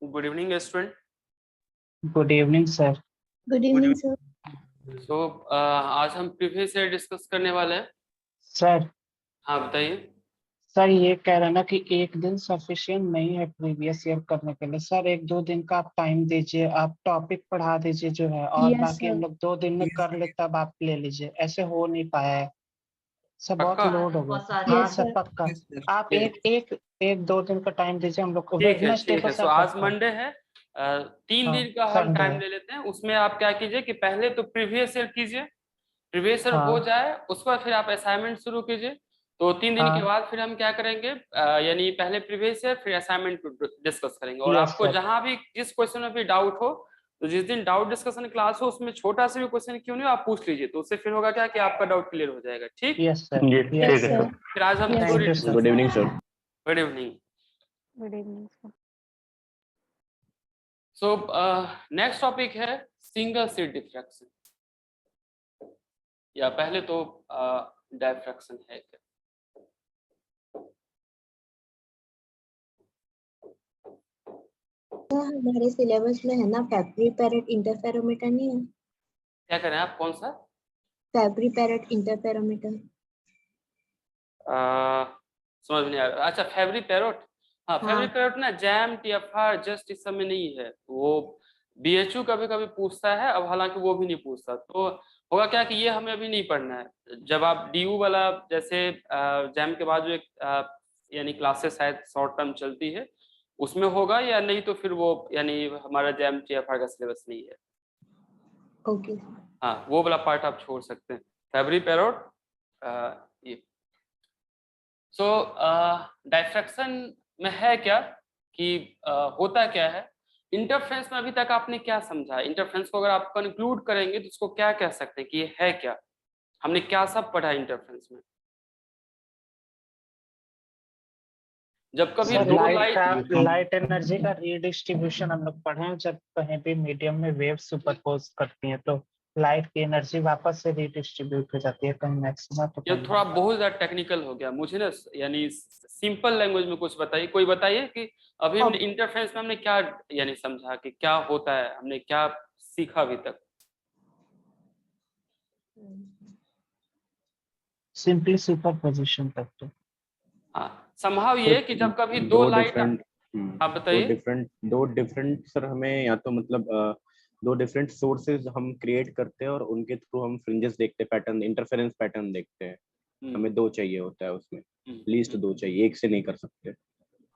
Good evening student. Good evening sir. Good evening sir. So आज हम previous year discuss करने वाले हैं। सर हाँ बताइए। सर ये कह रहे ना कि एक दिन सफिशिएंट नहीं है प्रीवियस ईयर करने के लिए। सर 1-2 दिन का आप टाइम दीजिए, आप टॉपिक पढ़ा दीजिए जो है, और यस बाकी सर। हम लोग 2 दिन में कर ले, तब आप ले लीजिए। ऐसे हो नहीं पाया है सर, बहुत पक्का? लोड हो गया। हाँ यस सर सर। पक्का। आप एक 2 दिन का टाइम दीजिए हम लोग को। ठीक है वेडनेसडे ठीक को है। सो सर आज पक्का। मंडे है। 3 दिन का हम संडे टाइम है। ले लेते हैं। उसमें आप क्या कीजिए कि पहले तो प्रीवियस ईयर कीजिए, प्रीवियस ईयर हो हाँ जाए उसके बाद फिर आप असाइनमेंट शुरू कीजिए। तो 3 दिन के हाँ बाद फिर हम क्या करेंगे, यानी पहले प्रीवियस ईयर फिर असाइनमेंट डिस्कस करेंगे। और यस आपको सर। जहां भी जिस क्वेश्चन में भी डाउट हो, तो जिस दिन डाउट डिस्कशन क्लास हो उसमें छोटा सा भी क्वेश्चन क्यों नहीं हो आप पूछ लीजिए, तो उससे फिर होगा क्या कि आपका डाउट क्लियर हो जाएगा। ठीक। Yes sir. ठीक यस यस है सर। सर। फिर आज हम yes thank theory you discuss sir. Good evening करेंगे। Sir. Good evening. Good evening sir. So next topic है सिंगल स्लिट डिफ्रैक्शन, या पहले तो डायफ्रैक्शन है क्या। हमारे सिलेबस में है ना, फैब्री पैरेट इंटरफेरोमीटर नहीं है? क्या करें आप, कौन सा? Fabry Perot interferometer. समझ में नहीं आ रहा। अच्छा फैब्री पैरोट। हाँ फैब्री हाँ। पैरोट ना जैम टीएफआर जस्ट इस समय नहीं है, वो बीएचयू कभी कभी पूछता है, अब हालांकि वो भी नहीं पूछता। तो होगा क्या कि ये हमें अभी नहीं पढ़ना है। जब आप डीयू वाला जैसे जैम के बाद जो एक यानी क्लासेस शायद शॉर्ट टर्म चलती है उसमें होगा, या नहीं तो फिर वो यानी हमारा जैम टीएफआर का सिलेबस नहीं है। ओके। हाँ वो वाला पार्ट आप छोड़ सकते हैं। फैब्री पैरोट ये। सो डायफ्रैक्शन में है क्या कि होता क्या है। इंटरफ्रेंस में अभी तक आपने क्या समझा, इंटरफ्रेंस को अगर आप कंक्लूड करेंगे तो उसको क्या कह सकते हैं कि ये है क्या, हमने क्या सब पढ़ा इंटरफ्रेंस में। जब कभी सर दो लाइट का, लाइट। लाइट एनर्जी का रीडिस्ट्रीब्यूशन हम लोग पढ़े हैं। जब कहीं भी मीडियम में वेव सुपरपोज करती हैं तो लाइट की एनर्जी वापस से रीडिस्ट्रीब्यूट हो जाती है, कहीं मैक्सिमम तो ये कहीं थोड़ा बहुत ज्यादा टेक्निकल हो गया, मुझे ना यानी सिंपल लैंग्वेज में कुछ बताइए। कोई बताइए कि अभी हमने इंटरफ्रेंस में हमने क्या यानी समझा कि क्या होता है, हमने क्या सीखा अभी तक। सिंपली सुपरपोजिशन तक तो। हाँ संभव ये कि जब कभी दो दो लाइट। डिफरेंट आप बताइए। दो डिफरेंट सर, हमें या तो मतलब दो डिफरेंट सोर्सेज हम क्रिएट करते हैं और उनके थ्रू हम फ्रिंजेस देखते हैं, पैटर्न इंटरफेरेंस पैटर्न देखते हैं। हमें दो चाहिए होता है उसमें, लीस्ट दो चाहिए, एक से नहीं कर सकते।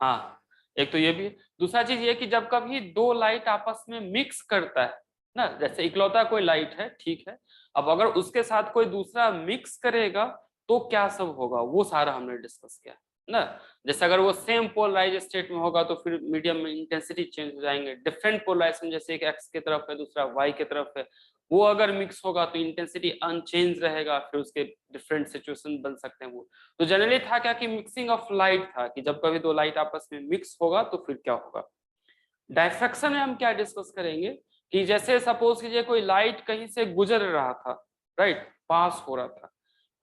हाँ एक तो ये भी है। दूसरा चीज ये कि जब कभी दो लाइट आपस में मिक्स करता है ना, जैसे इकलौता कोई लाइट है ठीक है, अब अगर उसके साथ कोई दूसरा मिक्स करेगा तो क्या सब होगा, वो सारा हमने डिस्कस किया ना। जैसे अगर वो सेम पोलराइज स्टेट में होगा तो फिर मीडियम में इंटेंसिटी चेंज हो जाएंगे। डिफरेंट पोलराइजेशन जैसे एक एक्स की तरफ है दूसरा वाई की तरफ है, वो अगर मिक्स होगा तो इंटेंसिटी अनचेंज रहेगा, फिर उसके डिफरेंट सिचुएशन बन सकते हैं वो। तो जनरली था क्या कि मिक्सिंग ऑफ लाइट था कि जब कभी दो लाइट आपस में मिक्स होगा तो फिर क्या होगा। डायफ्रैक्शन में हम क्या डिस्कस करेंगे कि जैसे सपोज कीजिए कोई लाइट कहीं से गुजर रहा था, राइट, पास हो रहा था।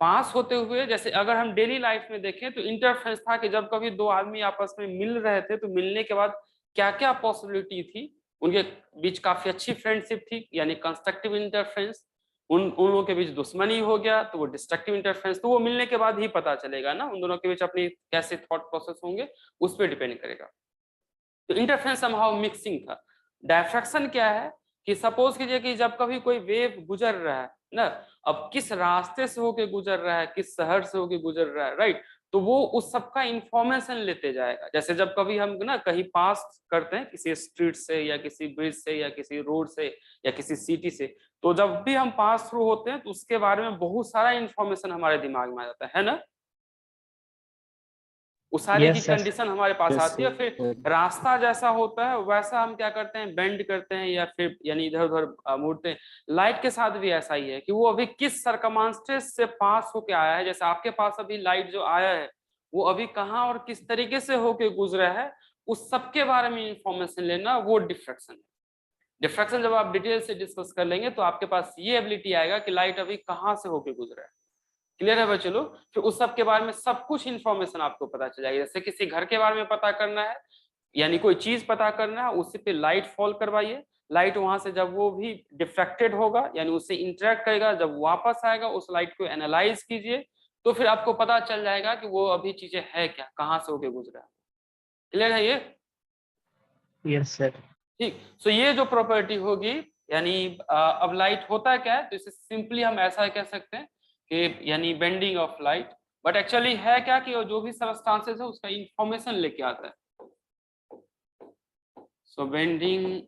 पास होते हुए जैसे अगर हम डेली लाइफ में देखें तो इंटरफेरेंस था कि जब कभी दो आदमी आपस में मिल रहे थे तो मिलने के बाद क्या क्या पॉसिबिलिटी थी। उनके बीच काफी अच्छी फ्रेंडशिप थी यानी कंस्ट्रक्टिव इंटरफेरेंस, उन लोगों के बीच दुश्मनी हो गया तो वो डिस्ट्रक्टिव इंटरफेरेंस। तो वो मिलने के बाद ही पता चलेगा ना उन दोनों के बीच अपनी कैसे थॉट प्रोसेस होंगे, उस पर डिपेंड करेगा। तो इंटरफेरेंस समहाउ मिक्सिंग था। डायफ्रैक्शन क्या है कि सपोज कीजिए कि जब कभी कोई वेव गुजर रहा है ना, अब किस रास्ते से होके गुजर रहा है, किस शहर से होके गुजर रहा है, राइट, तो वो उस सबका इंफॉर्मेशन लेते जाएगा। जैसे जब कभी हम ना कहीं पास करते हैं किसी स्ट्रीट से या किसी ब्रिज से या किसी रोड से या किसी सिटी से, तो जब भी हम पास थ्रू होते हैं तो उसके बारे में बहुत सारा इंफॉर्मेशन हमारे दिमाग में आ जाता है ना। उस सारी की यस सर। कंडीशन हमारे पास आती है। फिर रास्ता जैसा होता है वैसा हम क्या करते हैं, बेंड करते हैं या फिर यानी इधर उधर मुड़ते हैं। लाइट के साथ भी ऐसा ही है कि वो अभी किस सरकमस्टेंस से पास होके आया है। जैसे आपके पास अभी लाइट जो आया है वो अभी कहाँ और किस तरीके से होके गुजरा है, उस सबके बारे में इंफॉर्मेशन लेना वो डिफ्रैक्शन है। डिफ्रैक्शन जब आप डिटेल से डिस्कस कर लेंगे तो आपके पास ये एबिलिटी आएगा कि लाइट अभी कहाँ से होके गुजरा है। क्लियर है बच्चे लोग। फिर उस सब के बारे में सब कुछ इंफॉर्मेशन आपको पता चल जाएगी। जैसे किसी घर के बारे में पता करना है यानी कोई चीज पता करना है, उसी पे लाइट फॉल करवाइए। लाइट वहां से जब वो भी डिफ्रैक्टेड होगा यानी उससे इंटरेक्ट करेगा, जब वापस आएगा उस लाइट को एनालाइज कीजिए, तो फिर आपको पता चल जाएगा कि वो अभी चीजें है क्या, कहाँ से होके गुजरा है। क्लियर है ये? Yes sir. ठीक। सो ये जो प्रॉपर्टी होगी, यानी अब लाइट होता क्या है, तो इसे सिंपली हम ऐसा कह सकते हैं कि यानी bending of light, but actually है क्या कि जो भी सबस्टांसेस है उसका इंफॉर्मेशन लेके आता है। सो बेंडिंग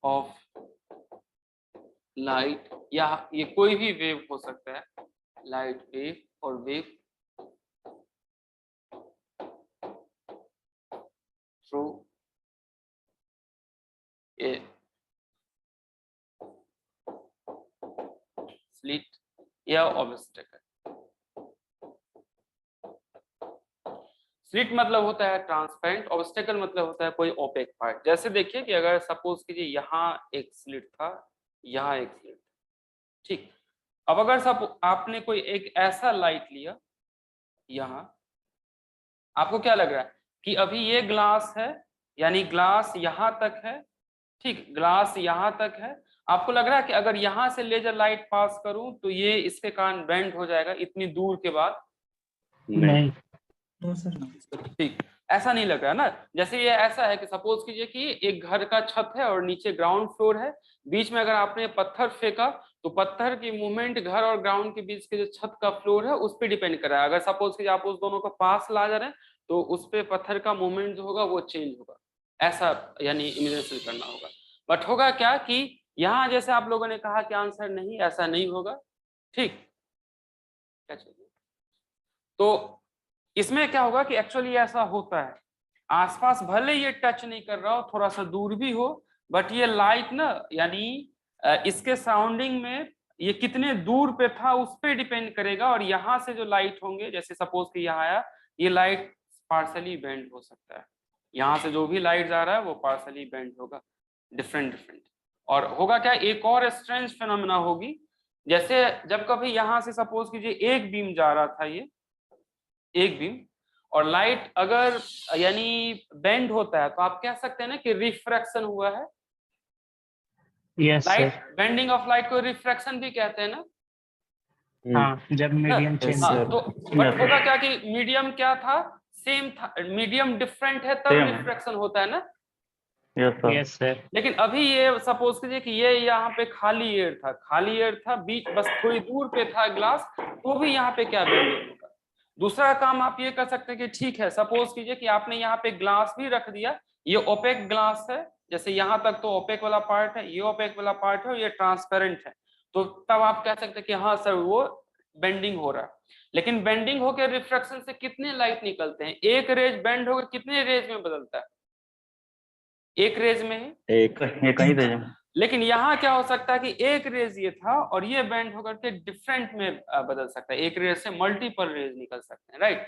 ऑफ लाइट, या ये कोई भी वेव हो सकता है, लाइट वेव और वेव थ्रू ए स्लिट या ऑब्स्टेकल। स्लिट मतलब होता है ट्रांसपेरेंट, ऑब्स्टेकल मतलब होता है कोई ओपेक पार्ट। जैसे देखिए कि अगर सपोज कीजिए यहाँ एक स्लिट था, यहाँ एक स्लिट था, ठीक। अब अगर सब आपने कोई एक ऐसा लाइट लिया यहाँ, आपको क्या लग रहा है कि अभी ये ग्लास है, यानी ग्लास यहाँ तक है, ठीक, ग्लास यहाँ तक है। आपको लग रहा है कि अगर यहाँ से लेजर लाइट पास करूं तो ये इसके कारण बेंड हो जाएगा इतनी दूर के बाद? नहीं। ठीक, ऐसा नहीं लग रहा ना। जैसे ये ऐसा है कि सपोज कीजिए कि एक घर का छत है और नीचे ग्राउंड फ्लोर है, बीच में अगर आपने पत्थर फेंका तो पत्थर की मूवमेंट घर और ग्राउंड के बीच के जो छत का फ्लोर है उस पर डिपेंड कर रहा है। अगर सपोज कीजिए आप उस दोनों को पास ला जा रहे हैं तो उस पे पत्थर का मूवमेंट जो होगा वो चेंज होगा, ऐसा यानी इमेजिनेशन करना होगा। बट होगा क्या कि यहाँ जैसे आप लोगों ने कहा कि आंसर नहीं, ऐसा नहीं होगा, ठीक। क्या चाहिए? तो इसमें क्या होगा कि एक्चुअली ऐसा होता है, आसपास भले ये टच नहीं कर रहा हो, थोड़ा सा दूर भी हो, बट ये लाइट ना यानी इसके सराउंडिंग में ये कितने दूर पे था उस पर डिपेंड करेगा। और यहाँ से जो लाइट होंगे, जैसे सपोज कि यहाँ आया, ये लाइट पार्सली बेंड हो सकता है, यहाँ से जो भी लाइट जा रहा है वो पार्सली बेंड होगा, डिफरेंट डिफरेंट। और होगा क्या, एक और स्ट्रेंज फिनोमेना होगी, जैसे जब कभी यहाँ से सपोज कीजिए एक बीम जा रहा था, ये एक बीम, और लाइट अगर यानी बेंड होता है तो आप कह सकते हैं ना कि रिफ्रैक्शन हुआ है। Yes light sir. Bending of light को रिफ्रैक्शन भी कहते हैं ना। हाँ, जब मीडियम चेंज हाँ, हो। तो बट होगा क्या कि मीडियम क्या था, सेम था, मीडियम डिफरेंट है तब रिफ्रैक्शन होता है ना। Yes sir. लेकिन अभी ये सपोज कीजिए कि ये यहाँ पे खाली एयर था, खाली एयर था, बीच बस थोड़ी दूर पे था ग्लास, तो भी यहाँ पे क्या बेंडिंग होगा। दूसरा काम आप ये कर सकते हैं कि ठीक है, सपोज कीजिए कि आपने यहाँ पे ग्लास भी रख दिया, ये ओपेक ग्लास है, जैसे यहाँ तक तो ओपेक वाला पार्ट है, ये ओपेक वाला पार्ट है और ये ट्रांसपेरेंट है, तो तब आप कह सकते हैं कि हाँ सर वो बेंडिंग हो रहा है। लेकिन बेंडिंग होकर रिफ्रैक्शन से कितने लाइट निकलते हैं, एक रेज बेंड होकर कितने रेज में बदलता है? एक रेज में ही एक कहीं रेज में। लेकिन यहाँ क्या हो सकता है कि एक रेज ये था और ये बेंड होकर के डिफरेंट में बदल सकता है, एक रेज से मल्टीपल रेज निकल सकते हैं, राइट।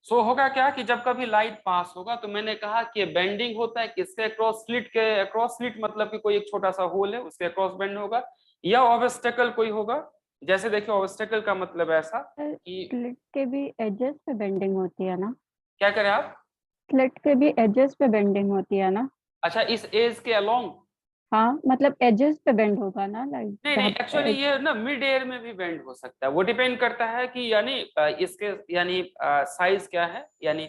सो होगा क्या कि जब कभी लाइट पास होगा तो मैंने कहा कि बेंडिंग होता है किसके अक्रॉस, स्लिट के अक्रॉस, स्लिट मतलब कि कोई एक छोटा सा होल है उसके अक्रॉस बेंड होगा, या ऑब्स्टेकल कोई होगा। जैसे देखिए ऑब्स्टेकल का मतलब ऐसा कि स्लिट के भी एजेस पे बेंडिंग होती है ना। क्या करें आप? स्लिट के भी एजेस पे बेंडिंग होती है ना। अच्छा, इस एज के अलोंग? हाँ, मतलब एजेस पे बेंड होगा ना, लाइक नहीं नहीं, एक्चुअली ये ना मिड एयर में भी बेंड हो सकता है, वो डिपेंड करता है कि यानी इसके यानी साइज क्या है, यानी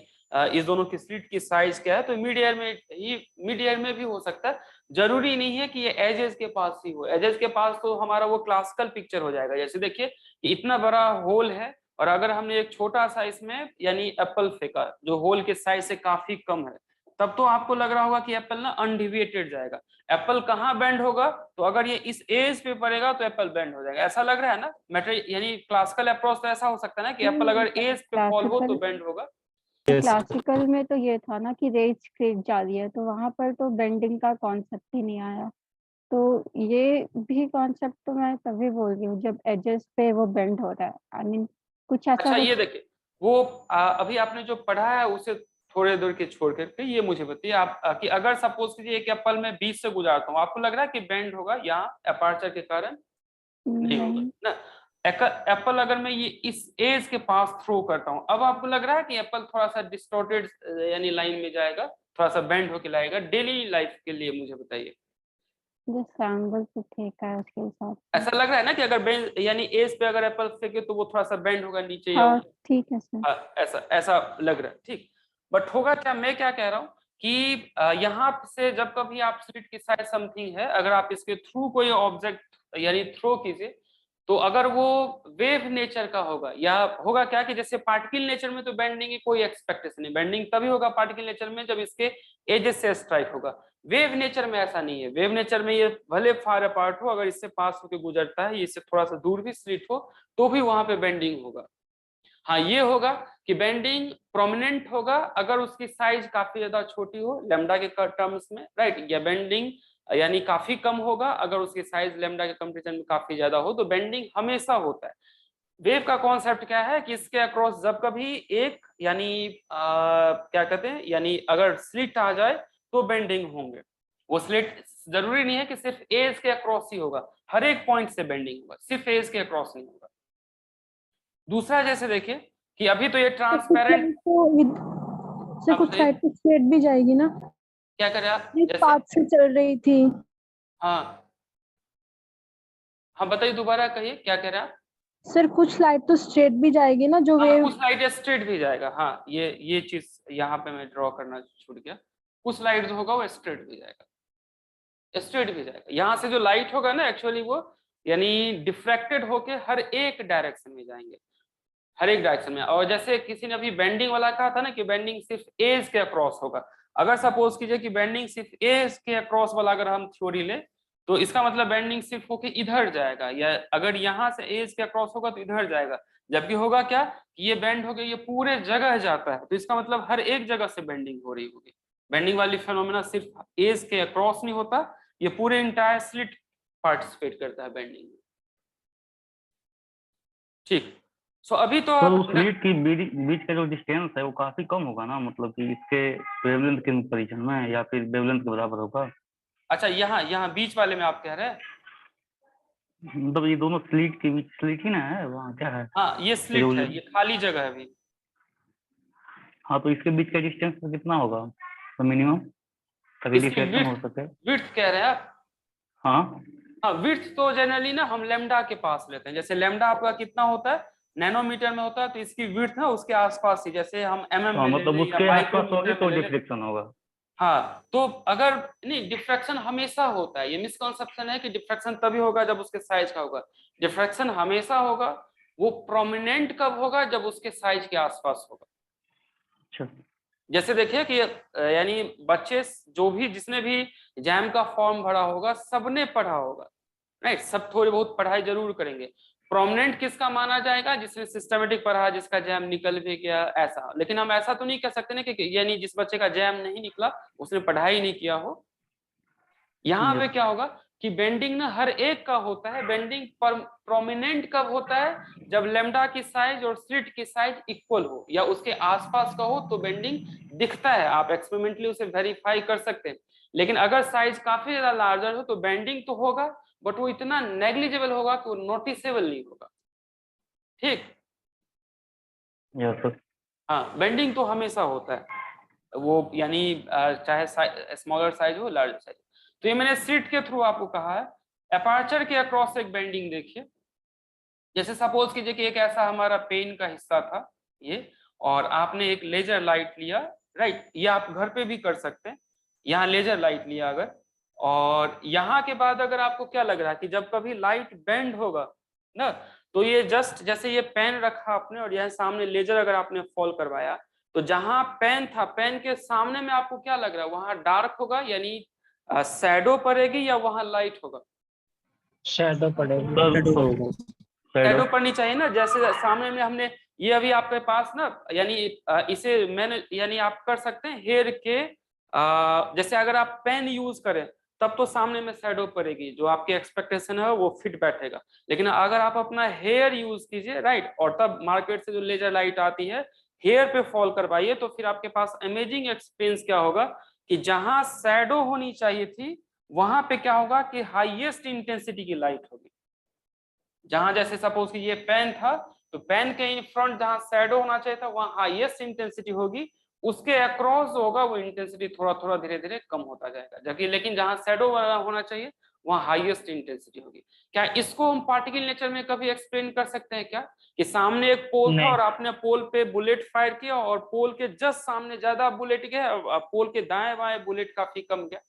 इस दोनों की स्लिट की साइज क्या है, तो मिड एयर में ही, मिड एयर में भी हो सकता है। जरूरी नहीं है कि ये एजेस के पास ही हो, एजेस के पास तो हमारा वो क्लासिकल पिक्चर हो जाएगा। जैसे देखिए कि इतना बड़ा होल है और अगर हमने एक छोटा सा इसमें यानी एप्पल फेंका जो होल के साइज से काफी कम है, तब तो आपको लग रहा होगा कि एप्पल ना अनडिविएटेड जाएगा। एप्पल कहाँ बेंड होगा, तो अगर ये इस एज पे पड़ेगा तो एप्पल बेंड हो जाएगा, ऐसा लग रहा है ना। मैटर यानी क्लासिकल अप्रोच तो ऐसा हो सकता है ना कि एप्पल अगर एज पे फॉल हो तो बेंड होगा। क्लासिकल में तो ये था ना कि रेज क्रीप जा रही है, तो वहां पर तो बेंडिंग का कॉन्सेप्ट ही नहीं आया। तो ये भी कॉन्सेप्ट तो मैं तभी बोल रही हूँ जब एजेस पे वो बेंड हो रहा है, आई मीन कुछ ऐसा। अच्छा ये देखिए वो अभी आपने जो पढ़ा है उसे थोड़े दूर के छोड़ करके ये मुझे बताइए आप कि अगर सपोज कीजिए एक एप्पल में बीच से गुजारता हूँ, आपको लग रहा है कि बेंड होगा यहाँ अपर्चर के कारण? नहीं होगा ना। एप्पल अगर मैं ये इस एज के पास थ्रो करता हूँ, अब आपको लग रहा है कि एप्पल थोड़ा सा डिस्टॉर्टेड यानी लाइन में जाएगा, थोड़ा सा बेंड होके लाएगा? डेली लाइफ के लिए मुझे बताइए, जिस एंगल से फेंका है उसके हिसाब से। ऐसा लग रहा है ना कि अगर बेंड यानी एज पे अगर एप्पल फेंके तो वो थोड़ा सा बेंड होगा नीचे या हाँ ठीक है सर। ऐसा ऐसा लग रहा है, ठीक। बट होगा क्या, मैं क्या कह रहा हूँ कि यहाँ से जब कभी आप स्लिट की साइज समथिंग है, अगर आप इसके थ्रू कोई ऑब्जेक्ट यानी थ्रो कीजिए, तो अगर वो वेव नेचर का होगा, या होगा क्या कि जैसे पार्टिकल नेचर में तो बेंडिंग की कोई एक्सपेक्टेशन नहीं, बेंडिंग तभी होगा पार्टिकल नेचर में जब इसके एजेस से स्ट्राइक होगा। वेव नेचर में ऐसा नहीं है, वेव नेचर में ये भले फार अपार्ट हो, अगर इससे पास होकर गुजरता है, इससे थोड़ा सा दूर भी स्लिट हो, तो भी वहां पे बेंडिंग होगा। हाँ ये होगा कि बेंडिंग प्रोमिनेंट होगा अगर उसकी साइज काफी ज्यादा छोटी हो लैम्डा के टर्म्स में, राइट, या बेंडिंग यानी काफी कम होगा अगर उसकी साइज लैम्डा के कंपैरिजन में काफी ज्यादा हो, तो बेंडिंग हमेशा होता है। वेव का कॉन्सेप्ट क्या है कि इसके अक्रॉस जब कभी एक यानी क्या कहते हैं, यानी अगर स्लिट आ जाए तो बेंडिंग होंगे। वो स्लिट जरूरी नहीं है कि सिर्फ एज के अक्रॉस ही होगा, हर एक पॉइंट से बेंडिंग होगा, सिर्फ एज के अक्रॉस नहीं होगा। दूसरा जैसे देखिए कि अभी तो ये ट्रांसपेरेंट, से कुछ साइड पे स्ट्रेट भी जाएगी ना, क्या करें आप इस जैसे, पाथ से चल रही थी। हाँ हाँ बताइए दोबारा कहिए क्या कह रहे हैं आप? सर कुछ स्लाइड तो स्ट्रेट भी जाएगी ना जो हाँ, वेव। कुछ लाइट स्ट्रेट भी जाएगा, हाँ ये चीज यहाँ पे मैं ड्रॉ करना छूट गया, कुछ लाइट जो होगा वो स्ट्रेट भी जाएगा, स्ट्रेट भी जाएगा। यहाँ से जो लाइट होगा ना एक्चुअली वो यानी डिफ्रैक्टेड होके हर एक डायरेक्शन में जाएंगे, हर एक डायरेक्शन में। और जैसे किसी ने अभी बेंडिंग वाला कहा था ना कि बेंडिंग सिर्फ एज के अक्रॉस होगा, अगर सपोज कीजिए कि बेंडिंग सिर्फ एज के अक्रॉस वाला अगर हम थ्योरी ले, तो इसका मतलब बेंडिंग सिर्फ होके इधर जाएगा, या अगर यहाँ से एज के अक्रॉस होगा तो इधर जाएगा। जबकि होगा क्या कि ये बेंड होके ये पूरे जगह जाता है, तो इसका मतलब हर एक जगह से बेंडिंग हो रही होगी। बेंडिंग वाली फेनोमेना सिर्फ एज के अक्रॉस नहीं होता, ये पूरे इंटायर स्लिट पार्टिसिपेट करता है बेंडिंग में, ठीक। सो अभी तो उस स्लिट की बीच का जो डिस्टेंस है वो काफी कम होगा ना, मतलब कि इसके वेवलेंथ के कंपैरिजन में, या फिर वेवलेंथ के बराबर होगा? अच्छा यहाँ बीच वाले में आप कह रहे हैं? मतलब ये दोनों स्लिट के बीच, स्लिट ही ना है, वहाँ क्या है? हाँ ये स्लिट है, ये खाली जगह है अभी। हाँ तो इसके बीच का डिस्टेंस कितना होगा तो मिनिमम, ताकि डिफ्लेक्शन हो सके? विड्थ कह रहे हैं आप? हाँ हाँ विड्थ तो जनरली ना हम लैम्डा के पास लेते हैं, जैसे लैम्डा आपका कितना होता है, नैनोमीटर में होता है, तो इसकी विड्थ ना उसके आसपास ही, जैसे हम तो मतलब उसके आसपास होगी तो डिफ्लेक्शन होगा। हाँ तो अगर नहीं, डिफ्रैक्शन हमेशा होता है, ये मिसकॉन्सेप्शन है कि डिफ्रैक्शन तभी होगा जब उसके साइज का होगा। डिफ्रैक्शन हमेशा होगा, वो प्रोमिनेंट कब होगा, जब उसके साइज के आसपास होगा। अच्छा, जैसे देखिए कि यानी बच्चे जो भी जिसने भी जैम का फॉर्म भरा होगा सबने पढ़ा होगा, राइट, सब थोड़ी बहुत पढ़ाई जरूर करेंगे। प्रोमिनेंट किसका माना जाएगा, जिसने सिस्टमेटिक पढ़ा, जिसका जैम निकल भी गया, ऐसा। लेकिन हम ऐसा तो नहीं कह सकते ना कि यानी जिस बच्चे का जैम नहीं निकला उसने पढ़ाई नहीं किया हो। यहाँ पे क्या होगा कि बेंडिंग ना हर एक का होता है। बेंडिंग प्रोमिनेंट कब होता है, जब लैम्डा की साइज और स्लिट की साइज इक्वल हो या उसके आसपास का हो, तो बेंडिंग दिखता है, आप एक्सपेरिमेंटली उसे वेरीफाई कर सकते हैं। लेकिन अगर साइज काफी ज्यादा लार्जर हो तो बेंडिंग तो होगा, बट वो इतना नेग्लिजिबल होगा कि वो नोटिसेबल नहीं होगा, ठीक। हाँ बेंडिंग तो हमेशा होता है, वो यानी चाहे स्मॉलर साइज हो लार्जर साइज। तो ये मैंने स्लिट के थ्रू आपको कहा है। अपर्चर के अक्रॉस एक बेंडिंग देखिए, जैसे सपोज कीजिए कि एक ऐसा हमारा पेन का हिस्सा था ये, और आपने एक लेजर लाइट लिया, राइट, ये आप घर पे भी कर सकते हैं। यहाँ लेजर लाइट लिया अगर, और यहाँ के बाद अगर आपको क्या लग रहा है कि जब कभी लाइट बेंड होगा ना, तो ये जस्ट जैसे ये पेन रखा आपने और यहाँ सामने लेजर अगर आपने फॉल करवाया, तो जहां पेन था, पेन के सामने में आपको क्या लग रहा है, वहां डार्क होगा यानी शैडो पड़ेगी, या वहां लाइट होगा? शैडो पड़ेगी। शैडो पड़नी चाहिए ना। जैसे सामने में हमने ये अभी आपके पास ना, यानी इसे मैंने यानी आप कर सकते हैं हेयर के जैसे अगर आप पेन यूज करें तब तो सामने में शैडो पड़ेगी, जो आपकी एक्सपेक्टेशन है वो फिट बैठेगा। लेकिन अगर आप अपना हेयर यूज कीजिए, राइट, और तब मार्केट से जो लेजर लाइट आती है हेयर पे फॉल करवाइए, तो फिर आपके पास अमेजिंग एक्सपीरियंस क्या होगा कि जहां शैडो होनी चाहिए थी वहां पे क्या होगा कि हाईएस्ट इंटेंसिटी की लाइट होगी। जहां जैसे सपोज कि ये पेन था तो पेन के इन फ्रंट जहां शैडो होना चाहिए था वहां हाईएस्ट इंटेंसिटी होगी, उसके अक्रॉस होगा वो इंटेंसिटी थोड़ा थोड़ा धीरे धीरे कम होता जाएगा, जबकि लेकिन जहां शैडो होना चाहिए वहां हाईएस्ट इंटेंसिटी होगी। क्या इसको हम पार्टिकल नेचर में कभी एक्सप्लेन कर सकते हैं क्या, कि सामने एक पोल था नहीं। और आपने पोल पे बुलेट फायर किया और पोल के जस्ट सामने ज्यादा बुलेट गया और पोल के दाएं बाएं बुलेट काफी कम गया?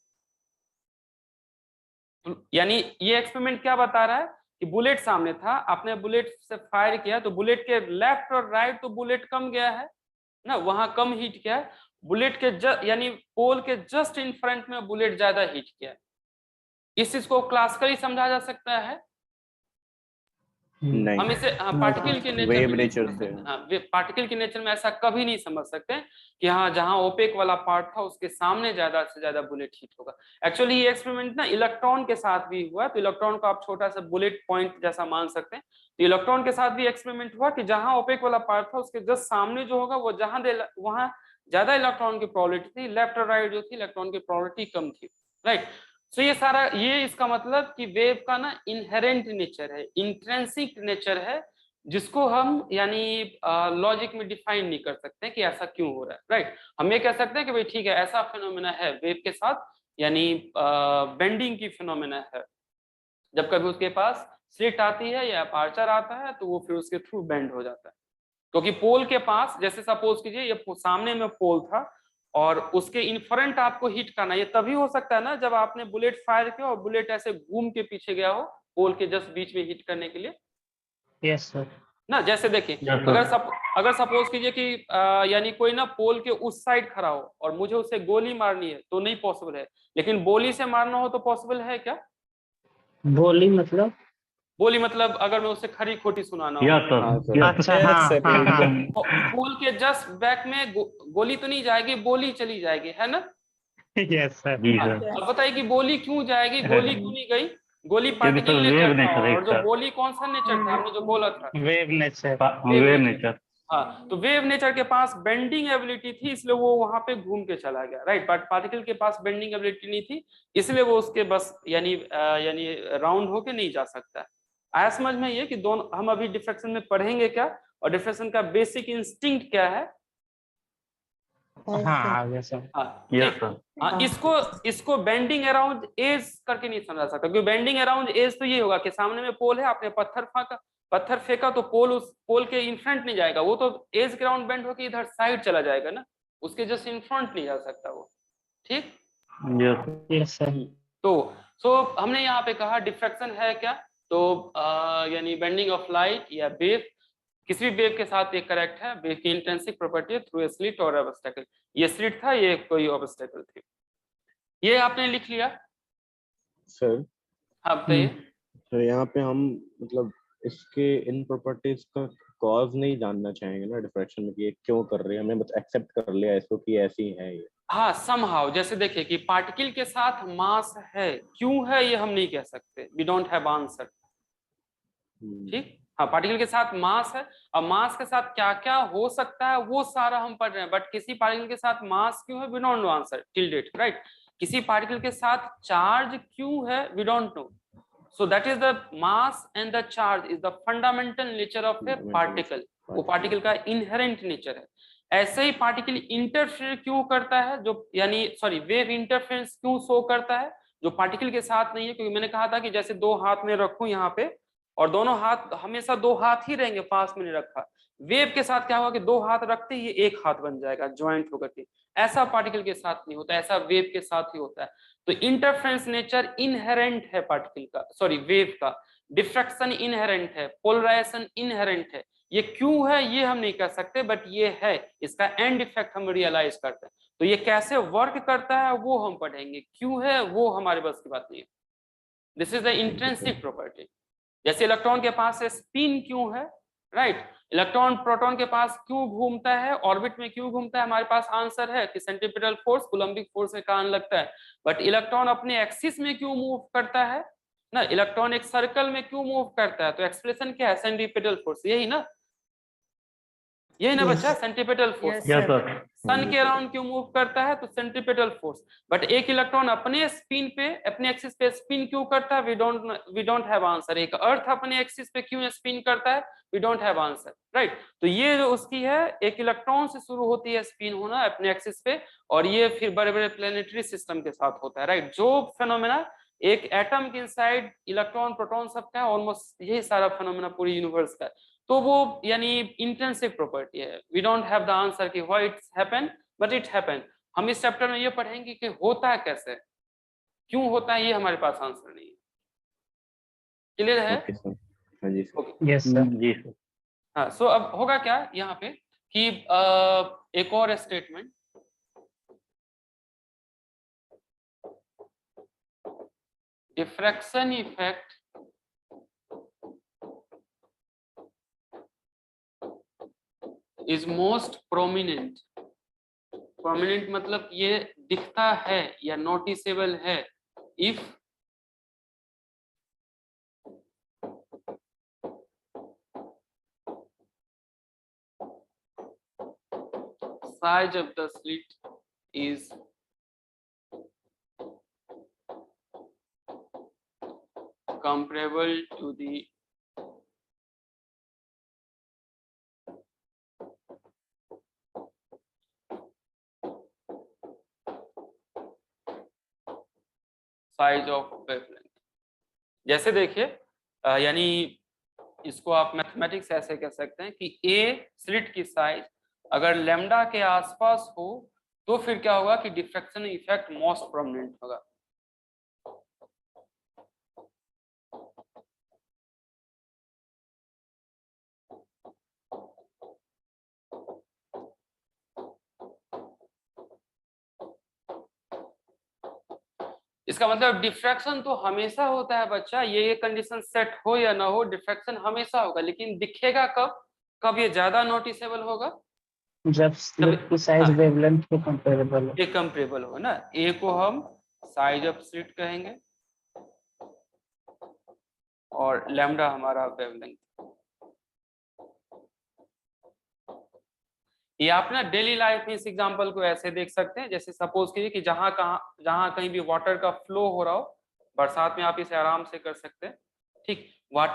तो यानी ये एक्सपेरिमेंट क्या बता रहा है कि बुलेट सामने था, आपने बुलेट से फायर किया तो बुलेट के लेफ्ट और राइट तो बुलेट कम गया है ना, वहां कम हीट किया है, बुलेट के यानी पोल के जस्ट इन फ्रंट में बुलेट ज्यादा हीट किया है। इस चीज को क्लासिकली समझा जा सकता है। नहीं, हम इसे पार्टिकल के नेचर वेव में नहीं नेचर समझ से। सकते। हाँ, पार्टिकल के नेचर में ऐसा कभी नहीं समझ सकते कि हाँ जहां ओपेक वाला पार्ट था उसके सामने ज्यादा से ज्यादा बुलेट हीट होगा। एक्चुअली ये एक्सपेरिमेंट ना इलेक्ट्रॉन के साथ भी हुआ, तो इलेक्ट्रॉन को आप छोटा सा बुलेट पॉइंट जैसा मान सकते हैं। तो इलेक्ट्रॉन के साथ भी एक्सपेरिमेंट हुआ कि जहां ओपेक वाला पार्ट था उसके जस्ट सामने जो होगा वो वहां ज्यादा इलेक्ट्रॉन की प्रोबेबिलिटी थी, लेफ्ट और राइट जो थी इलेक्ट्रॉन की प्रोबेबिलिटी कम थी, राइट। सो ये सारा ये इसका मतलब कि वेव का ना इनहेरेंट नेचर है, इंट्रिंसिक नेचर है, जिसको हम यानी लॉजिक में डिफाइन नहीं कर सकते कि ऐसा क्यों हो रहा है, राइट। हम ये कह सकते हैं कि भाई ठीक है ऐसा फिनोमेना है वेव के साथ, यानी बेंडिंग की फिनोमेना है, जब कभी उसके पास स्लिट आती है या अपर्चर आता है तो वो फिर उसके थ्रू बेंड हो जाता है। क्योंकि पोल के पास जैसे सपोज कीजिए ये सामने में पोल था और उसके इन फ्रंट आपको हिट करना, ये तभी हो सकता है ना जब आपने बुलेट फायर किया और बुलेट ऐसे घूम के पीछे गया हो पोल के जस्ट बीच में हिट करने के लिए। Yes sir. ना जैसे देखिए Yes, sir. अगर सपोज कीजिए कि यानी कोई ना पोल के उस साइड खड़ा हो और मुझे उसे गोली मारनी है तो नहीं पॉसिबल है, लेकिन बोली से मारना हो तो पॉसिबल है क्या? बोली मतलब? बोली मतलब अगर मैं उसे खरी खोटी सुनाना Yes, हो, sir. हाँ सर। Yes, अच्छा, हाँ हाँ हाँ। पोल के जस्ट बैक में गोली तो नहीं जाएगी, बोली चली जाएगी, है ना? Yes sir. जी हाँ, सर। अब बताइए कि बोली क्यों जाएगी, गोली क्यों नहीं गई? गोली क्योंकि पार्टिकल सर नेचर वेव था नेचर है और जो इसका। बोली कौन सा नेचर था हमने जो बोला था? Wave nature. Wave nature. हाँ, तो वेव नेचर के पास बेंडिंग एबिलिटी थी इसलिए वो वहां पे घूम के चला गया, राइट। बट पार्टिकल के पास बेंडिंग एबिलिटी नहीं थी इसलिए वो उसके बस यानी राउंड होके नहीं जा सकता। आया समझ में ये कि दोनों हम अभी डिफ्रैक्शन में पढ़ेंगे क्या और डिफ्रैक्शन का बेसिक इंस्टिंक्ट क्या है। हाँ आ गया सर। हाँ, यस ठीक। सर। हाँ, इसको बेंडिंग अराउंड एज करके नहीं समझा सकता, क्योंकि बेंडिंग अराउंड एज तो ये होगा कि सामने में पोल है, आपने पत्थर फेंका तो पोल उस पोल के इन फ्रंट नहीं जाएगा, वो तो एज के राउंड बेंड होकर इधर साइड चला जाएगा ना, उसके जस्ट इन फ्रंट नहीं जा सकता वो, ठीक। यस। Yes sir. तो हमने यहाँ पे कहा डिफ्रैक्शन है क्या, तो यानी बेंडिंग ऑफ लाइट या वेव, किसी भी वेव के साथ एक करेक्ट है, वेव की intrinsic property through a slit और ऑब्स्टेकल। ये स्लिट था, ये कोई ऑब्स्टेकल थी, ये आपने लिख लिया। सर हाँ बताइए। तो यहाँ पे हम मतलब इसके इन प्रॉपर्टीज का कॉज नहीं जानना चाहेंगे ना डिफ्रैक्शन में कि ये क्यों कर रही है, हमने बस एक्सेप्ट कर लिया इसको कि ऐसी है ये। हाँ समहाउ, जैसे देखिए कि पार्टिकल के साथ मास है, क्यों है ये हम नहीं कह सकते, वी डोंट हैव आंसर, ठीक। हाँ, पार्टिकल के साथ मास है, अब मास के साथ क्या क्या हो सकता है वो सारा हम पढ़ रहे हैं, बट किसी पार्टिकल के साथ मास क्यों है we don't know answer till date, right. किसी पार्टिकल के साथ चार्ज क्यों है we don't know, so that is the mass and the charge is the fundamental nature of a particle, वो पार्टिकल का इनहेरेंट नेचर है। ऐसे ही पार्टिकल इंटरफेयर क्यों करता है, जो यानी सॉरी वेव इंटरफेरेंस क्यों शो करता है जो पार्टिकल के साथ नहीं है, क्योंकि मैंने कहा था कि जैसे दो हाथ में रखूं यहाँ पे और दोनों हाथ हमेशा दो हाथ ही रहेंगे, पास में नहीं रखा, वेव के साथ क्या होगा कि दो हाथ रखते ही एक हाथ बन जाएगा ज्वाइंट होकर के, ऐसा पार्टिकल के साथ नहीं होता, ऐसा वेव के साथ ही होता है। तो इंटरफेरेंस नेचर इनहेरेंट है पार्टिकल का, सॉरी वेव का, डिफ्रैक्शन इनहेरेंट है, पोलराइजेशन इनहेरेंट है, ये क्यों है ये हम नहीं कह सकते, बट ये है, इसका एंड इफेक्ट हम रियलाइज करते हैं। तो ये कैसे वर्क करता है वो हम पढ़ेंगे, क्यों है वो हमारे बस की बात नहीं है। This is the intrinsic property. जैसे इलेक्ट्रॉन के पास स्पिन क्यों है, राइट, इलेक्ट्रॉन प्रोटॉन के पास क्यों घूमता है, ऑर्बिट में क्यों घूमता है, हमारे पास आंसर है कि सेंट्रीपिटल फोर्स कूलम्बिक फोर्स के कारण लगता है, बट इलेक्ट्रॉन अपने एक्सिस में क्यों मूव करता है ना, इलेक्ट्रॉन एक सर्कल में क्यों मूव करता है, तो एक्सप्रेशन क्या है, सेंट्रीपिटल फोर्स, यही ना। यही ना Yes. बच्चा centripetal force. Yes, yes sir. Sir. Sun के अराउंड क्यों मूव करता है? तो सेंट्रीपिटल फोर्स। बट एक इलेक्ट्रॉन अपने स्पिन पे, अपने एक्सिस पे स्पिन क्यों करता है? We don't have answer. एक अर्थ अपने एक्सिस पे क्यों स्पिन करता है? We don't have answer, right. तो ये जो उसकी है, एक इलेक्ट्रॉन से शुरू होती है स्पिन होना अपने एक्सिस पे, और ये फिर बड़े बड़े प्लेनेटरी सिस्टम के साथ होता है, राइट। जो फेनोमेना एक एटम के इनसाइड इलेक्ट्रॉन प्रोटॉन सबका है, ऑलमोस्ट यही सारा फेनोमेना पूरी यूनिवर्स का है। तो वो यानी इंट्रिंसिक प्रॉपर्टी है। We don't have the answer कि why it's happen, but it happen. हम इस चैप्टर में ये पढ़ेंगे कि होता है कैसे, क्यों होता है, ये हमारे पास आंसर नहीं है। क्लियर है? Okay sir. हाँ जी सर। Okay, yes sir. जी सर। हाँ। सो अब होगा क्या यहाँ पे कि एक और statement, diffraction effect is most prominent. Prominent मतलब ये दिखता है या नोटिसेबल है if size of the slit is comparable to the size of wavelength. जैसे देखिए यानी इसको आप मैथमेटिक्स ऐसे कह सकते हैं कि ए स्लिट की साइज अगर लैम्डा के आसपास हो तो फिर क्या होगा कि डिफ्रैक्शन इफेक्ट मोस्ट प्रोमिनेंट होगा। इसका मतलब डिफ्रैक्शन तो हमेशा होता है बच्चा, ये कंडीशन सेट हो या ना हो, डिफ्रैक्शन हमेशा होगा, लेकिन दिखेगा कब? कब ये ज्यादा नोटिसेबल होगा? जब स्लिट की साइज हाँ। वेवलेंथ के कंपेरेबल हो। ये कंपेरेबल हो ना, ए को हम साइज ऑफ स्लिट कहेंगे और लैम्डा हमारा वेवलेंथ। ये आप ना डेली लाइफ में इस एग्जांपल को ऐसे देख सकते हैं, जैसे सपोज कीजिए कि जहां कहीं भी वाटर का फ्लो हो रहा हो, बरसात में आप इसे आराम से कर सकते हैं, ठीक।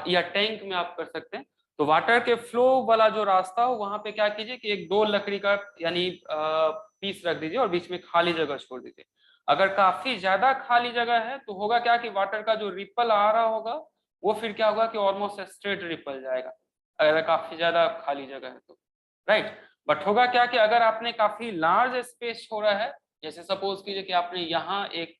या टैंक में आप कर सकते हैं। तो वाटर के फ्लो वाला जो रास्ता हो वहां पे क्या कीजिए कि एक 2 लकड़ी का यानी पीस रख दीजिए और बीच में खाली जगह छोड़ दीजिए। अगर काफी ज्यादा खाली जगह है तो होगा क्या कि वाटर का जो रिपल आ रहा होगा वो फिर क्या होगा कि ऑलमोस्ट स्ट्रेट रिपल जाएगा, अगर काफी ज्यादा खाली जगह है तो, राइट। बट होगा क्या कि अगर आपने काफी लार्ज स्पेस छोड़ा है, जैसे सपोज कीजिए कि आपने यहाँ एक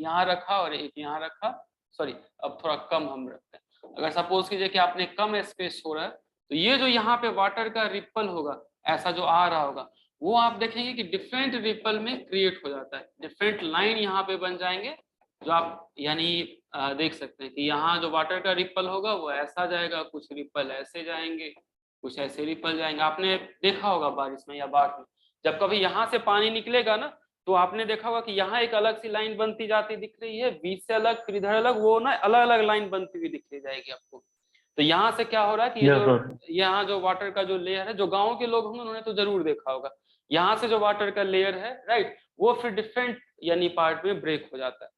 यहाँ रखा और एक यहाँ रखा, सॉरी अब थोड़ा कम हम रखते हैं। अगर सपोज कीजिए कि आपने कम स्पेस छोड़ा है तो ये जो यहाँ पे वाटर का रिपल होगा ऐसा जो आ रहा होगा वो आप देखेंगे कि डिफरेंट रिपल में क्रिएट हो जाता है, डिफरेंट लाइन यहाँ पे बन जाएंगे जो आप यानी देख सकते हैं कि यहाँ जो वाटर का रिपल होगा वो ऐसा जाएगा, कुछ रिपल ऐसे जाएंगे, कुछ ऐसे रिपल जाएंगे। आपने देखा होगा बारिश में या बाढ़ में जब कभी यहाँ से पानी निकलेगा ना तो आपने देखा होगा कि यहाँ एक अलग सी लाइन बनती जाती दिख रही है, बीच से अलग फिर इधर अलग, वो ना अलग अलग लाइन बनती हुई दिख जाएगी आपको। तो यहाँ से क्या हो रहा है कि यहाँ जो वाटर का जो लेयर है, जो गाँव के लोग होंगे उन्होंने तो जरूर देखा होगा, यहाँ से जो वाटर का लेयर है राइट वो फिर डिफरेंट यानी पार्ट में ब्रेक हो जाता है।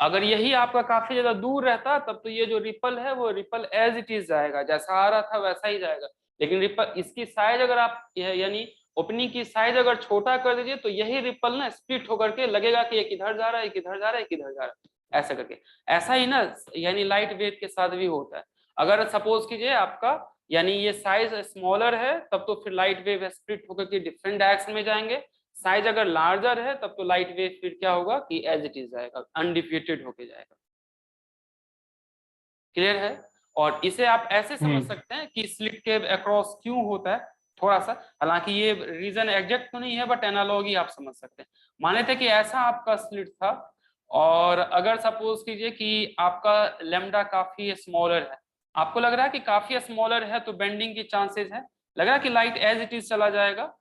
अगर यही आपका काफी ज्यादा दूर रहता तब तो ये जो रिपल है वो रिपल एज इट इज जाएगा, जैसा आ रहा था वैसा ही जाएगा। लेकिन रिपल इसकी साइज अगर आप यानी ओपनिंग की साइज अगर छोटा कर दीजिए तो यही रिपल ना स्प्लिट होकर के लगेगा कि एक इधर जा रहा है, एक इधर जा रहा है, एक इधर जा रहा है, ऐसा करके। ऐसा ही ना यानी लाइट वेव के साथ भी होता है। अगर सपोज कीजिए आपका यानी ये साइज स्मॉलर है तब तो फिर लाइट वेव स्प्लिट होकर के डिफरेंट डायरेक्शन में जाएंगे। साइज अगर लार्जर है तब तो लाइट वेव फिर क्या होगा कि एज इट इज जाएगा, अनडिफ्यूटेड होके जाएगा। क्लियर है? और इसे आप ऐसे समझ सकते हैं कि स्लिट के अक्रॉस क्यों होता है थोड़ा सा, हालांकि ये रीजन एग्जैक्ट तो नहीं है बट एनालॉगी आप समझ सकते हैं। माने थे कि ऐसा आपका स्लिट था और अगर सपोज कीजिए कि आपका लैम्डा काफी स्मॉलर है, आपको लग रहा है कि काफी स्मॉलर है तो बेंडिंग की चांसेस है, लग रहा है कि लाइट एज इट इज चला जाएगा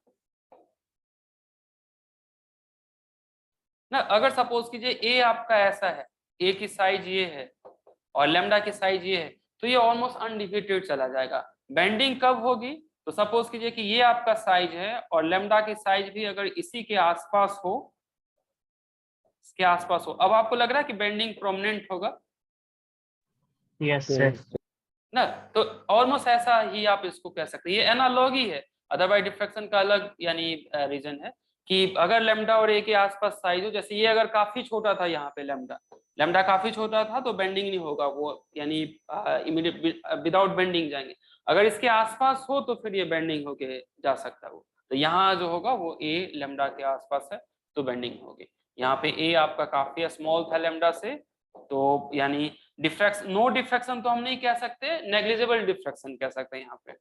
ना। अगर सपोज कीजिए ए आपका ऐसा है, ए की साइज ये है और लैम्डा की साइज ये है तो ये ऑलमोस्ट अनडिफिटेड चला जाएगा। बेंडिंग कब होगी? तो सपोज कीजिए कि ये आपका साइज है और लेमडा की साइज भी अगर इसी के आसपास हो, इसके आसपास हो, अब आपको लग रहा है कि बेंडिंग प्रोमिनेंट होगा यस सर। ना, तो ऑलमोस्ट ऐसा ही आप इसको कह सकते हैं, ये एनालॉगी है। अदरवाइज डिफ्रैक्शन का अलग यानी रीजन है कि अगर लेमडा और ए के आसपास साइज हो, जैसे ये अगर काफी छोटा था, यहाँ पे लेमडा काफी छोटा था तो बेंडिंग नहीं होगा, वो यानी इमीडिएट विदाउट बेंडिंग जाएंगे। अगर इसके आसपास हो तो फिर ये बेंडिंग होके जा सकता है वो, तो यहाँ जो होगा वो ए लेमडा के आसपास है तो बेंडिंग होगी। यहाँ पे ए आपका काफी स्मॉल था लेमडा से, तो यानी डिफ्रैक्शन, नो डिफ्रैक्शन तो हम नहीं कह सकते, नेग्लिजिबल डिफ्रैक्शन कह सकते हैं यहाँ पे।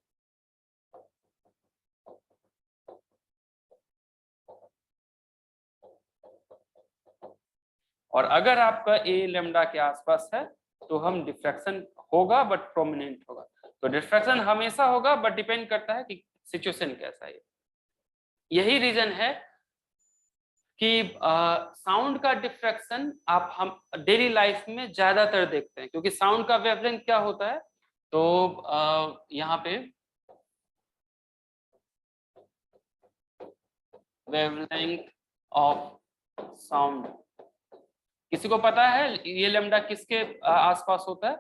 और अगर आपका ए लेमडा के आसपास है तो हम डिफ्रैक्शन होगा बट प्रोमिनेंट होगा। तो डिफ्रैक्शन हमेशा होगा बट डिपेंड करता है कि सिचुएशन कैसा है। यही रीजन है कि साउंड का डिफ्रैक्शन आप हम डेली लाइफ में ज्यादातर देखते हैं, क्योंकि साउंड का वेवलेंथ क्या होता है, तो यहाँ पे वेवलेंथ ऑफ साउंड, किसी को पता है ये लेमडा किसके आसपास होता है?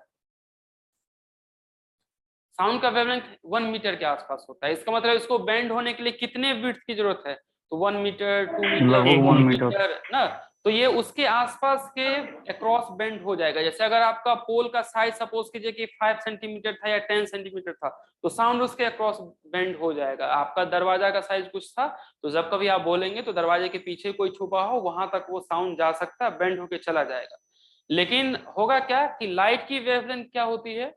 साउंड का वेवलेंथ 1 मीटर के आसपास होता है। इसका मतलब इसको बेंड होने के लिए कितने विड्थ की जरूरत है? तो 1 मीटर, 2 मीटर, लगभग 1 मीटर ना, तो ये उसके आसपास के अक्रॉस बेंड हो जाएगा। जैसे अगर आपका पोल का साइज सपोज कीजिए कि 5 सेंटीमीटर था या 10 सेंटीमीटर था, तो साउंड उसके अक्रॉस बेंड हो जाएगा। आपका दरवाजा का साइज कुछ था, तो जब कभी आप बोलेंगे तो दरवाजे के पीछे कोई छुपा हो, वहां तक वो साउंड जा सकता है, बेंड होके चला जाएगा। लेकिन होगा क्या कि लाइट की वेवलेंथ क्या होती है,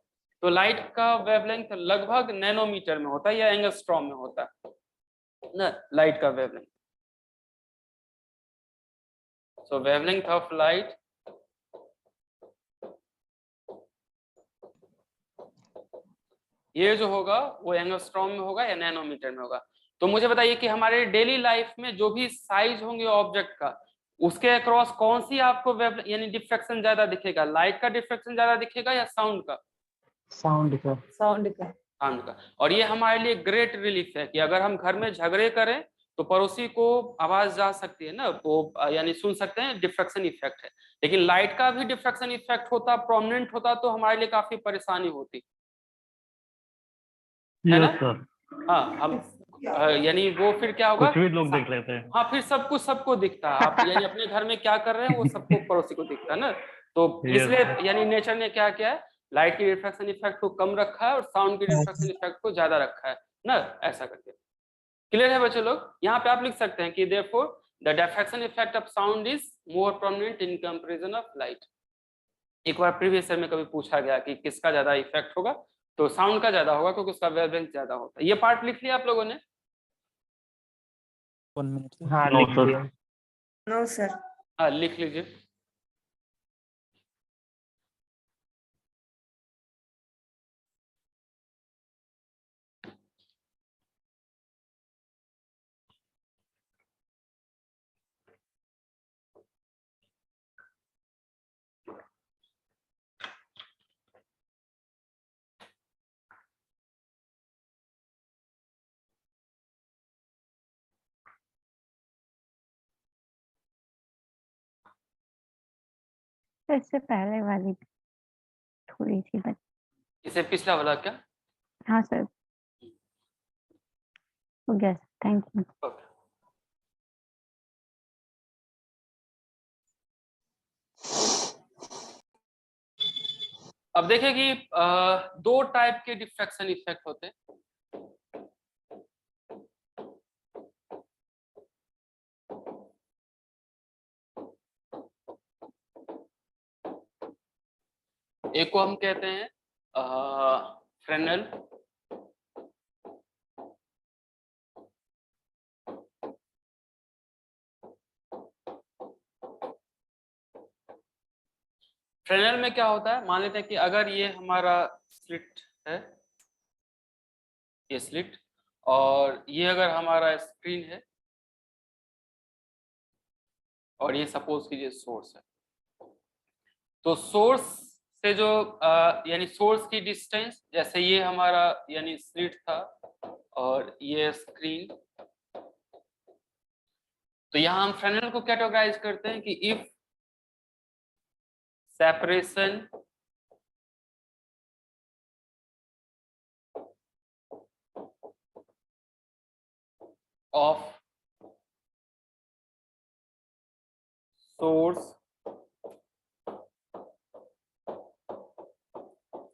तो लाइट का वेवलेंथ लगभग नैनोमीटर में होता है या एंगस्ट्रॉम में होता है ना, लाइट का wavelength. So wavelength of light ये जो होगा वो एंगस्ट्रॉम में होगा या नैनोमीटर में होगा। तो मुझे बताइए कि हमारे डेली लाइफ में जो भी साइज होंगे ऑब्जेक्ट का, उसके अक्रॉस कौन सी आपको यानी डिफ्रैक्शन ज्यादा दिखेगा? लाइट का डिफ्रैक्शन ज्यादा दिखेगा या साउंड का? साउंड का। साउंड का। साउंड का। और ये हमारे लिए ग्रेट रिलीफ है कि अगर हम घर में झगड़े करें तो पड़ोसी को आवाज जा सकती है ना, वो यानी सुन सकते हैं, डिफ्रैक्शन इफेक्ट है। लेकिन लाइट का भी डिफ्रैक्शन इफेक्ट होता, प्रोमिनेंट होता, तो हमारे लिए काफी परेशानी होती है ना। यस सर, हाँ, हम यानी वो फिर क्या होगा, कुछ भी लोग देख लेते हैं। हाँ, फिर सब कुछ सबको दिखता है। आप यानी अपने घर में क्या कर रहे हैं वो सबको पड़ोसी को दिखता है ना। तो Yes. इसलिए यानी नेचर ने क्या किया है, लाइट की रिफ्रैक्शन इफेक्ट को कम रखा है और साउंड की रिफ्रैक्शन इफेक्ट को ज्यादा रखा है ना, ऐसा करके। क्लियर है बच्चे लोग? यहाँ पे आप लिख सकते हैं कि therefore the diffraction effect of sound is more prominent in comparison of light। एक बार प्रीवियस ईयर में कभी पूछा गया कि किसका ज्यादा इफेक्ट होगा, तो साउंड का ज्यादा होगा क्योंकि उसका वेवलेंथ ज्यादा होता है। ये पार्ट लिख लिया आप लोगों ने? 1 मिनट। हाँ No, लिख sir. दिया। No sir. हाँ, लिख लीजिए। तो इससे पहले वाली भी थोड़ी सी बच। इसे पिछला वाला क्या? हाँ सर, हो गया, थैंक यू। ओके। अब देखिए कि दो टाइप के डिफ्रैक्शन इफेक्ट होते हैं। एक को हम कहते हैं फ्रेनेल, फ्रेनेल में क्या होता है, मान लेते हैं कि अगर ये हमारा स्लिट है, ये स्लिट, और ये अगर हमारा स्क्रीन है, और ये सपोज कीजिए सोर्स है, तो सोर्स से जो यानी सोर्स की डिस्टेंस, जैसे ये हमारा यानी स्लिट था और ये स्क्रीन, तो यहाँ हम फ्रेनेल को कैटेगराइज करते हैं कि if separation of source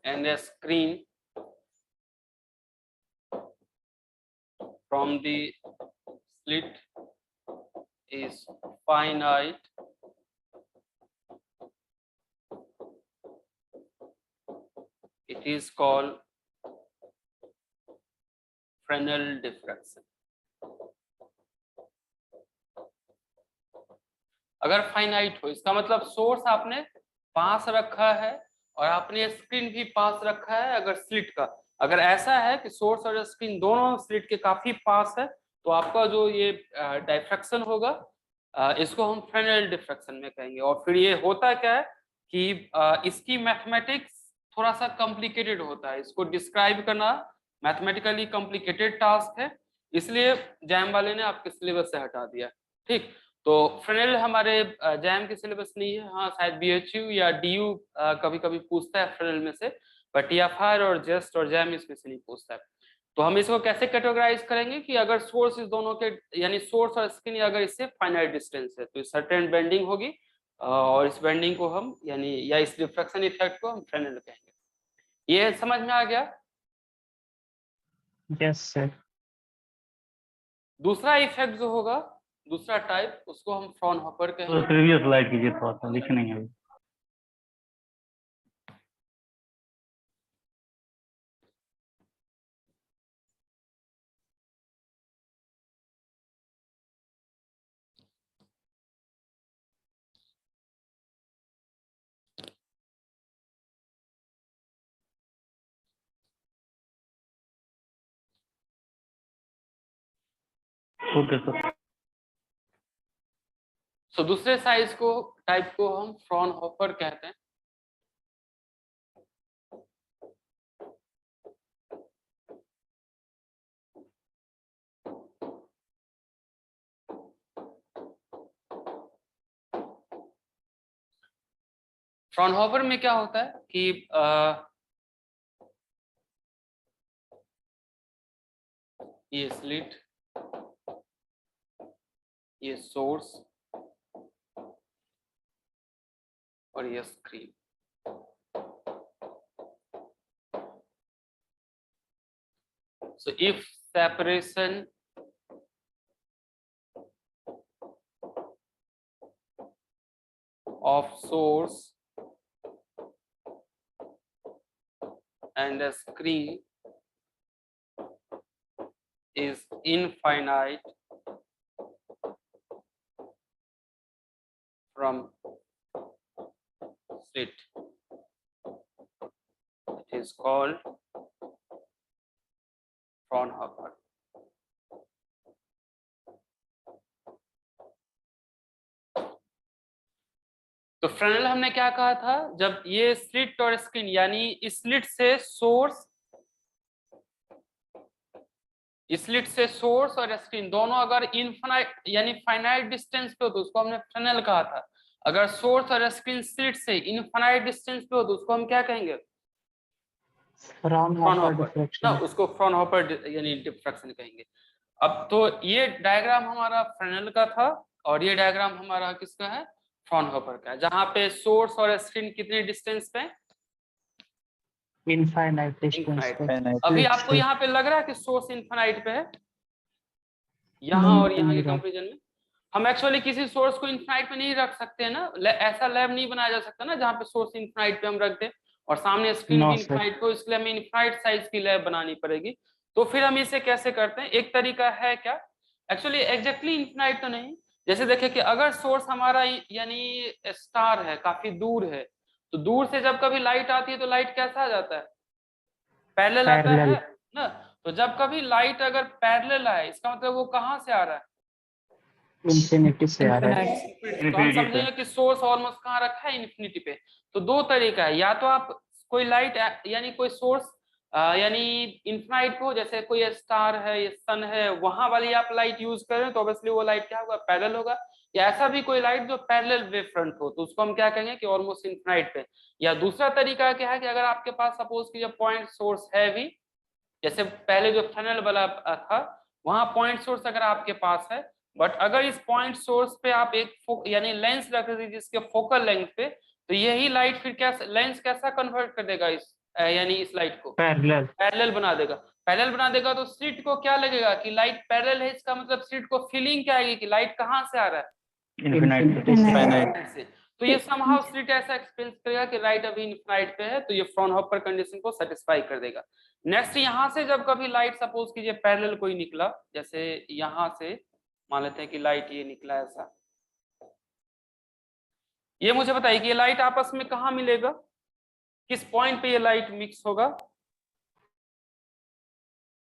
and a screen from the slit is finite, it is called Fresnel diffraction. अगर फाइनाइट हो, इसका मतलब सोर्स आपने पास रखा है और आपने स्क्रीन भी पास रखा है। अगर स्लिट का अगर ऐसा है कि सोर्स और स्क्रीन दोनों स्लिट के काफी पास है, तो आपका जो ये डायफ्रैक्शन होगा इसको हम फ्रेनेल डिफ्रैक्शन में कहेंगे। और फिर ये होता क्या है कि इसकी मैथमेटिक्स थोड़ा सा कॉम्प्लिकेटेड होता है, इसको डिस्क्राइब करना मैथमेटिकली कॉम्प्लिकेटेड टास्क है, इसलिए जैम वाले ने आपके सिलेबस से हटा दिया। ठीक, तो फ्रेनेल हमारे जैम के सिलेबस नहीं है। हाँ, शायद बीएचयू या डीयू कभी कभी पूछता है फ्रेनेल में से, बट टीएफआर और जस्ट और जैम इसमें से नहीं पूछता है। तो हम इसको कैसे कैटेगराइज करेंगे कि अगर सोर्स इस दोनों के यानी सोर्स और स्क्रीन अगर इससे फाइनाइट डिस्टेंस है तो सर्टेन बेंडिंग होगी, और इस बेंडिंग को हम यानी या इस रिफ्लेक्शन इफेक्ट को हम फ्रेनेल कहेंगे। ये समझ में आ गया? Yes sir. दूसरा इफेक्ट जो होगा, दूसरा टाइप, उसको हम फ्रॉनहोफर कहेंगे। तो प्रीवियस स्लाइड कीजिए थोड़ा सा, लिखे नहीं है अभी। Okay sir. तो दूसरे साइज को टाइप को हम फ्रॉनहोफर कहते हैं। फ्रॉनहोफर में क्या होता है कि ये स्लिट, ये सोर्स और ये screen, so if separation of source and a screen is infinite from slit, it is called Fraunhofer. तो फ्रेनेल हमने क्या कहा था, जब ये स्लिट और स्क्रीन यानी स्लिट से सोर्स और स्क्रीन दोनों अगर इनफाइनाइट यानी फाइनाइट डिस्टेंस पे हो तो उसको हमने फ्रेनेल कहा था। अगर सोर्स और स्क्रीन स्लिट से इनफाइनाइट डिस्टेंस पे हो तो उसको हम क्या कहेंगे? फ्रॉनहोफर ना, उसको फ्रॉनहोफर यानी डिफ्रैक्शन कहेंगे। अब तो ये डायग्राम हमारा फ्रेनेल का था और ये डायग्राम हमारा किसका है? फ्रॉनहोफर का है, जहां पे सोर्स और स्क्रीन कितने डिस्टेंस पे? इनफाइनाइट डिस्टेंस पे। अभी आपको यहाँ पे लग रहा है कि सोर्स इनफाइनाइट पे है, यहाँ और यहाँ के कंपैरिजन में? हम एक्चुअली किसी सोर्स को इनफाइनाइट पे नहीं रख सकते हैं ना, ऐसा लैब नहीं बनाया जा सकता ना जहाँ पे सोर्स इनफाइनाइट पे हम रख दें और सामने स्क्रीन भी इनफाइनाइट को, इसलिए हमें इनफाइनाइट साइज की लैब बनानी पड़ेगी। तो फिर हम इसे कैसे करते हैं? एक तरीका है क्या, एक्चुअली एग्जैक्टली इनफाइनाइट तो नहीं, जैसे देखिए कि अगर सोर्स हमारा यानी स्टार है, काफी दूर है, तो दूर से जब कभी लाइट आती है तो लाइट कैसा आ जाता है? पैरेलल आता है ना। तो जब कभी लाइट अगर पैरेलल आए, इसका मतलब वो कहाँ से आ रहा है? इंफिनिटी से आ रहा है। इंफिनिटी। तो हम समझेंगे कि सोर्स ऑलमोस्ट कहाँ रखा है, इंफिनिटी पे। तो दो तरीका है, या तो आप कोई लाइट यानी कोई सोर्स यानी इन्फिनाइट पे हो, जैसे कोई स्टार है या सन है, वहां वाली आप लाइट यूज करें तो ऑब्वियसली वो लाइट क्या होगा, पैरेलल होगा। या ऐसा भी कोई लाइट जो पैरेलल वेव फ्रंट हो, तो उसको हम क्या कहेंगे कि ऑलमोस्ट इन्फिनाइट पे। या दूसरा तरीका क्या है कि अगर आपके पास सपोज कीजिए पॉइंट सोर्स है भी, जैसे पहले जो फ्रेनेल वाला था वहां पॉइंट सोर्स अगर आपके पास है, बट अगर इस पॉइंट सोर्स पे आप एक यानी लेंस रख दीजिए जिसके फोकल लेंथ पे, तो यही लाइट फिर क्या लेंस कैसा कन्वर्ट कर देगा इस यानी इस लाइट को पैरेलल बना देगा। पैरेलल बना देगा तो स्लिट को क्या लगेगा कि लाइट पैरेलल है, इसका मतलब स्लिट को फीलिंग क्या आएगी कि लाइट कहाँ से आ रहा है, इनफिनिट से। तो ये समहाउ स्लिट ऐसा एक्सपीरियंस करेगा कि लाइट अभी इनफिनाइट पे है, तो ये फ्रॉनहोफर कंडीशन को सेटिस्फाई कर देगा। नेक्स्ट यहाँ से जब कभी लाइट सपोज कीजिए पैरेलल कोई निकला, जैसे यहाँ से मान लेते हैं कि लाइट ये निकला ऐसा, ये मुझे बताइए कि ये लाइट आपस में कहाँ मिलेगा, किस पॉइंट पे ये लाइट मिक्स होगा।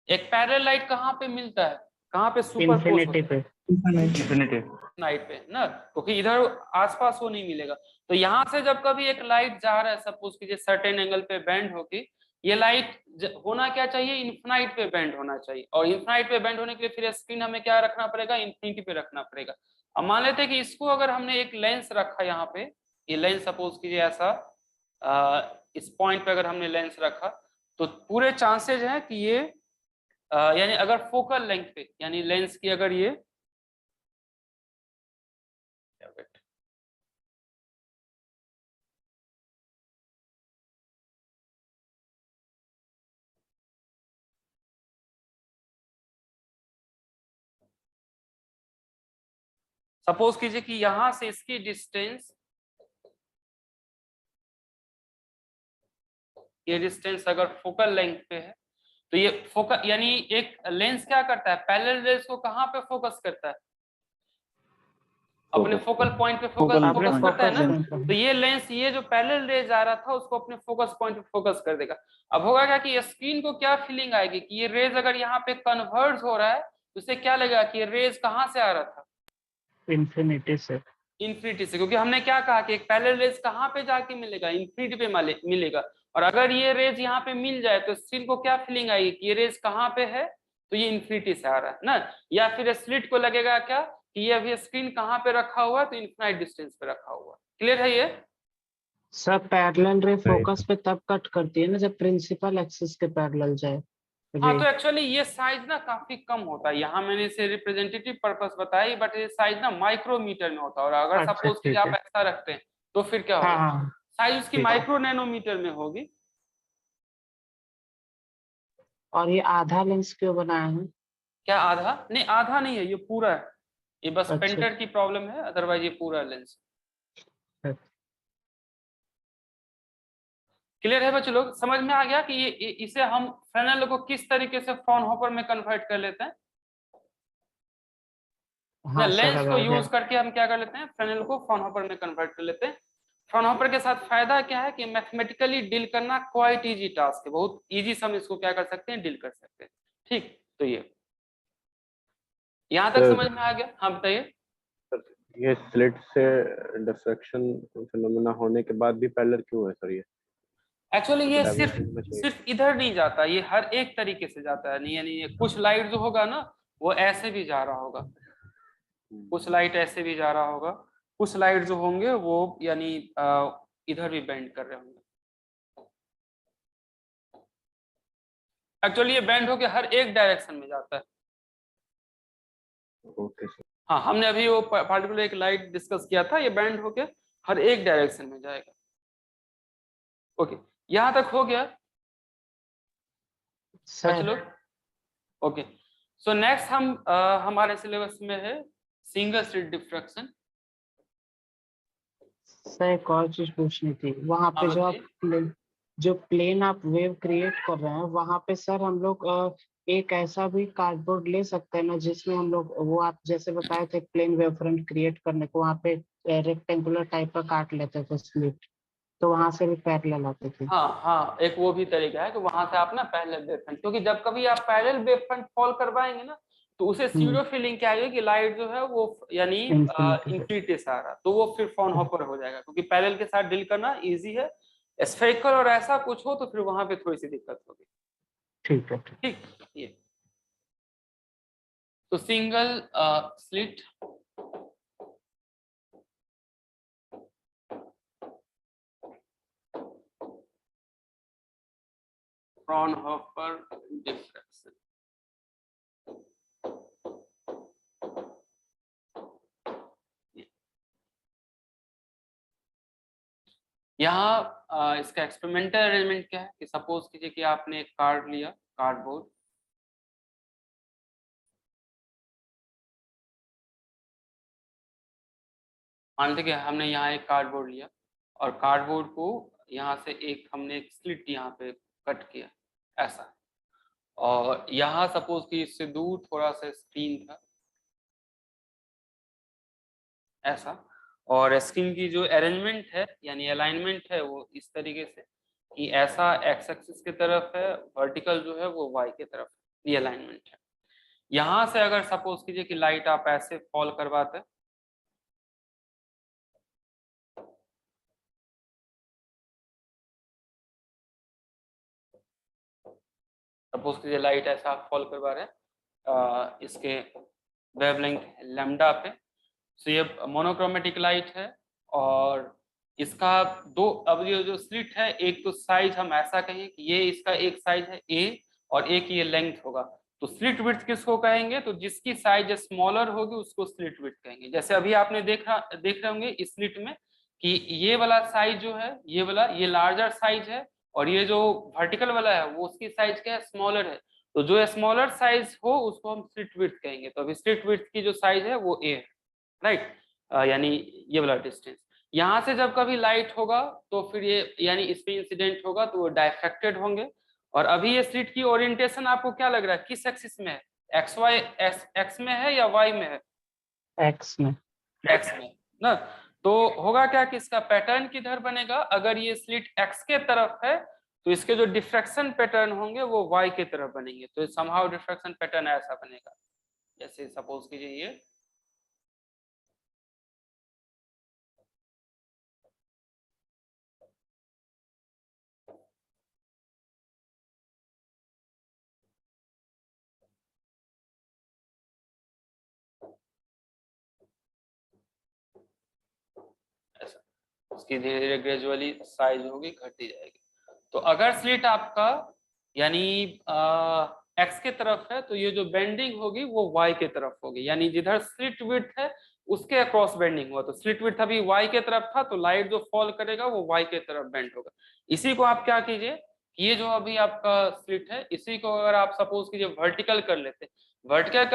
एक पैरेलल लाइट कहाँ पे मिलता है, कहाँ पे सुपरपोज होता है, इनफिनिटी नाइट पे ना, क्योंकि इधर आसपास वो नहीं मिलेगा। तो यहाँ से जब कभी एक लाइट जा रहा है सपोज कीजिए सर्टेन एंगल पे बेंड होके, ये लाइट होना क्या चाहिए, इन्फिनाइट पे बेंड होना चाहिए। और इन्फिनाइट पे बेंड होने के लिए फिर स्क्रीन हमें क्या रखना पड़ेगा, इन्फिनिटी पे रखना पड़ेगा। अब मान लेते हैं कि इसको अगर हमने एक लेंस रखा यहाँ पे, ये लेंस सपोज कीजिए ऐसा इस पॉइंट पे अगर हमने लेंस रखा, तो पूरे चांसेज हैं कि ये यानी अगर फोकल लेंथ पे यानी लेंस की अगर ये सपोज कीजिए कि यहां से इसकी डिस्टेंस, ये डिस्टेंस अगर फोकल लेंथ पे है, तो ये फोकस यानी एक लेंस क्या करता है, पैरेलल रेज को कहां पे फोकस करता है, अपने फोकल पॉइंट पे फोकस करता है ना। तो ये लेंस ये जो पैरेलल रेज आ रहा था उसको अपने फोकस पॉइंट पे फोकस कर देगा। अब होगा क्या कि स्क्रीन को क्या फीलिंग आएगी कि ये रेज अगर यहाँ पे कन्वर्ज हो रहा है तो उसे क्या लगेगा कि ये रेज कहाँ से आ रहा था, इंफिनिटी से। इन्फिनिटी से, क्योंकि हमने क्या कहा कि एक पैरेलल रेज कहाँ पे जाके मिलेगा, इन्फिनिटी पे मिलेगा। और अगर ये रेज यहाँ पे मिल जाए तो स्क्रीन को क्या फीलिंग आएगी कि ये रेज कहाँ पे है, तो ये इन्फिनिटी से आ रहा है ना। या फिर स्लिट को लगेगा क्या कि ये अभी स्क्रीन कहाँ पे रखा हुआ है, तो इन्फिनाइट डिस्टेंस पे रखा हुआ है। क्लियर है ये सब पैरेलल रे फोकस पे तब कट करती है ना जब प्रिंसिपल एक्सिस के पैरेलल जाए। हाँ। तो एक्चुअली ये साइज ना काफी कम होता है, यहाँ मैंने इसे रिप्रेजेंटेटिव पर्पस बताई, बट ये साइज ना माइक्रोमीटर में होता है। और अगर सपोज कि आप ऐसा रखते हैं तो फिर क्या होगा, साइज उसकी माइक्रो नैनोमीटर में होगी। और ये आधा लेंस क्यों बनाया है? क्या आधा नहीं, आधा नहीं है, ये पूरा है। ये बस अच्छा। पेंटर की प्रॉब्लम है, अदरवाइज ये पूरा लेंस। क्लियर है बच्चों लोग, समझ में आ गया कि ये इसे हम फ्रेनेल को किस तरीके से फ्रॉनहोफर में कन्वर्ट कर लेते हैं। हाँ, लेंस को यूज करके हम क्या कर लेते हैं, फ्रेनेल को फ्रॉनहोफर में कन्वर्ट कर लेते हैं। फ्रॉनहोफर के साथ फायदा क्या है कि मैथमेटिकली डील करना क्वाइट इजी टास्क है, बहुत इजी से हम इसको क्या कर सकते हैं, डील कर सकते हैं। ठीक, तो ये यहाँ तक समझ में आ गया। हाँ बताइए। ये स्लिट से डिफ्रैक्शन फिनोमेना होने के बाद भी पैरेलल क्यों है सर ये? एक्चुअली ये सिर्फ इधर नहीं जाता, ये हर एक तरीके से जाता है। नहीं यानी कुछ लाइट जो होगा ना वो ऐसे भी जा रहा होगा, कुछ लाइट ऐसे भी जा रहा होगा, कुछ लाइट जो होंगे वो यानी इधर भी बेंड कर रहे होंगे। एक्चुअली ये बेंड होके हर एक डायरेक्शन में जाता है। Okay sir. हाँ, हमने अभी वो पार्टिकुलर एक लाइट डिस्कस किया था, ये बेंड होके हर एक डायरेक्शन में जाएगा। ओके, यहां तक हो गया चलो। ओके, सो नेक्स्ट हम हमारे सिलेबस में है सिंगल स्लिट डिफ्रैक्शन। सर एक और चीज पूछनी थी, वहाँ पे जो प्लेन आप वेव क्रिएट कर रहे हैं वहाँ पे सर हम लोग एक ऐसा भी कार्डबोर्ड ले सकते हैं ना जिसमें हम लोग वो आप जैसे बताए थे प्लेन वेव फ्रंट क्रिएट करने को वहाँ पे रेक्टेंगुलर टाइप का काट लेते थे स्लिट, तो वहां से भी पैरेलल आते थे। हाँ, एक वो भी तरीका है कि वहां से आप ना पैरेलल वेव फ्रंट, क्योंकि जब कभी आप पैरेलल वेव फ्रंट फॉल करवाएंगे ना तो उसे सीरो फीलिंग क्या है कि लाइट जो है वो यानी Infinity। इंफिनिटी से आ रहा, तो वो फिर फ्राउनहोफर हो जाएगा, क्योंकि पैरेलल के साथ डील करना इजी है। स्फेरिकल और ऐसा कुछ हो तो फिर वहां पे थोड़ी सी दिक्कत होगी। ठीक है। ठीक, ये तो सिंगल स्लिट फ्राउनहोफर डिफ्रैक्शन। यहाँ इसका एक्सपेरिमेंटल अरेंजमेंट क्या है कि सपोज कीजिए कि आपने एक कार्ड लिया, कार्डबोर्ड, मान लीजिए हमने यहाँ एक कार्डबोर्ड लिया और कार्डबोर्ड को यहाँ से हमने एक स्लिट यहाँ पे कट किया ऐसा, और यहाँ सपोज कि इससे दूर थोड़ा सा स्क्रीन था ऐसा, और स्क्रीन की जो अरेंजमेंट है यानी अलाइनमेंट है वो इस तरीके से कि ऐसा एक्स एक्सिस की तरफ है, वर्टिकल जो है वो वाई की तरफ, ये अलाइनमेंट है। यहाँ से अगर सपोज कीजिए कि लाइट आप ऐसे फॉल करवाते, सपोज कीजिए लाइट ऐसा आप फॉल करवा रहे हैं इसके वेवलेंथ लैम्डा पे, तो ये मोनोक्रोमेटिक लाइट है, और इसका दो, अब ये जो स्लिट है, एक तो साइज हम ऐसा कहें कि ये इसका एक साइज है ए और एक ये लेंथ होगा, तो स्लिट विड्थ किसको कहेंगे, तो जिसकी साइज स्मॉलर होगी उसको स्लिट विड्थ कहेंगे। जैसे अभी आपने देख रहे होंगे इस स्लिट में कि ये वाला साइज जो है, ये वाला ये लार्जर साइज है, और ये जो वर्टिकल वाला है वो उसकी साइज क्या है, स्मॉलर है, तो जो स्मॉलर साइज हो उसको हम स्लिट विड्थ कहेंगे। तो अभी स्लिट विड्थ की जो साइज है वो ए है, राइट, यानी ये वाला डिस्टेंस। यहाँ से जब कभी लाइट होगा तो फिर ये यानी इस पे इंसिडेंट होगा तो वो डायफ्रैक्टेड होंगे। और अभी ये स्लिट की ओरिएंटेशन आपको क्या लग रहा है, किस एक्सिस में है, एक्स वाई एक्स में है या वाई में है, एक्स में। एक्स में ना, तो होगा क्या कि इसका पैटर्न किधर बनेगा, अगर ये स्लिट एक्स के तरफ है तो इसके जो डिफ्रैक्शन पैटर्न होंगे वो वाई के तरफ बनेंगे, तो समहाउ डिफ्रैक्शन पैटर्न ऐसा बनेगा। जैसे सपोज कीजिए ये ऐसा, उसकी धीरे धीरे ग्रेजुअली साइज होगी, घटती जाएगी। तो अगर स्लिट आपका यानी एक्स के तरफ है तो ये जो बेंडिंग होगी वो वाई के तरफ होगी, यानी जिधर स्लिट विड्थ है उसके अक्रॉस बेंडिंग हुआ, तो स्लिट विड्थ अभी वाई के तरफ था तो लाइट जो फॉल करेगा वो वाई के तरफ बेंड होगा। इसी को आप क्या कीजिए, ये जो अभी आपका स्लिट है इसी को अगर आप सपोज कीजिए वर्टिकल कर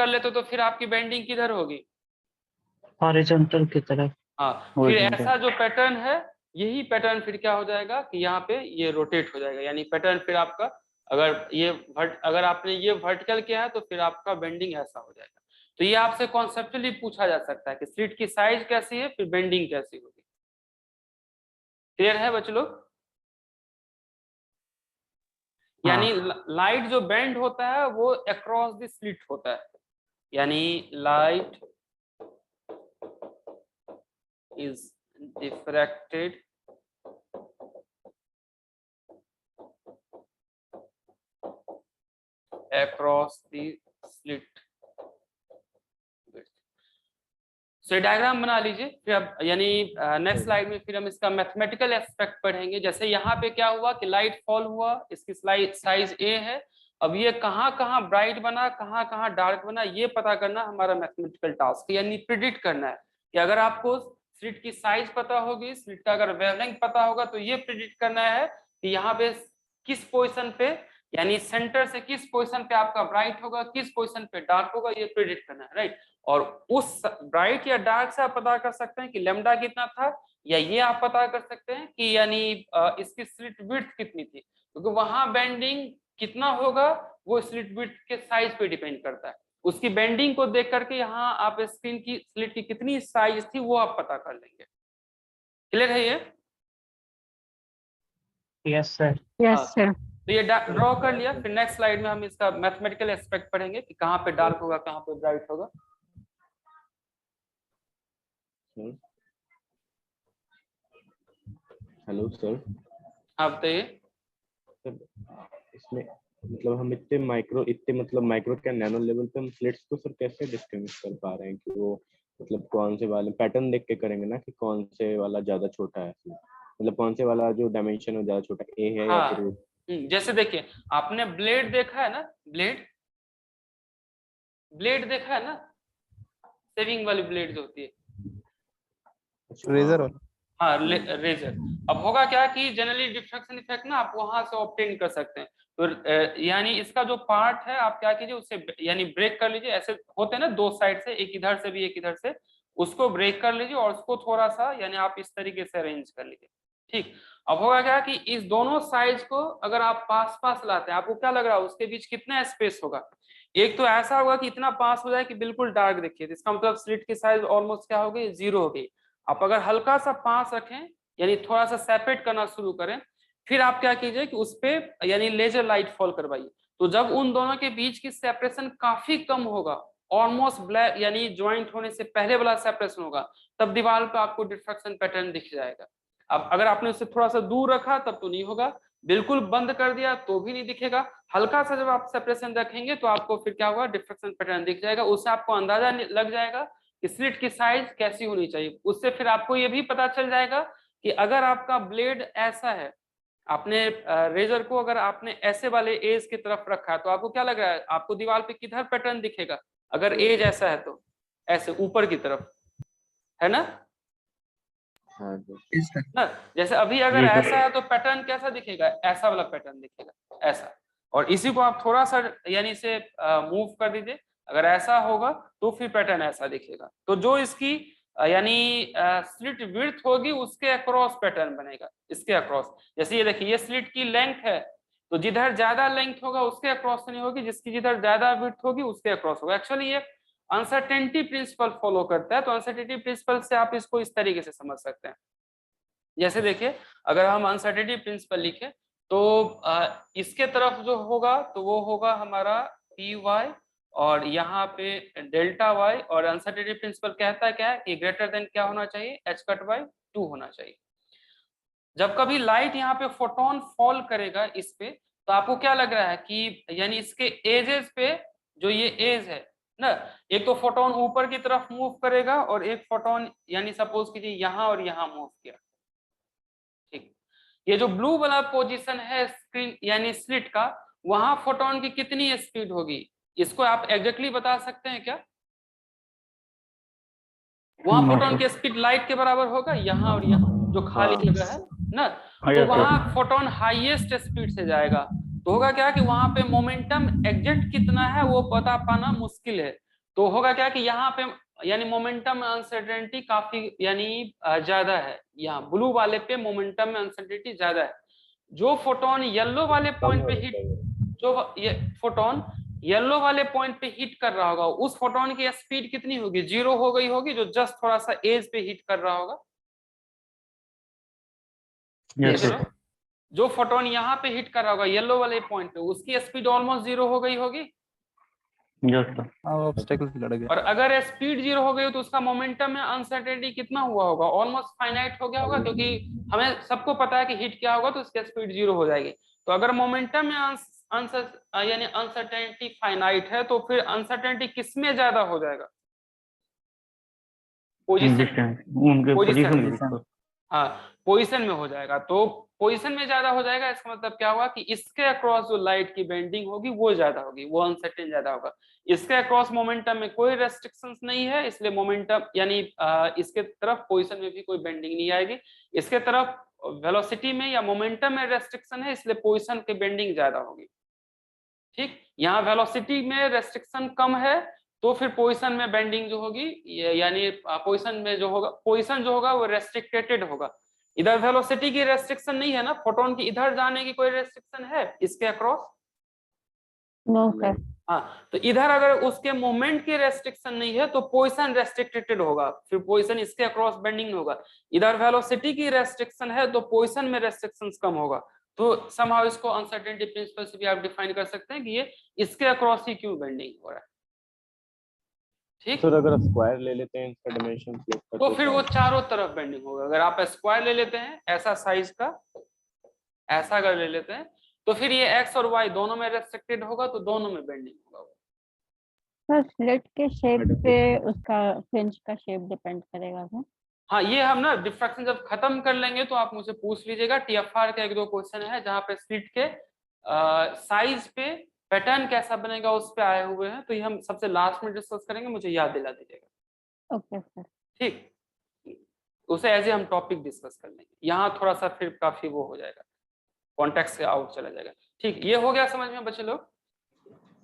लेते तो फिर आपकी बेंडिंग किधर होगी, हॉरिजॉन्टल की तरफ। हाँ, फिर ऐसा जो पैटर्न है यही पैटर्न फिर क्या हो जाएगा कि यहाँ पे ये रोटेट हो जाएगा, यानी पैटर्न फिर आपका अगर आपने ये वर्टिकल किया है तो फिर आपका बेंडिंग ऐसा हो जाएगा। तो ये आपसे कॉन्सेप्चुअली पूछा जा सकता है कि स्लिट की साइज कैसी है, फिर बेंडिंग कैसी होगी। क्लियर है बच्चों लोग? यानी लाइट जो बेंड होता है वो अक्रॉस द स्लिट होता है, यानी light is diffracted across the slit width। So diagram बना लीजिए फिर अब, यानी नेक्स्ट स्लाइड में फिर हम इसका मैथमेटिकल एस्पेक्ट पढ़ेंगे। जैसे यहाँ पे क्या हुआ कि लाइट फॉल हुआ, इसकी साइज ए है, अब ये कहाँ ब्राइट बना कहाँ डार्क बना ये पता करना हमारा मैथमेटिकल टास्क है, यानी प्रिडिक्ट करना है कि अगर आपको स्लिट की साइज पता होगी, स्लिट का अगर वेवलेंथ पता होगा तो ये प्रिडिक्ट करना है कि यहाँ पे किस पोजीशन पे, यानी सेंटर से किस पोजीशन पे आपका ब्राइट होगा, किस पोजीशन पे डार्क होगा, ये प्रिडिक्ट करना है, राइट। और उस ब्राइट या डार्क से आप पता कर सकते हैं कि लैम्डा कितना था, या ये आप पता कर सकते हैं कि यानी इसकी स्लिट विड्थ कितनी थी, क्योंकि वहां बेंडिंग कितना होगा वो स्लिट विड्थ के साइज पे डिपेंड करता है। उसकी बेंडिंग को देख करके यहाँ आप स्क्रीन की स्लिट की कितनी साइज थी वो आप पता कर लेंगे। क्लियर है ये? Yes sir. Yes sir. तो ये ड्रॉ कर लिया। फिर नेक्स्ट स्लाइड में हम इसका मैथमेटिकल एस्पेक्ट पढ़ेंगे कि कहाँ पे डार्क होगा, कहाँ पे ब्राइट होगा। Hello sir. आप बताइए। इसमें मतलब हम इतने मतलब माइक्रो क्या नैनो लेवल पे हम स्लिट्स को सर कैसे डिस्टिंग्विश कर पा रहे हैं कि वो मतलब कौन से वाले पैटर्न देख के करेंगे ना कि कौन से वाला ज्यादा छोटा है, मतलब कौन से वाला जो डायमेंशन है ज्यादा छोटा ए है या हाँ, फिर जैसे देखिए आपने ब्लेड देखा है ना, ब्लेड देखा है ना, सेविंग वाली ब्लेड जो होती है, रेजर वाला। हाँ रेजर। अब होगा क्या कि जनरली डिफ्रैक्शन इफेक्ट ना आप वहां से ऑब्टेन कर सकते हैं। तो यानी इसका जो पार्ट है आप क्या कीजिए, उसे यानी ब्रेक कर लीजिए। ऐसे होते हैं ना दो साइड से, एक इधर से भी एक इधर से, उसको ब्रेक कर लीजिए और उसको थोड़ा सा यानी आप इस तरीके से अरेंज कर लीजिए। ठीक, अब होगा क्या कि इस दोनों साइज को अगर आप पास पास लाते हैं, आपको क्या लग रहा है उसके बीच कितना स्पेस होगा? एक तो ऐसा होगा कि इतना पास हो जाए कि बिल्कुल डार्क दिखे, तो इसका मतलब स्लिट की साइज ऑलमोस्ट क्या हो गई, 0 हो गई। आप अगर हल्का सा पास रखें यानी थोड़ा सा सेपरेट करना शुरू करें, फिर आप क्या कीजिए कि उस पे यानी लेजर लाइट फॉल करवाइए। तो जब उन दोनों के बीच की सेपरेशन काफी कम होगा, ऑलमोस्ट ब्लैक यानी ज्वाइंट होने से पहले वाला सेपरेशन होगा, तब दीवार पे आपको डिफ्रैक्शन पैटर्न दिख जाएगा। अब अगर आपने उससे थोड़ा सा दूर रखा तब तो नहीं होगा, बिल्कुल बंद कर दिया तो भी नहीं दिखेगा। हल्का सा जब आप सेपरेशन रखेंगे तो आपको फिर क्या होगा, डिफ्रैक्शन पैटर्न दिख जाएगा। उससे आपको अंदाजा लग जाएगा कि स्लिट की साइज कैसी होनी चाहिए। उससे फिर आपको ये भी पता चल जाएगा कि अगर आपका ब्लेड ऐसा है, आपने रेजर को अगर आपने ऐसे वाले एज की तरफ रखा है, तो आपको क्या लग रहा है, आपको दीवार पे किधर पैटर्न दिखेगा? अगर एज ऐसा है तो ऐसे ऊपर की तरफ, है ना? हाँ ना जैसे अभी अगर ऐसा है तो पैटर्न कैसा दिखेगा, ऐसा वाला पैटर्न दिखेगा, ऐसा। और इसी को आप थोड़ा सा यानी इसे मूव कर दीजिए, अगर ऐसा होगा तो फिर पैटर्न ऐसा दिखेगा। तो जो इसकी यानी स्लिट विड्थ होगी उसके अक्रॉस पैटर्न बनेगा, इसके अक्रॉस। जैसे ये देखिए, ये स्लिट की लेंथ है, तो जिधर ज्यादा लेंथ होगा उसके अक्रॉस नहीं होगी, जिसकी जिधर ज्यादा विड्थ होगी उसके अक्रॉस होगा। एक्चुअली ये अनसर्टेनिटी प्रिंसिपल फॉलो करता है। तो अनसर्टेनिटी प्रिंसिपल से आप इसको इस तरीके से समझ सकते हैं। जैसे देखिए, अगर हम अनसर्टेनिटी प्रिंसिपल लिखे तो इसके तरफ जो होगा तो वो होगा हमारा पी वाई, और यहाँ पे डेल्टा वाई। और अनसर्टेनिटी प्रिंसिपल कहता है क्या है कि ग्रेटर देन क्या होना चाहिए, एच कट बाई 2 होना चाहिए। जब कभी लाइट यहाँ पे फोटोन फॉल करेगा इस पे, तो आपको क्या लग रहा है कि यानी इसके एजेस पे, जो ये एज है ना, एक तो फोटोन ऊपर की तरफ मूव करेगा और एक फोटोन यानी सपोज कीजिए यहाँ और यहाँ मूव किया। ठीक, ये जो ब्लू वाला पोजीशन है स्क्रीन यानी स्लिट का, वहां फोटोन की कितनी स्पीड होगी, इसको आप एग्जैक्टली बता सकते हैं क्या? वहां फोटोन की स्पीड लाइट के बराबर होगा, यहाँ और यहाँ जो खाली जगह है ना, तो वहां फोटोन हाईएस्ट स्पीड से जाएगा। तो होगा क्या कि वहां पे मोमेंटम एग्जैक्ट कितना है वो पता पाना मुश्किल है। तो होगा क्या कि यहाँ पे यानी मोमेंटम में अनसर्टेनिटी काफी यानी ज्यादा है। यहाँ ब्लू वाले पे मोमेंटम में अनसर्टेनिटी ज्यादा है। जो फोटोन येलो वाले पॉइंट पे हिट, जो ये फोटोन येलो वाले पॉइंट पे हिट कर रहा होगा, उस फोटोन की स्पीड कितनी होगी, 0 हो गई होगी, जो जस्ट थोड़ा सा एज पे हिट कर रहा होगा। जो फोटोन यहाँ पे हिट कर रहा होगा येलो वाले पॉइंट पे, उसकी स्पीड ऑलमोस्ट 0 हो गई होगी। और अगर स्पीड 0 हो गई तो उसका मोमेंटम में अनसर्टेनिटी कितना हुआ होगा, ऑलमोस्ट फाइनाइट हो गया होगा, क्योंकि हमें सबको पता है कि हिट क्या होगा तो उसकी स्पीड 0 हो जाएगी। तो अगर मोमेंटम में यानी अनसर्टेनिटी फाइनाइट है, तो फिर अनसर्टेनिटी किस में ज्यादा हो जाएगा, पोजीशन। हाँ, पोजीशन में हो जाएगा। तो पोजीशन में ज्यादा हो जाएगा, इसका मतलब क्या हुआ कि इसके अक्रॉस जो लाइट की बेंडिंग होगी वो ज्यादा होगी, वो अनसर्टेन ज्यादा होगा। इसके अक्रॉस मोमेंटम में कोई रेस्ट्रिक्शंस नहीं है, इसलिए मोमेंटम यानी इसके तरफ पोजीशन में भी कोई बेंडिंग नहीं आएगी। इसके तरफ वेलोसिटी में या मोमेंटम में रेस्ट्रिक्शन है, इसलिए पोजीशन की बेंडिंग ज्यादा होगी। ठीक, यहाँ वेलोसिटी में रेस्ट्रिक्शन कम है, तो फिर पोजीशन में बेंडिंग जो होगी यानी पोजीशन में जो होगा, पोजीशन जो होगा वो रेस्ट्रिक्टेड होगा। इधर वेलोसिटी की रेस्ट्रिक्शन नहीं है ना, फोटोन की इधर जाने की कोई रेस्ट्रिक्शन है इसके अक्रॉस? No sir. हाँ, तो इधर अगर उसके मोमेंट की रेस्ट्रिक्शन नहीं है तो पोजीशन रेस्ट्रिक्टेड होगा, फिर पोजीशन इसके अक्रॉस बेंडिंग होगा। इधर वेलोसिटी की रेस्ट्रिक्शन है तो पोजीशन में रेस्ट्रिक्शंस कम होगा, तो समहाउ इसको अनसर्टेनिटी प्रिंसिपल से भी आप डिफाइन कर सकते हैं कि ये इसके अक्रॉस ही क्यों बेंडिंग हो रहा है। ठीक, सर अगर स्क्वायर ले लेते हैं इसका डायमेंशन तो फिर वो चारों तरफ बेंडिंग होगा। अगर आप स्क्वायर ले लेते हैं ऐसा साइज का, ऐसा अगर ले लेते हैं, तो फिर ये एक्स और वाई दोनों में रेस्ट्रिक्टेड होगा, तो दोनों में बेंडिंग होगा। सर स्लिट के शेप पे उसका फ्रिंज का शेप डिपेंड करेगा सर। हाँ, ये हम ना डिफ्रैक्शन जब खत्म कर लेंगे तो आप मुझे पूछ लीजिएगा। टीएफआर का 1-2 क्वेश्चन है जहाँ पे स्लिट के साइज पे पैटर्न कैसा बनेगा उस पे आए हुए हैं, तो ये हम सबसे लास्ट में डिस्कस करेंगे, मुझे याद दिला दीजिएगा। Okay sir. ठीक, उसे एज ए हम टॉपिक डिस्कस कर लेंगे। यहाँ थोड़ा सा फिर काफी वो हो जाएगा, कॉन्टेक्स्ट से आउट चला जाएगा। ठीक, ये हो गया समझ में बच्चे लोग?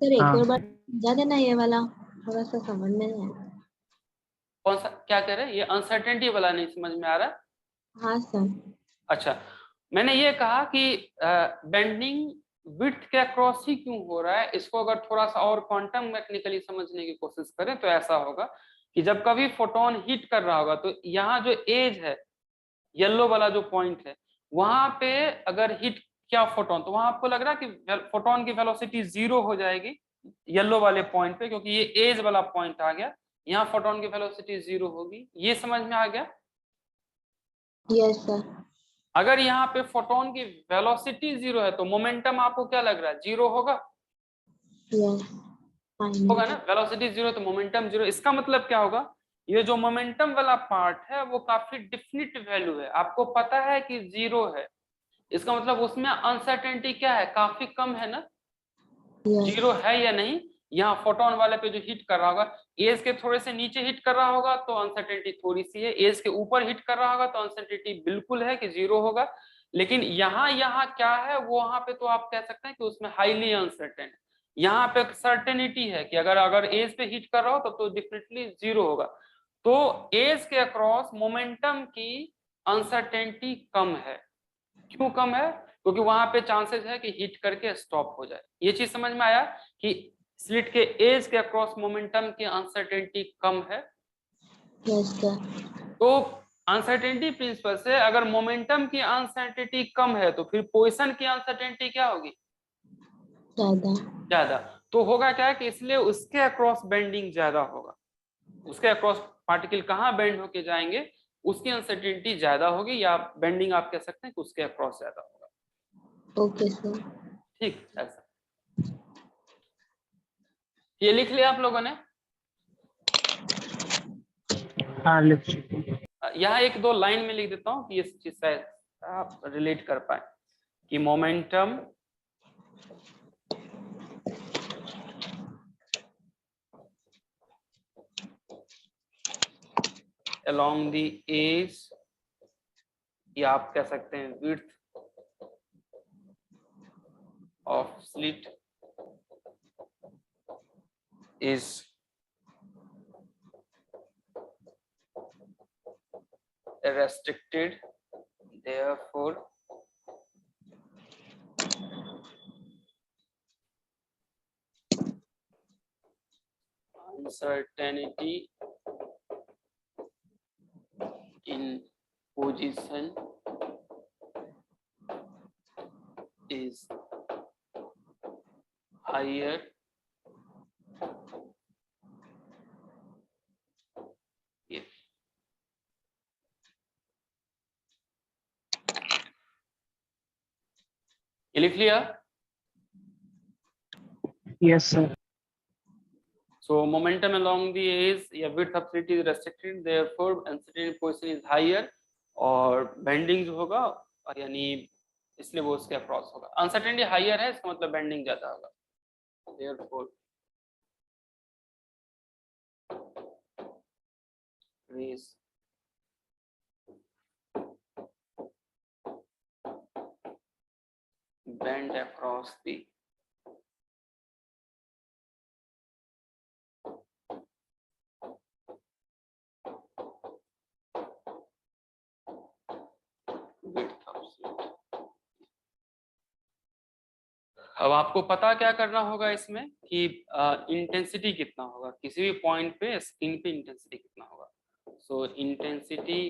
सर एक हाँ। और बार समझा देना ये वाला, थोड़ा सा समझ में नहीं आया। कौन सा, क्या कह रहे हैं? ये अनसर्टेनिटी वाला नहीं समझ में आ रहा? हाँ सर। अच्छा, मैंने ये कहा कि बेंडिंग विड्थ के अक्रॉस ही क्यों हो रहा है, इसको अगर थोड़ा सा और क्वांटम मैकेनिकली समझने की कोशिश करें तो ऐसा होगा कि जब कभी फोटोन हिट कर रहा होगा तो यहाँ जो एज है, येलो वाला जो पॉइंट है, वहां पे अगर हिट किया फोटोन, तो वहां आपको लग रहा है कि फोटोन की वेलोसिटी 0 हो जाएगी येलो वाले पॉइंट पे, क्योंकि ये एज वाला पॉइंट आ गया। यहाँ फोटोन की वेलोसिटी 0 होगी। ये समझ में आ गया? Yes sir. अगर यहाँ पे फोटोन की वेलोसिटी 0 है तो मोमेंटम आपको क्या लग रहा है? 0 होगा? यस होगा ना? वेलोसिटी 0 तो मोमेंटम 0। इसका मतलब क्या होगा? ये जो मोमेंटम वाला पार्ट है वो काफी डिफिनिट वैल्यू है, आपको पता है कि 0 है। इसका मतलब उसमें अनसर्टेनिटी क्या है? काफी कम है ना? 0 है या नहीं? यहाँ फोटोन वाले पे जो हिट कर रहा होगा, एज के थोड़े से नीचे हिट कर रहा होगा तो अनसर्टेनिटी थोड़ी सी है, एज के ऊपर हिट कर रहा होगा तो अनसर्टेनिटी बिल्कुल है कि 0 होगा। लेकिन यहाँ क्या है, वो वहां पे तो आप कह सकते हैं कि उसमें हाईली अनसर्टेन। यहाँ पे सर्टेनिटी है कि अगर एज पे हिट कर रहा हो तो डेफिनेटली 0 होगा। तो एज के अक्रॉस मोमेंटम की अनसर्टेनिटी कम है। क्यों कम है? क्योंकि वहां पे चांसेस है कि हिट करके स्टॉप हो जाए। ये चीज समझ में आया कि स्लिट के एज के अक्रॉस मोमेंटम की अनसर्टेनिटी कम है। Yes sir. तो अनसर्टेनिटी प्रिंसिपल से अगर मोमेंटम की अनसर्टेनिटी कम है तो फिर पोजीशन की अनसर्टेनिटी क्या होगी? ज्यादा। तो होगा क्या कि इसलिए उसके अक्रॉस बेंडिंग ज्यादा होगा। उसके अक्रॉस पार्टिकल कहाँ बेंड होके जाएंगे, उसकी अनसर्टेनिटी ज्यादा होगी, या बेंडिंग आप कह सकते हैं कि उसके अक्रॉस ज्यादा होगा। Okay sir. ठीक, ऐसा। ये लिख लिया आप लोगों ने? हाँ लिख चुके हैं। यहाँ 1-2 लाइन में लिख देता हूँ कि इस चीज से आप रिलेट कर पाए कि मोमेंटम along the edge, या आप कह सकते हैं width of slit is restricted, therefore uncertainty in position is higher if ये लिख लिया? Yes sir. So momentum along the edge या width of slit is restricted, therefore uncertainty position is higher, और बेंडिंग जो होगा यानी इसलिए वो उसके अक्रॉस होगा। अनसर्टेनिटी हायर है, इसका मतलब बेंडिंग ज्यादा होगा। therefore raise bend across the width of slit। अब आपको पता क्या करना होगा इसमें कि इंटेंसिटी कितना होगा किसी भी पॉइंट पे, स्किन पे इंटेंसिटी कितना होगा। सो intensity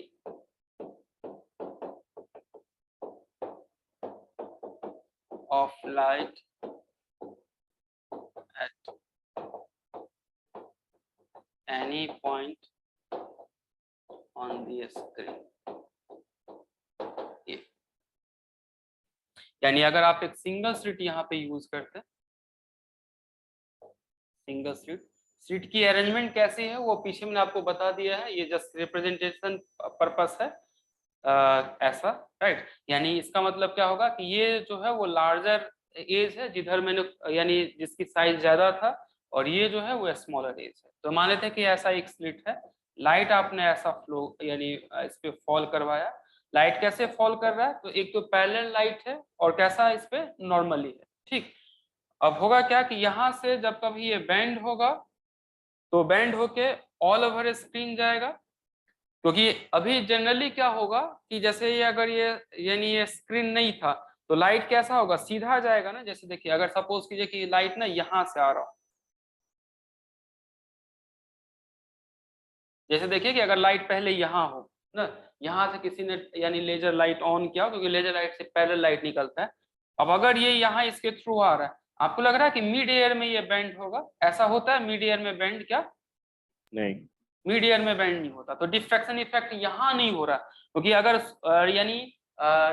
of light at any point on the screen। ये यानी अगर आप एक सिंगल स्लिट यहाँ पे यूज करते हैं, सिंगल स्लिट की अरेंजमेंट कैसी है वो पीछे मैंने आपको बता दिया है, ये जस्ट रिप्रेजेंटेशन पर्पस है ऐसा, राइट। यानी इसका मतलब क्या होगा कि ये जो है वो लार्जर एज है जिधर मैंने यानी जिसकी साइज ज्यादा था, और ये जो है वो स्मॉलर एज है। तो मान लेते हैं कि ऐसा एक स्लिट है, लाइट आपने ऐसा फ्लो यानी इस पे फॉल करवाया। लाइट कैसे फॉल कर रहा है, तो एक तो पैरेलल लाइट है और कैसा इस पे नॉर्मली है, ठीक। अब होगा क्या कि यहाँ से जब कभी ये बेंड होगा तो बेंड होके ऑल ओवर स्क्रीन जाएगा, क्योंकि अभी जनरली क्या होगा कि जैसे ये अगर ये यानी ये स्क्रीन नहीं था तो लाइट कैसा होगा, सीधा जाएगा ना। जैसे देखिए अगर सपोज कीजिए कि लाइट ना यहाँ से आ रहा हो, जैसे देखिए कि अगर लाइट पहले यहाँ हो ना, यहाँ से किसी ने यानी लेजर लाइट ऑन किया, क्योंकि लेजर लाइट से पैरेलल लाइट निकलता है। अब अगर ये यहाँ इसके थ्रू आ रहा है, आपको लग रहा है कि मिड एयर में ये बेंड होगा, ऐसा होता है मिड एयर में बेंड? क्या नहीं, मिड एयर में बेंड नहीं होता। तो डिफ्रैक्शन इफेक्ट यहाँ नहीं हो रहा, क्योंकि अगर यानी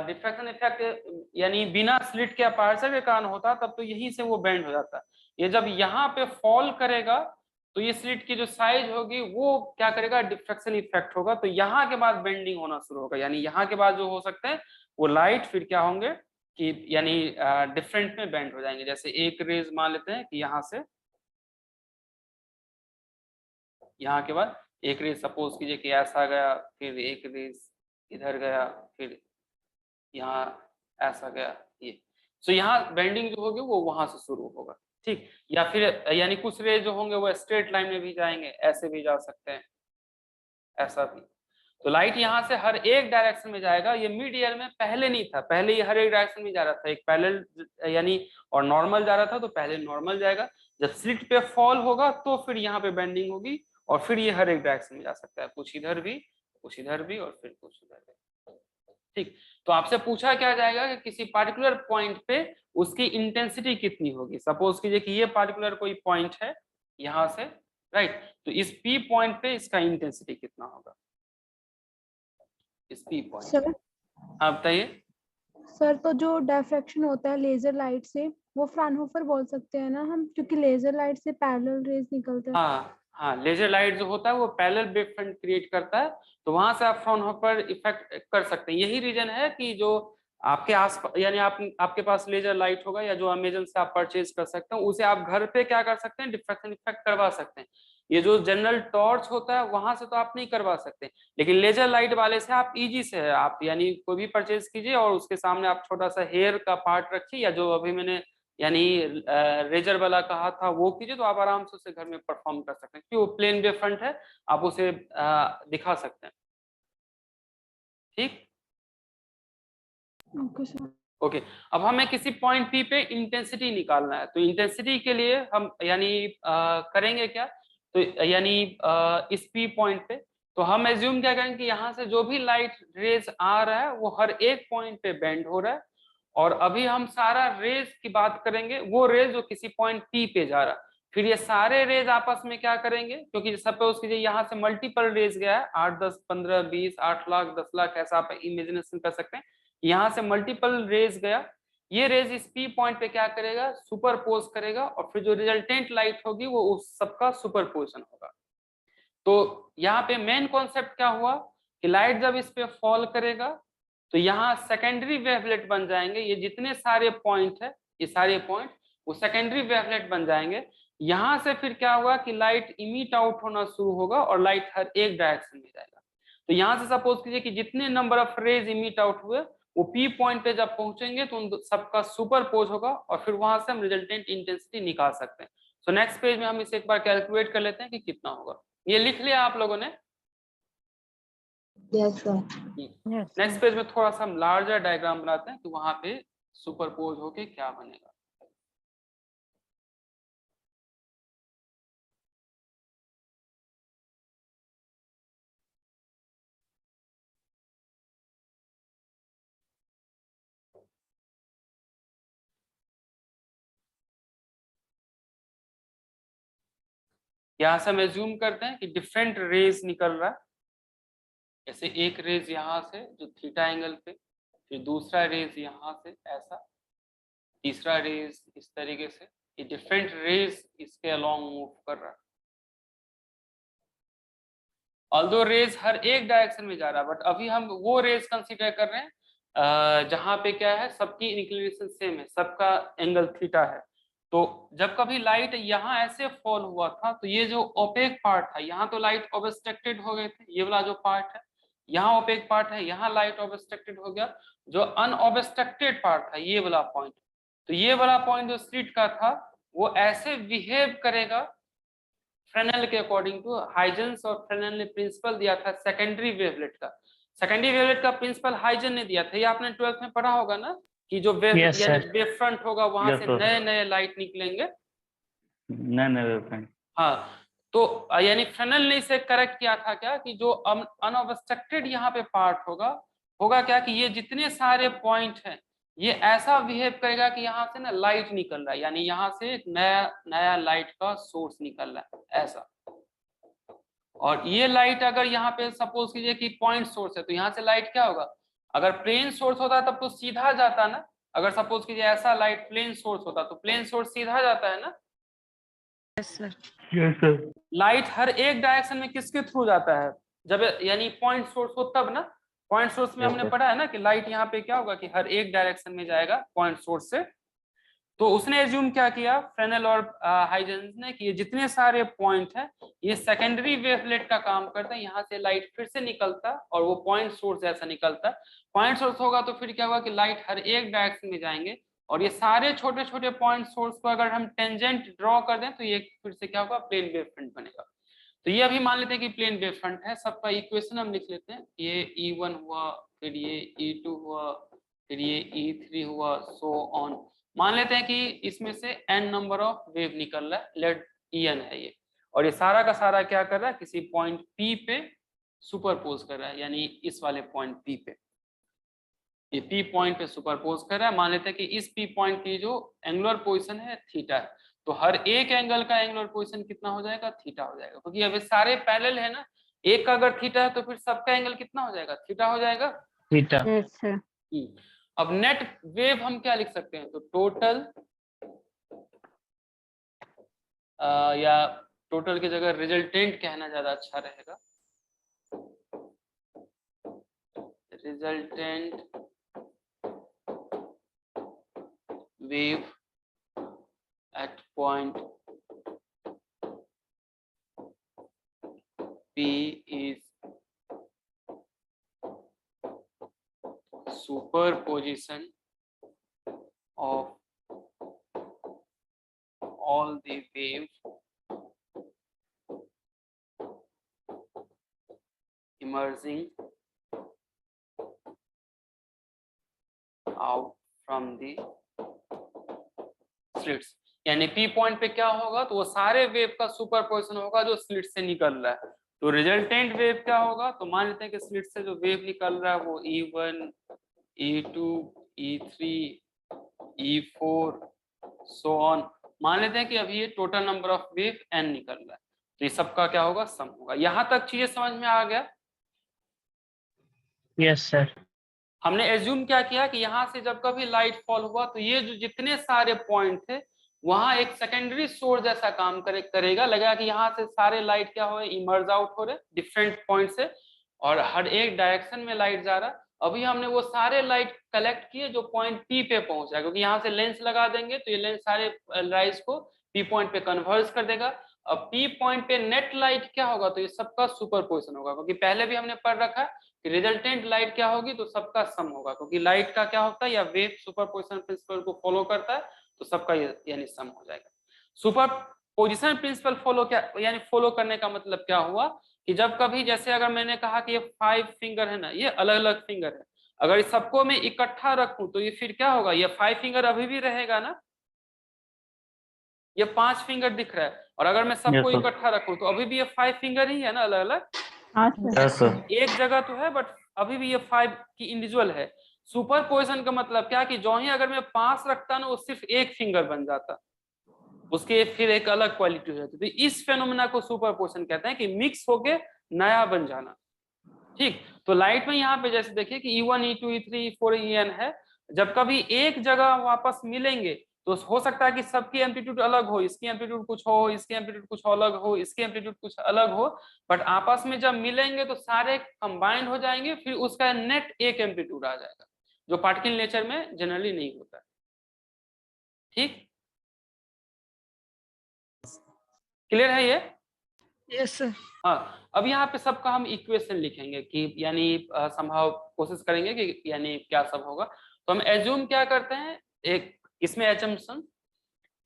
डिफ्रैक्शन इफेक्ट यानी बिना स्लिट के अपर्चर के कारण होता तब तो यहीं से वो बेंड हो जाता। ये जब यहाँ पे फॉल करेगा तो ये स्लिट की जो साइज होगी वो क्या करेगा, डिफ्रैक्शन इफेक्ट होगा, तो यहाँ के बाद बेंडिंग होना शुरू होगा। यानी यहाँ के बाद जो हो सकते हैं वो लाइट फिर क्या होंगे कि यानी डिफरेंट में बेंड हो जाएंगे। जैसे एक रेज मान लेते हैं कि यहाँ से यहाँ के बाद एक रेज सपोज कीजिए कि ऐसा गया, फिर एक रेज इधर गया, फिर यहाँ ऐसा गया, ये सो यहाँ बेंडिंग जो होगी वो वहां से शुरू होगा, ठीक। या फिर यानी कुछ रेज जो होंगे वो स्ट्रेट लाइन में भी जाएंगे, ऐसे भी जा सकते हैं, ऐसा भी। तो लाइट यहाँ से हर एक डायरेक्शन में जाएगा। ये मिड ईयर में पहले नहीं था, पहले ये हर एक डायरेक्शन में जा रहा था, एक पैरेलल यानी और नॉर्मल जा रहा था, तो पहले नॉर्मल जाएगा। जब स्लिट पे फॉल होगा तो फिर यहाँ पे बेंडिंग होगी और फिर ये हर एक डायरेक्शन में जा सकता है, कुछ इधर भी, कुछ इधर भी और फिर कुछ इधर भी, ठीक। तो आपसे पूछा क्या जाएगा कि किसी पार्टिकुलर पॉइंट पे उसकी इंटेंसिटी कितनी होगी। सपोज कीजिए कि ये पार्टिकुलर कोई पॉइंट है यहाँ से, राइट, तो इस पी पॉइंट पे इसका इंटेंसिटी कितना होगा, इस पी पॉइंट। सर हाँ बताइए। सर तो जो डायफ्रैक्शन होता है लेजर लाइट से वो फ्राउनहोफर बोल सकते हैं ना हम, क्योंकि लेजर लाइट से पैरेलल रेज निकलता है। हाँ हाँ, लेजर लाइट जो होता है वो पैरेलल वेव फ्रंट क्रिएट करता है, तो वहां से आप फ्राउनहोफर इफेक्ट कर सकते हैं। यही रीजन है कि जो आपके आस यानी आपके पास लेजर लाइट होगा या जो अमेजन से आप परचेज कर सकते हैं, उसे आप घर पे क्या कर सकते हैं, डिफ्रैक्शन इफेक्ट करवा सकते हैं। ये जो जनरल टॉर्च होता है वहां से तो आप नहीं करवा सकते, लेकिन लेजर लाइट वाले से आप इजी से है, आप यानी कोई भी परचेज कीजिए और उसके सामने आप छोटा सा हेयर का पार्ट रखिए, या जो अभी मैंने यानी रेजर वाला कहा था वो कीजिए, तो आप आराम से उसे घर में परफॉर्म कर सकते हैं, क्योंकि वो प्लेन वेव फ्रंट है, आप उसे दिखा सकते हैं, ठीक। Okay sir. ओके, अब हमें किसी पॉइंट पी पे इंटेंसिटी निकालना है, तो इंटेंसिटी के लिए हम यानी करेंगे क्या, तो यानी इस पी पॉइंट पे तो हम एज्यूम क्या करेंगे कि यहाँ से जो भी लाइट रेज आ रहा है वो हर एक पॉइंट पे बेंड हो रहा है, और अभी हम सारा रेज की बात करेंगे, वो रेज जो किसी पॉइंट पी पे जा रहा है। फिर ये सारे रेज आपस में क्या करेंगे, क्योंकि सपोज कीजिए यहाँ से मल्टीपल रेज गया है, 8 10 15 20 8 लाख 10 लाख, ऐसा आप इमेजिनेशन कर सकते हैं। यहाँ से मल्टीपल रेज गया, ये रेज इस पी पॉइंट पे क्या करेगा, सुपरपोज करेगा, और फिर जो रिजल्टेंट लाइट होगी वो उस सबका सुपरपोजिशन होगा। तो यहाँ पे मेन कॉन्सेप्ट क्या हुआ कि लाइट जब इस पे फॉल करेगा तो यहाँ सेकेंडरी वेवलेट बन जाएंगे, ये जितने सारे पॉइंट है, ये सारे पॉइंट वो सेकेंडरी वेवलेट बन जाएंगे। यहाँ से फिर क्या होगा कि लाइट इमिट आउट होना शुरू होगा और लाइट हर एक डायरेक्शन में जाएगा। तो यहाँ से सपोज कीजिए कि जितने number of rays emit out हुए वो पी पॉइंट पे जब पहुंचेंगे तो उन सबका सुपरपोज होगा, और फिर वहां से हम रिजल्टेंट इंटेंसिटी निकाल सकते हैं। सो नेक्स्ट पेज में हम इसे एक बार कैलकुलेट कर लेते हैं कि कितना होगा। ये लिख लिया आप लोगों ने? Yes sir. नेक्स्ट पेज में थोड़ा सा हम लार्जर डायग्राम बनाते हैं कि वहां पे सुपरपोज होके क्या बनेगा। यहाँ से हम एज्यूम करते हैं कि डिफरेंट रेज निकल रहा है। जैसे एक रेज यहाँ से जो थीटा एंगल पे, फिर दूसरा रेज यहाँ से ऐसा, तीसरा रेज इस तरीके से, ये डिफरेंट रेज इसके अलोंग मूव कर रहा है। ऑल्दो रेज हर एक डायरेक्शन में जा रहा है, बट अभी हम वो रेज कंसीडर कर रहे हैं जहां पे क्या है, सबकी इंक्लिनेशन सेम है, सबका एंगल थीटा है। तो जब कभी लाइट यहाँ ऐसे फॉल हुआ था तो ये जो ओपेक पार्ट था, यहाँ तो लाइट ऑब्स्ट्रक्टेड हो गए थे, ये वाला जो पार्ट है, यहाँ ओपेक पार्ट है, यहाँ लाइट ऑब्स्ट्रक्टेड हो गया। जो अनऑब्स्ट्रक्टेड पार्ट था ये वाला पॉइंट, तो ये वाला पॉइंट जो स्लिट का था वो ऐसे बिहेव करेगा फ्रेनेल के अकॉर्डिंग टू हाइजेंस, और फ्रेनेल ने प्रिंसिपल दिया था सेकेंडरी वेवलेट का। सेकेंडरी वेवलेट का प्रिंसिपल हाइजन ने दिया था, ये आपने 12th में पढ़ा होगा ना, कि जो वेव यानी वेव फ्रंट होगा वहां से नए नए लाइट निकलेंगे, नए वेव फ्रंट। हाँ, तो यानी फ्रेनेल ने इसे करेक्ट किया था क्या, कि जो अनऑब्स्ट्रक्टेड यहाँ पे पार्ट होगा क्या कि ये जितने सारे पॉइंट हैं ये ऐसा बिहेव करेगा कि यहाँ से ना लाइट निकल रहा है, यानी यहाँ से एक नया लाइट का सोर्स निकल रहा है ऐसा। और ये लाइट अगर यहाँ पे सपोज कीजिए कि पॉइंट सोर्स है, तो यहाँ से लाइट क्या होगा, अगर प्लेन सोर्स होता तब तो सीधा जाता ना, अगर सपोज कीजिए ऐसा लाइट प्लेन सोर्स होता तो प्लेन सोर्स सीधा जाता है ना। Yes sir. Yes sir. Light हर एक डायरेक्शन में किसके थ्रू जाता है, जब यानी पॉइंट सोर्स हो तब ना। पॉइंट सोर्स में हमने पढ़ा है ना कि लाइट यहाँ पे क्या होगा कि हर एक डायरेक्शन में जाएगा पॉइंट सोर्स से। तो उसने एज्यूम क्या किया फ्रेनेल और हाइजेंस ने, कि ये जितने सारे पॉइंट हैं ये सेकेंडरी वेवलेट का काम करता है, यहाँ से लाइट फिर से निकलता और वो पॉइंट सोर्स जैसा निकलता। पॉइंट सोर्स होगा तो फिर क्या होगा कि लाइट हर एक डायरेक्शन में जाएंगे, और ये सारे छोटे छोटे पॉइंट सोर्स को अगर हम टेंजेंट ड्रॉ कर दें तो ये फिर से क्या होगा, प्लेन वेव फ्रंट बनेगा। तो ये अभी मान लेते हैं कि प्लेन वेव फ्रंट है, सबका इक्वेशन हम लिख लेते हैं। ये E1 हुआ, फिर ये E2 हुआ, फिर ये E3 हुआ, सो ऑन। मान लेते हैं कि इसमें से n नंबर ऑफ वेव निकल रहा है, लेट En है ये, और ये सारा का सारा क्या कर रहा है, किसी पॉइंट P पे सुपरपोज कर रहा है, यानी इस वाले पॉइंट P पे, ये P पॉइंट पे सुपरपोज कर रहा है। मान लेते हैं कि इस P पॉइंट की जो एंगुलर पोजीशन है थीटा है, तो हर एक एंगल का एंगुलर पोजीशन कितना हो जाएगा, थीटा हो जाएगा, क्योंकि अब ये सारे पैरेलल है ना। एक का अगर थीटा है तो फिर सबका एंगल कितना हो जाएगा, थीटा हो जाएगा, थीटा। Yes sir. अब नेट वेव हम क्या लिख सकते हैं, तो टोटल या टोटल की जगह रिजल्टेंट कहना ज्यादा अच्छा रहेगा, resultant wave at point P is superposition of all the waves emerging out from the slits। यानी P पॉइंट पे क्या होगा, तो वो सारे वेव का सुपरपोजिशन होगा जो स्लिट से निकल रहा है। तो रिजल्टेंट वेव क्या होगा, तो मान लेते हैं कि स्लिट से जो वेव निकल रहा है वो E1, E2, E3, E4 so on. मान लेते हैं कि अभी ये total number of wave n निकल रहा है, तो ये सबका क्या होगा, सम होगा। यहां तक चीजें समझ में आ गया? Yes sir. हमने एज्यूम क्या किया कि यहाँ से जब कभी लाइट फॉल हुआ तो ये जो जितने सारे पॉइंट थे वहां एक सेकेंडरी सोर्स जैसा काम करेगा। लगा कि यहाँ से सारे लाइट क्या हो रहे, इमर्ज आउट हो रहे डिफरेंट पॉइंट से, और हर एक डायरेक्शन में लाइट जा रहा। अभी हमने वो सारे लाइट कलेक्ट किए जो पॉइंट P पे पहुंचा, क्योंकि यहाँ से लेंस लगा देंगे तो ये लेंस सारे लाइट्स को P पॉइंट पे कन्वर्ज कर देगा। अब P पॉइंट पे नेट लाइट क्या होगा, तो ये सबका सुपरपोजिशन होगा, क्योंकि पहले भी हमने पढ़ रखा है कि रिजल्टेंट लाइट क्या होगी, तो सबका सम होगा, क्योंकि लाइट का क्या होता है, या वेव सुपरपोजिशन प्रिंसिपल को फॉलो करता है, तो सबका यानी सम हो जाएगा। सुपरपोजिशन प्रिंसिपल फॉलो क्या यानी फॉलो करने का मतलब क्या हुआ, कि जब कभी जैसे अगर मैंने कहा कि ये 5 फिंगर है ना, ये अलग अलग फिंगर है, अगर इस सबको मैं इकट्ठा रखूं तो ये फिर क्या होगा, ये 5 फिंगर अभी भी रहेगा ना, ये 5 फिंगर दिख रहा है, और अगर मैं सबको इकट्ठा रखूं तो अभी भी ये 5 फिंगर ही है ना, अलग अलग। हाँ सर। एक जगह तो है बट अभी भी ये 5 की इंडिविजुअल है। सुपरपोजिशन का मतलब क्या कि जो ही अगर मैं 5 रखता ना वो सिर्फ एक फिंगर बन जाता, उसके फिर एक अलग क्वालिटी हो जाती है। तो इस फेनोमेना को सुपरपोजिशन कहते हैं कि मिक्स होके नया बन जाना। ठीक, तो लाइट में यहाँ पे जैसे देखिए कि E1 E2 E3 E4 En है, जब कभी एक जगह वापस मिलेंगे तो हो सकता है कि सबकी एम्पलीट्यूड अलग हो, इसकी एम्पलीट्यूड कुछ हो, इसकी एम्पलीट्यूड कुछ अलग हो, इसकी एम्पलीट्यूड कुछ अलग हो, बट आपस में जब मिलेंगे तो सारे कंबाइंड हो जाएंगे, फिर उसका नेट एक एम्पलीट्यूड आ जाएगा, जो पार्टिकल नेचर में जनरली नहीं होता। ठीक, क्लियर है ये? Yes sir. हाँ, अब यहाँ पे सबका हम इक्वेशन लिखेंगे कि यानी संभव कोशिश करेंगे कि यानी क्या सब होगा। तो हम एज्यूम क्या करते हैं, एक इसमें एजम्पशन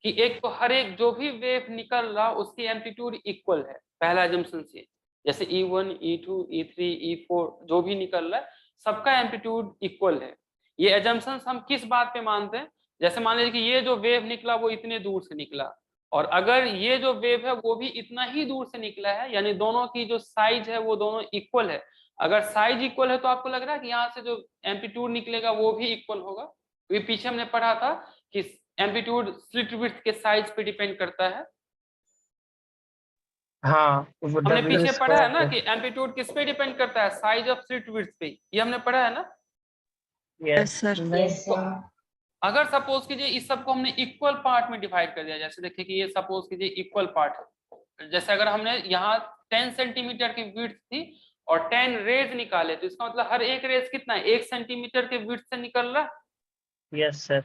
कि एक तो हर एक जो भी वेव निकल रहा उसकी एम्पलीट्यूड इक्वल है, पहला एजम्पशन से। जैसे E1 E2 E3 E4 जो भी निकल रहा है सबका एम्पलीट्यूड इक्वल है। ये एजम्पशन हम किस बात पे मानते हैं, जैसे मान लीजिए कि ये जो वेव निकला वो इतने दूर से निकला, और अगर ये जो वेव है वो भी इतना ही दूर से निकला है, यानी दोनों की जो साइज है वो दोनों इक्वल है। अगर साइज इक्वल है तो आपको लग रहा है कि यहाँ से जो एम्पलीट्यूड निकलेगा वो भी इक्वल होगा, क्योंकि पीछे हमने पढ़ा था कि एम्पलीट्यूड स्लिट विड्थ के साइज पे डिपेंड करता है। हाँ, हमने पीछे पढ़ा है ना कि एम्पलीट्यूड किस पे डिपेंड करता है, साइज ऑफ स्लिट विड्थ पे, ये हमने पढ़ा है ना। Yes sir. तो अगर सपोज कीजिए इस सबको हमने इक्वल पार्ट में डिवाइड कर दिया, जैसे देखिए कि ये सपोज कीजिए इक्वल पार्ट है, जैसे अगर हमने यहाँ 10 सेंटीमीटर की विड्थ थी और 10 रेज निकाले, तो इसका मतलब हर एक रेज कितना है, 1 सेंटीमीटर के विड्थ से निकल रहा है। Yes sir.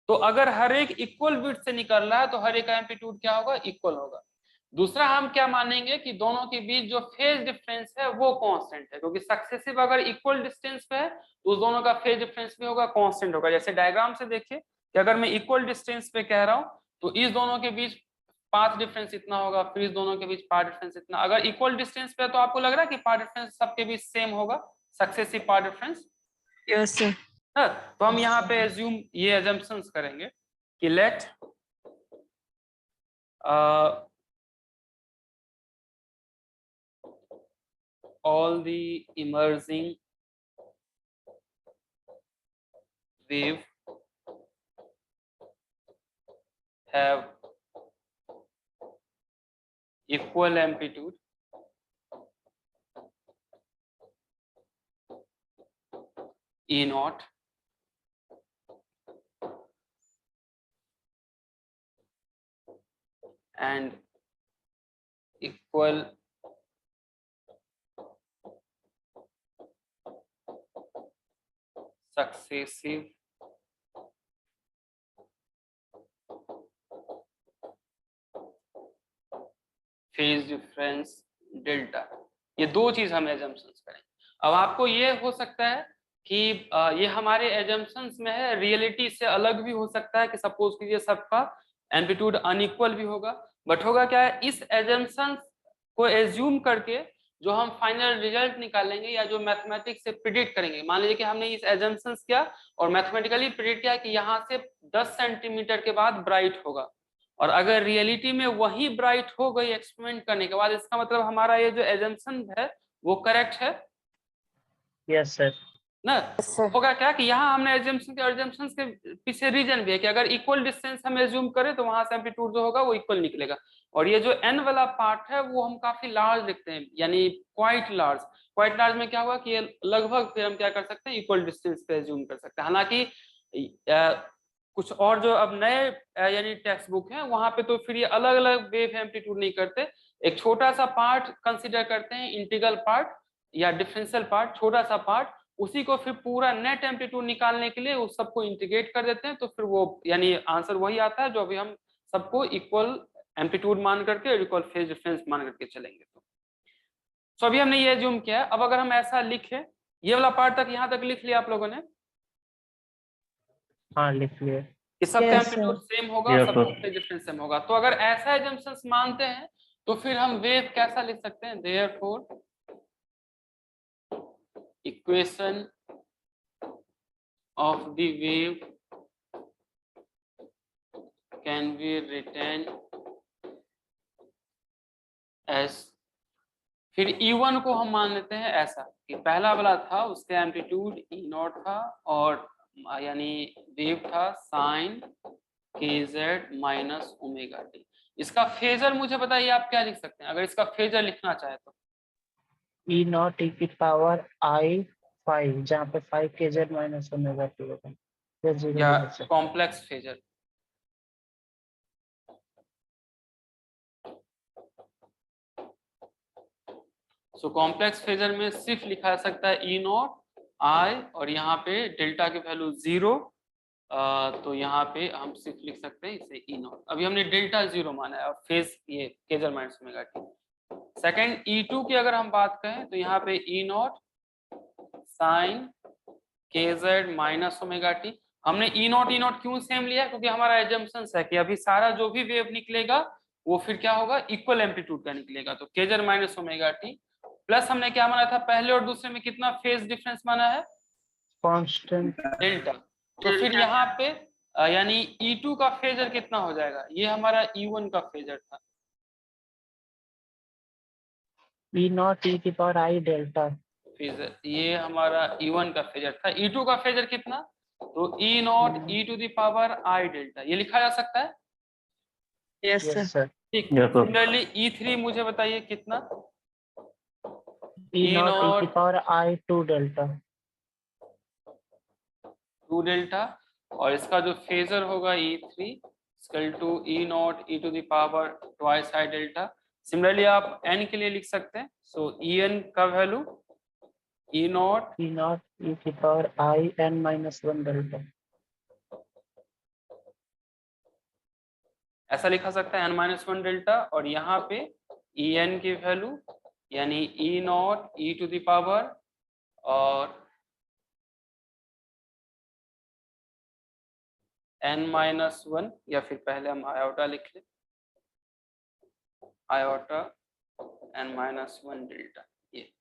तो अगर हर एक इक्वल विड्थ से निकल रहा है तो हर एक का एम्पलीट्यूड क्या होगा, इक्वल होगा। दूसरा हम क्या मानेंगे कि दोनों के बीच जो फेज डिफरेंस है वो कांस्टेंट है, क्योंकि सक्सेसिव अगर इक्वल डिस्टेंस पे है तो उस दोनों का फेज डिफरेंस भी होगा, कांस्टेंट होगा। जैसे डायग्राम से देखिए कि अगर मैं इक्वल डिस्टेंस पे कह रहा हूं तो इस दोनों के बीच पाथ डिफरेंस इतना होगा, फिर इस दोनों के बीच पाथ डिफरेंस इतना। अगर इक्वल डिस्टेंस पे है तो आपको लग रहा है कि पाथ डिफरेंस सबके बीच सेम होगा, successive path difference. Yes sir. तो हम यहाँ पे एज्यूम ये एजम्पशंस करेंगे कि late all the emerging wave have equal amplitude E naught and equal successive phase difference delta. ये दो चीज हम एजम्पशंस करेंगे। अब आपको ये हो सकता है कि ये हमारे एजम्पशंस में है, रियलिटी से अलग भी हो सकता है कि सपोज कीजिए सबका एम्पलीट्यूड अनइक्वल भी होगा, बट होगा क्या है, इस एजम्पशंस को एज्यूम करके जो हम फाइनल रिजल्ट निकालेंगे या जो मैथमेटिक्स से प्रिडिक्ट करेंगे, मान लीजिए कि हमने इस एजम्पशंस किया और मैथमेटिकली प्रिडिक्ट किया कि यहाँ से 10 सेंटीमीटर के बाद ब्राइट होगा, और अगर रियलिटी में वही ब्राइट हो गई एक्सपेरिमेंट करने के बाद, इसका मतलब हमारा ये जो एजम्पशन है वो करेक्ट है। Yes sir. ना होगा क्या कि यहाँ हमने एजम्पशंस के पीछे रीजन भी है कि अगर इक्वल डिस्टेंस हम एज्यूम करें तो वहां से एम्पलीट्यूड जो होगा वो इक्वल निकलेगा, और ये जो n वाला पार्ट है वो हम काफी लार्ज लिखते हैं, यानी क्वाइट लार्ज। क्वाइट लार्ज में क्या हुआ कि ये लगभग फिर हम क्या कर सकते हैं, इक्वल डिस्टेंस पे एज्यूम कर सकते हैं। हालांकि कुछ और जो अब नए यानी टेक्स्ट बुक है वहां पे तो फिर ये अलग अलग वेव एम्पलीट्यूड नहीं करते, एक छोटा सा पार्ट कंसिडर करते हैं, इंटीग्रल पार्ट या डिफरेंशियल पार्ट, छोटा सा पार्ट, उसी को फिर पूरा नेट एम्पलीट्यूड निकालने के लिए उस सबको इंटीग्रेट कर देते हैं, तो फिर वो यानी आंसर वही आता है जो अभी हम सबको इक्वल एम्पलीट्यूड मान करके और इक्वल फेज डिफरेंस मान करके चलेंगे। तो अभी हमने ये एज्यूम किया। अब अगर हम ऐसा लिखे, ये वाला पार्ट तक यहाँ तक लिख लिया आप लोगों ने? हाँ, लिख लिए। कि सबका Yes, एम्पलीट्यूड sir. सेम होगा, Yes, सबका sir. फेज डिफरेंस सेम होगा। तो अगर ऐसा एजम्पशंस मानते हैं तो फिर हम वेव कैसा लिख सकते हैं, therefore equation of the wave can be written as, फिर E1 को हम मान लेते हैं ऐसा कि पहला वाला था उसका एम्पलीट्यूड E0 था और यानी वेव था sine kz minus omega t. इसका फेजर मुझे बताइए आप क्या लिख सकते हैं अगर इसका फेजर लिखना चाहे तो? ई नॉट ई की पावर आई 5, जहाँ पे 5 kz माइनस ओमेगा टी होगा, या 0 या भी लिख सकते हैं। Complex phasor? So complex phasor में सिर्फ लिखा जा सकता है ई नॉट आई और यहाँ पे डेल्टा की वैल्यू 0, तो यहाँ पे हम सिर्फ लिख सकते हैं इसे ई नॉट। अभी हमने डेल्टा 0 माना है और फेज ये केजर minus omega t. Second E2 की अगर हम बात करें तो यहाँ पे E naught sine k z minus omega t. हमने ई नॉट क्यों सेम लिया क्योंकि हमारा एजम्पशन है कि अभी सारा जो भी वेव निकलेगा वो फिर क्या होगा इक्वल एम्पलीट्यूड का निकलेगा, तो Kjær minus omega T plus हमने क्या माना था पहले और दूसरे में कितना फेज डिफरेंस माना है कांस्टेंट डेल्टा। तो फिर यहाँ पे यानी E2 का फेजर कितना हो जाएगा, ये हमारा E1 का फेजर था। ई नॉट ई की पावर आई डेल्टा, फेजर ये हमारा E1 का फेजर था। E2 का फेजर कितना, तो E naught E to the power i delta, ये लिखा जा सकता है। Yes, sir. Yes sir. ठीक, Yes, sir. सिमिलरली E3 मुझे बताइए कितना, ई नॉट ई की पावर आई 2 डेल्टा, 2 डेल्टा, और इसका जो फेजर होगा E3 equal to E naught E to the power twice i delta. Similarly आप n के लिए लिख सकते हैं, सो En का वैल्यू ई नॉट ई की power i n minus 1 delta, ऐसा लिखा सकता है n-1 डेल्टा, और यहाँ पे En की वैल्यू यानी E naught E to the power और n-1, या फिर पहले हम आयोटा लिख लें, आयोटा n-1 डेल्टा। ये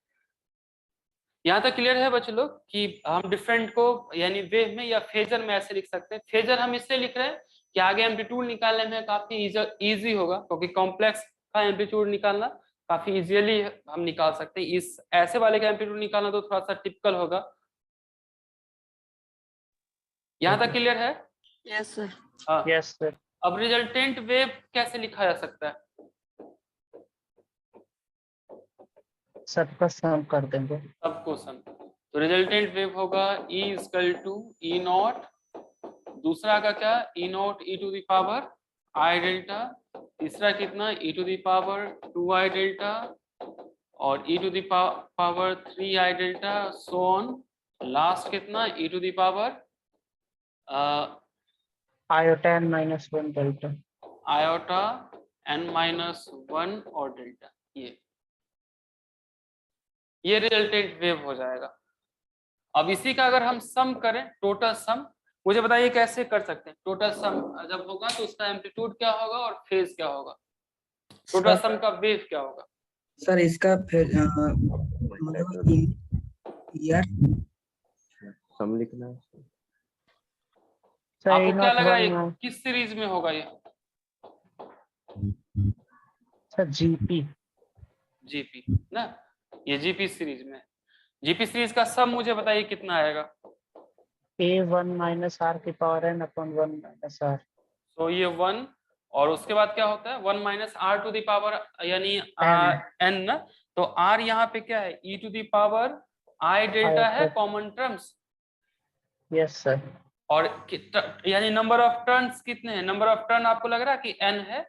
यहाँ तक क्लियर है बच्चों लोग कि हम डिफरेंट को यानी वेव में या फेजर में ऐसे लिख सकते हैं। फेजर हम इसलिए लिख रहे हैं कि आगे एम्पलीट्यूड निकालने में काफी इजी होगा, क्योंकि कॉम्प्लेक्स का एम्पलीट्यूड निकालना काफी इजीली हम निकाल सकते हैं। इस ऐसे वाले का एम्पलीट्यूड निकालना तो थोड़ा सा टिपिकल होगा। यहाँ तक क्लियर है? Yes, sir. हाँ। Yes sir. अब रिजल्टेंट वेव कैसे लिखा जा सकता है? सबका सम कर देंगे। सबको सम, तो रिजल्टेंट वेव होगा E equal to E naught, दूसरा का क्या E naught E to the power i delta, तीसरा कितना E to the power 2 i delta, और E to the power 3 i delta, so on, last कितना E to the power iota n minus 1 delta, iota n-1 और delta. ये resultant wave हो जाएगा। अब इसी का अगर हम सम करें, टोटल सम, मुझे बताइए कैसे कर सकते हैं। टोटल सम जब होगा तो उसका एम्पलीट्यूड क्या होगा और फेज क्या होगा, टोटल सम का वेव क्या होगा? सर इसका फिर सम लिखना है। आपको क्या लग रहा है किस सीरीज में होगा ये? सर जीपी ना, ये जीपी सीरीज में। जीपी सीरीज का सम मुझे बताइए कितना आएगा? A1 माइनस r की power n upon 1 minus r। तो ये 1, और उसके बाद क्या होता है 1 minus r to the power यानी n ना, तो r यहाँ पे क्या है e to the power i delta है कॉमन टर्म्स। Yes sir. और यानी नंबर ऑफ टर्न्स कितने हैं? नंबर ऑफ टर्न आपको लग रहा है कि n है?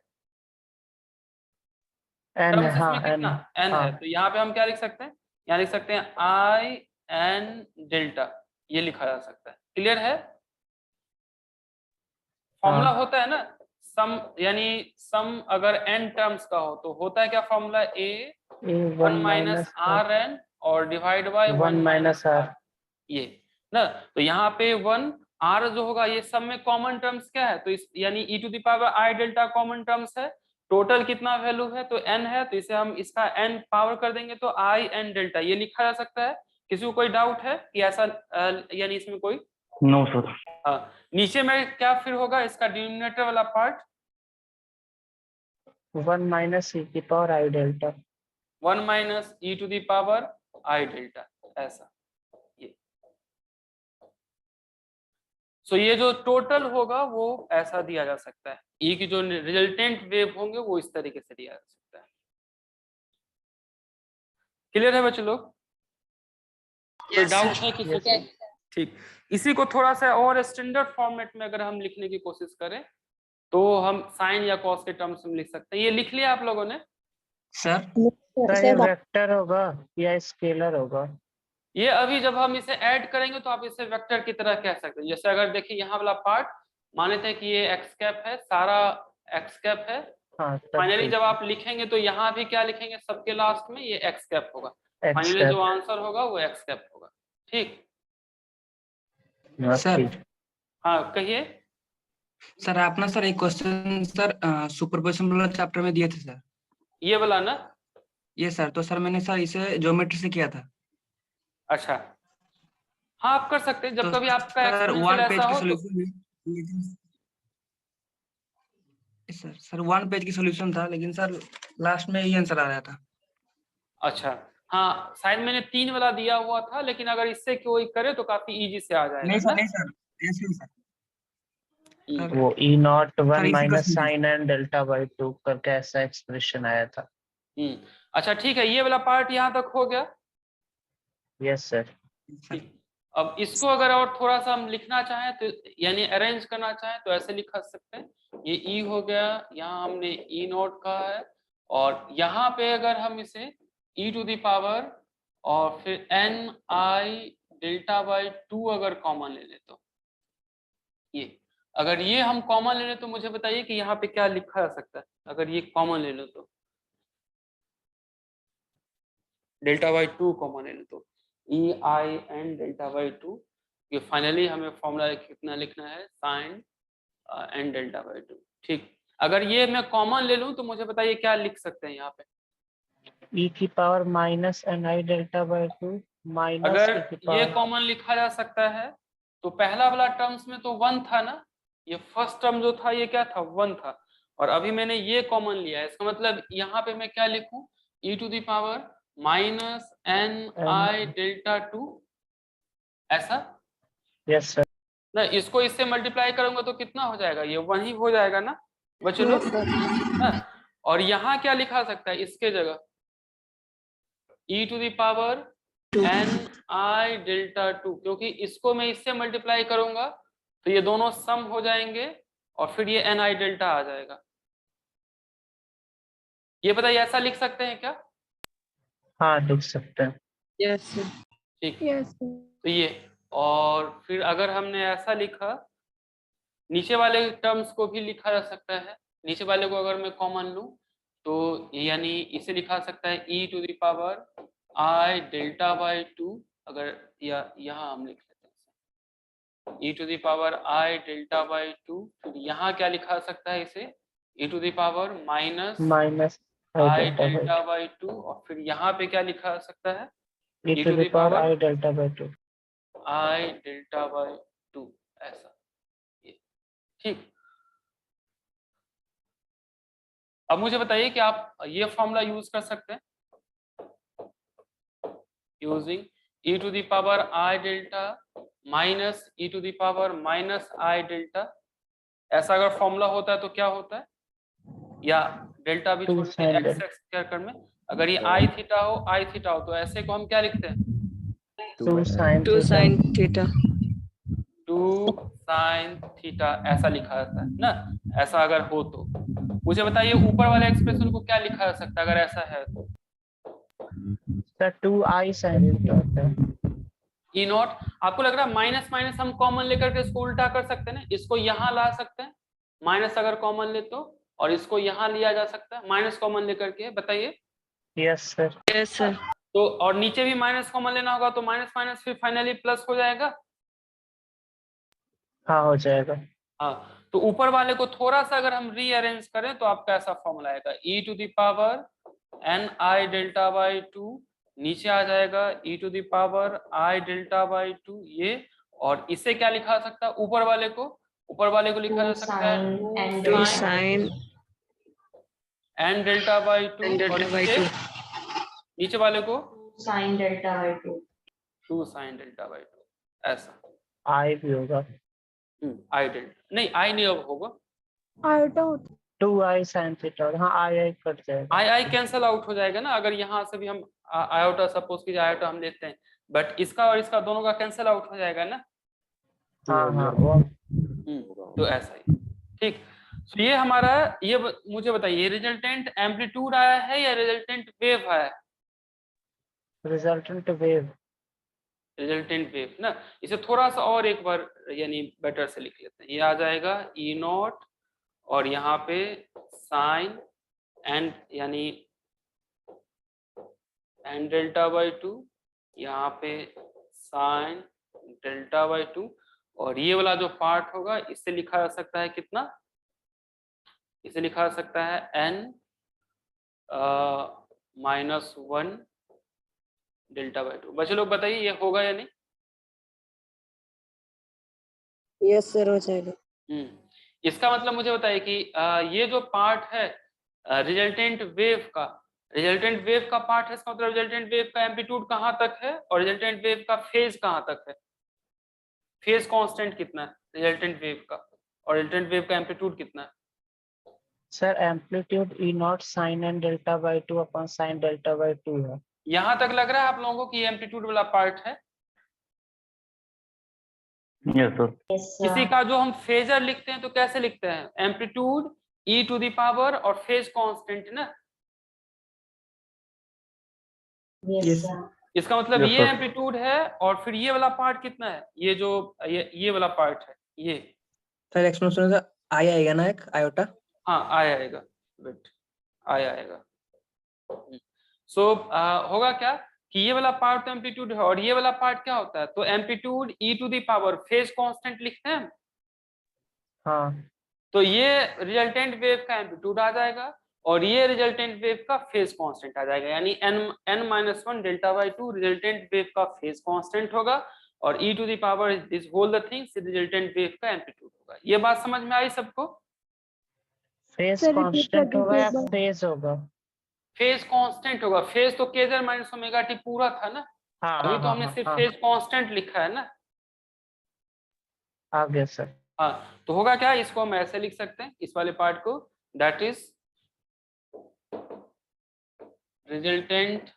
n है, हाँ कितना n है, तो यहाँ पे हम क्या लिख सकते हैं, यहाँ लिख सकते हैं i n डेल्टा, ये लिखा जा सकता है। क्लियर है? फॉर्मूला होता है ना सम, यानी सम अगर n टर्म्स का हो तो होता है क्या formula, a 1 minus r n और डिवाइड बाय 1 माइनस आर, ये ना। तो यहाँ पे 1 r जो होगा ये सब में कॉमन टर्म्स क्या है, तो इस यानी e to the power i delta common terms है। टोटल कितना वैल्यू है, तो n है, तो इसे हम इसका n पावर कर देंगे तो i n डेल्टा, ये लिखा जा सकता है। किसी को कोई डाउट है कि ऐसा यानी इसमें कोई? No sir. हाँ, नीचे में क्या फिर होगा इसका डिनोमिनेटर वाला पार्ट, 1 माइनस e की power i delta, 1 minus e to the power i delta, ऐसा ये। सो ये जो टोटल होगा वो ऐसा दिया जा सकता है, ई की जो रिजल्टेंट वेव होंगे वो इस तरीके से दिया जा सकता है। क्लियर है बच्चे लोग? कोई डाउट है किसी को? ठीक, इसी को थोड़ा सा और स्टैंडर्ड फॉर्मेट में अगर हम लिखने की कोशिश करें तो हम साइन या कॉस के टर्म्स में लिख सकते हैं। ये लिख लिया आप लोगों ने? सर ये वेक्टर होगा या स्केलर होगा? ये अभी जब हम इसे ऐड करेंगे तो आप इसे वेक्टर की तरह कह सकते हैं। जैसे अगर देखिए यहाँ वाला पार्ट माने थे कि ये एक्स कैप है, सारा एक्स कैप है, हाँ, फाइनली जब आप लिखेंगे तो यहाँ भी क्या लिखेंगे, सबके लास्ट में ये एक्स कैप होगा, फाइनली जो आंसर होगा वो एक्स कैप होगा। ठीक सर? हाँ कहिए। सर आप ना सर एक क्वेश्चन सर सुपरपोजिशन वाला चैप्टर में दिए थे सर, ये वाला ना? ये सर तो सर मैंने सर इसे ज्योमेट्री से किया था। अच्छा हाँ आप कर सकते हैं जब तो कभी आपका सर एक्सपीरियंस वन पेज ऐसा की हो तो। सॉल्यूशन सर 1 पेज की सॉल्यूशन था, लेकिन सर लास्ट में यही आंसर आ रहा था। अच्छा हाँ शायद मैंने 3 वाला दिया हुआ था, लेकिन अगर इससे कोई करे तो काफी इजी से आ जाएगा। नहीं सर, नहीं सर, ऐसे ही सर। वो ई नॉट वन इसी minus question sign and delta by 2 करके ऐसा एक्सप्रेशन आया था। अच्छा ठीक है, ये वाला पार्ट यहाँ तक हो गया। Yes sir. ठीक, अब इसको अगर और थोड़ा सा हम लिखना चाहें तो यानी अरेंज करना चाहें तो ऐसे लिख सकते हैं, ये ई हो गया, यहाँ हमने ई नॉट कहा है, और यहाँ पे अगर हम इसे ई टू द पावर और फिर एन आई डेल्टा बाई 2 अगर कॉमन ले ले तो ये, अगर ये हम कॉमन ले ले तो मुझे बताइए कि यहाँ पे क्या लिखा जा सकता है अगर ये कॉमन ले लो तो, डेल्टा बाई 2 कॉमन ले लो तो ई आई एन डेल्टा बाई 2, ये फाइनली हमें फॉर्मूला कितना लिखना है, साइन एन डेल्टा बाई 2। ठीक, अगर ये मैं कॉमन ले लूं तो मुझे बताइए क्या लिख सकते हैं यहाँ पे? ई की power minus n i delta by 2 minus अगर ये कॉमन लिखा जा सकता है तो पहला वाला टर्म्स में तो 1 था ना, ये फर्स्ट टर्म जो था ये क्या था, 1 था, और अभी मैंने ये कॉमन लिया है, इसका मतलब यहाँ पे मैं क्या लिखूं, E to the power minus n i delta 2 ऐसा। Yes sir. ना इसको इससे मल्टीप्लाई करूंगा तो कितना हो जाएगा, ये 1 ही हो जाएगा ना बच्चे लोग? और यहाँ क्या लिखा सकता है इसके जगह, E to the power n i delta 2, क्योंकि इसको मैं इससे मल्टीप्लाई करूंगा तो ये दोनों सम हो जाएंगे और फिर ये एन आई डेल्टा आ जाएगा। ये बताइए ऐसा लिख सकते हैं क्या? हाँ लिख सकते हैं। Yes sir. ठीक, यस तो ये, और फिर अगर हमने ऐसा लिखा, नीचे वाले टर्म्स को भी लिखा जा सकता है, नीचे वाले को अगर मैं कॉमन लूं तो यानी इसे लिखा सकता है E to the power i delta by 2, अगर या यहाँ हम लिख लेते हैं E to the power i delta by 2, फिर यहाँ क्या लिखा सकता है इसे, E to the power minus i delta by 2, और फिर यहाँ पे क्या लिखा जा सकता है, E to the power i delta by 2 i delta by 2 ऐसा। ठीक, अब मुझे बताइए कि आप ये फॉर्मूला यूज कर सकते हैं, using e to the power i delta minus e to the power minus i delta, ऐसा अगर फॉर्मूला होता है तो क्या होता है, या डेल्टा भी छोड़ के एक्स एक्स स्क्वायर में, अगर ये आई थीटा हो तो ऐसे को हम क्या लिखते हैं, 2 sin थीटा। 2 sin थीटा ऐसा लिखा जाता है ना, ऐसा अगर हो तो मुझे बताइए ऊपर वाले एक्सप्रेशन को क्या लिखा जा सकता है अगर ऐसा है तो? सर 2i sin थीटा होता है। ई नॉट, आपको लग रहा है माइनस माइनस हम कॉमन लेकर के इसको उल्टा कर सकते हैं ना, इसको यहाँ ला सकते हैं माइनस अगर कॉमन ले तो, और इसको यहाँ लिया जा सकता है माइनस कॉमन लेकर के, बताइए। Yes sir. Yes sir. तो और नीचे भी माइनस कॉमन लेना होगा तो माइनस माइनस फिर फाइनली प्लस हो जाएगा। हाँ हो जाएगा। हाँ, तो ऊपर वाले को थोड़ा सा अगर हम रीअरेंज करें तो आपका ऐसा फॉर्मूला आएगा, E to the power n i delta by 2, नीचे आ जाएगा E to the power i delta by 2 ये, और इसे क्या लिखा जा सकता है ऊपर वाले को लिखा जा सकता है 2 sin n delta by 2, n और डेल्टा बाई 2। नीचे वाले को sin delta by 2 2 sin delta by 2 ऐसा। आई भी होगा। आई डेल्टा नहीं, आई नहीं अब होगा, आयोटा होता 2i sin थीटा, हाँ आई कट जाएगा। आई कैंसल आउट हो जाएगा ना, अगर यहाँ से भी हम आयोटा, सपोज कीजिए आयोटा हम लेते हैं, बट इसका और इसका दोनों का कैंसल आउट हो जाएगा ना। हाँ हाँ वो तो ऐसा ही, ठीक। तो ये हमारा, ये मुझे बताइए, रिजल्टेंट एम्पलीट्यूड आया है या रिजल्टेंट वेव आया है? Resultant wave. रिजल्टेंट वेव ना, इसे थोड़ा सा और एक बार यानी बेटर से लिख लेते हैं। ये आ जाएगा ई नॉट और यहाँ पे साइन एंड यानी एन डेल्टा बाई 2, यहाँ पे साइन डेल्टा बाई 2, और ये वाला जो पार्ट होगा इससे लिखा जा सकता है कितना, इसे लिखा जा सकता है n -1 डेल्टा बाई 2। बच्चे लोग बताइए ये होगा या नहीं? यस सर, हो जाएगा। इसका मतलब मुझे बताइए कि ये जो पार्ट है रिजल्टेंट वेव का, रिजल्टेंट वेव का पार्ट है, इसका मतलब रिजल्टेंट वेव का एम्पलीट्यूड कहाँ तक है और रिजल्टेंट वेव का फेज कहाँ तक है, फेज कांस्टेंट कितना है रिजल्टेंट वेव का, और रिजल्टेंट वेव का एम्पलीट्यूड कितना है? Sir amplitude e naught sine n delta by 2 upon sine delta by 2 है। यहाँ तक लग रहा है आप लोगों को कि ये एम्पलीट्यूड वाला पार्ट है? Yes sir. किसी का जो हम फेजर लिखते हैं तो कैसे लिखते हैं, amplitude e to the power और फेज कांस्टेंट ना। यस इसका मतलब Yes, ये sir. एम्पलीट्यूड है और फिर ये वाला पार्ट कितना है, ये जो ये वाला पार्ट है ये, सर एक्सप्रेशन से आई आएगा ना एक आयोटा। हाँ आएगा बेट, आएगा। सो होगा क्या कि ये वाला पार्ट तो एम्पलीट्यूड है और ये वाला पार्ट क्या होता है, तो amplitude e to the power phase constant लिखते हैं हम। हाँ तो ये रिजल्टेंट वेव का एम्पलीट्यूड आ जाएगा और ये रिजल्टेंट वेव का फेज कांस्टेंट आ जाएगा, यानी n-1 delta by 2 resultant wave का फेज कांस्टेंट होगा और e to the power this whole the things resultant wave का एम्पलीट्यूड होगा। ये बात समझ में आई सबको? फेज सर रिपीट कर कांस्टेंट होगा दीजिए या एक बार। फेज होगा? फेज कांस्टेंट होगा, फेज तो केजर माइनस ओमेगा टी पूरा था ना, हाँ अभी हाँ तो हाँ हमने सिर्फ हाँ फेज कांस्टेंट लिखा है ना। आ गया सर। हाँ तो होगा क्या, इसको हम ऐसे लिख सकते हैं इस वाले पार्ट को, that is resultant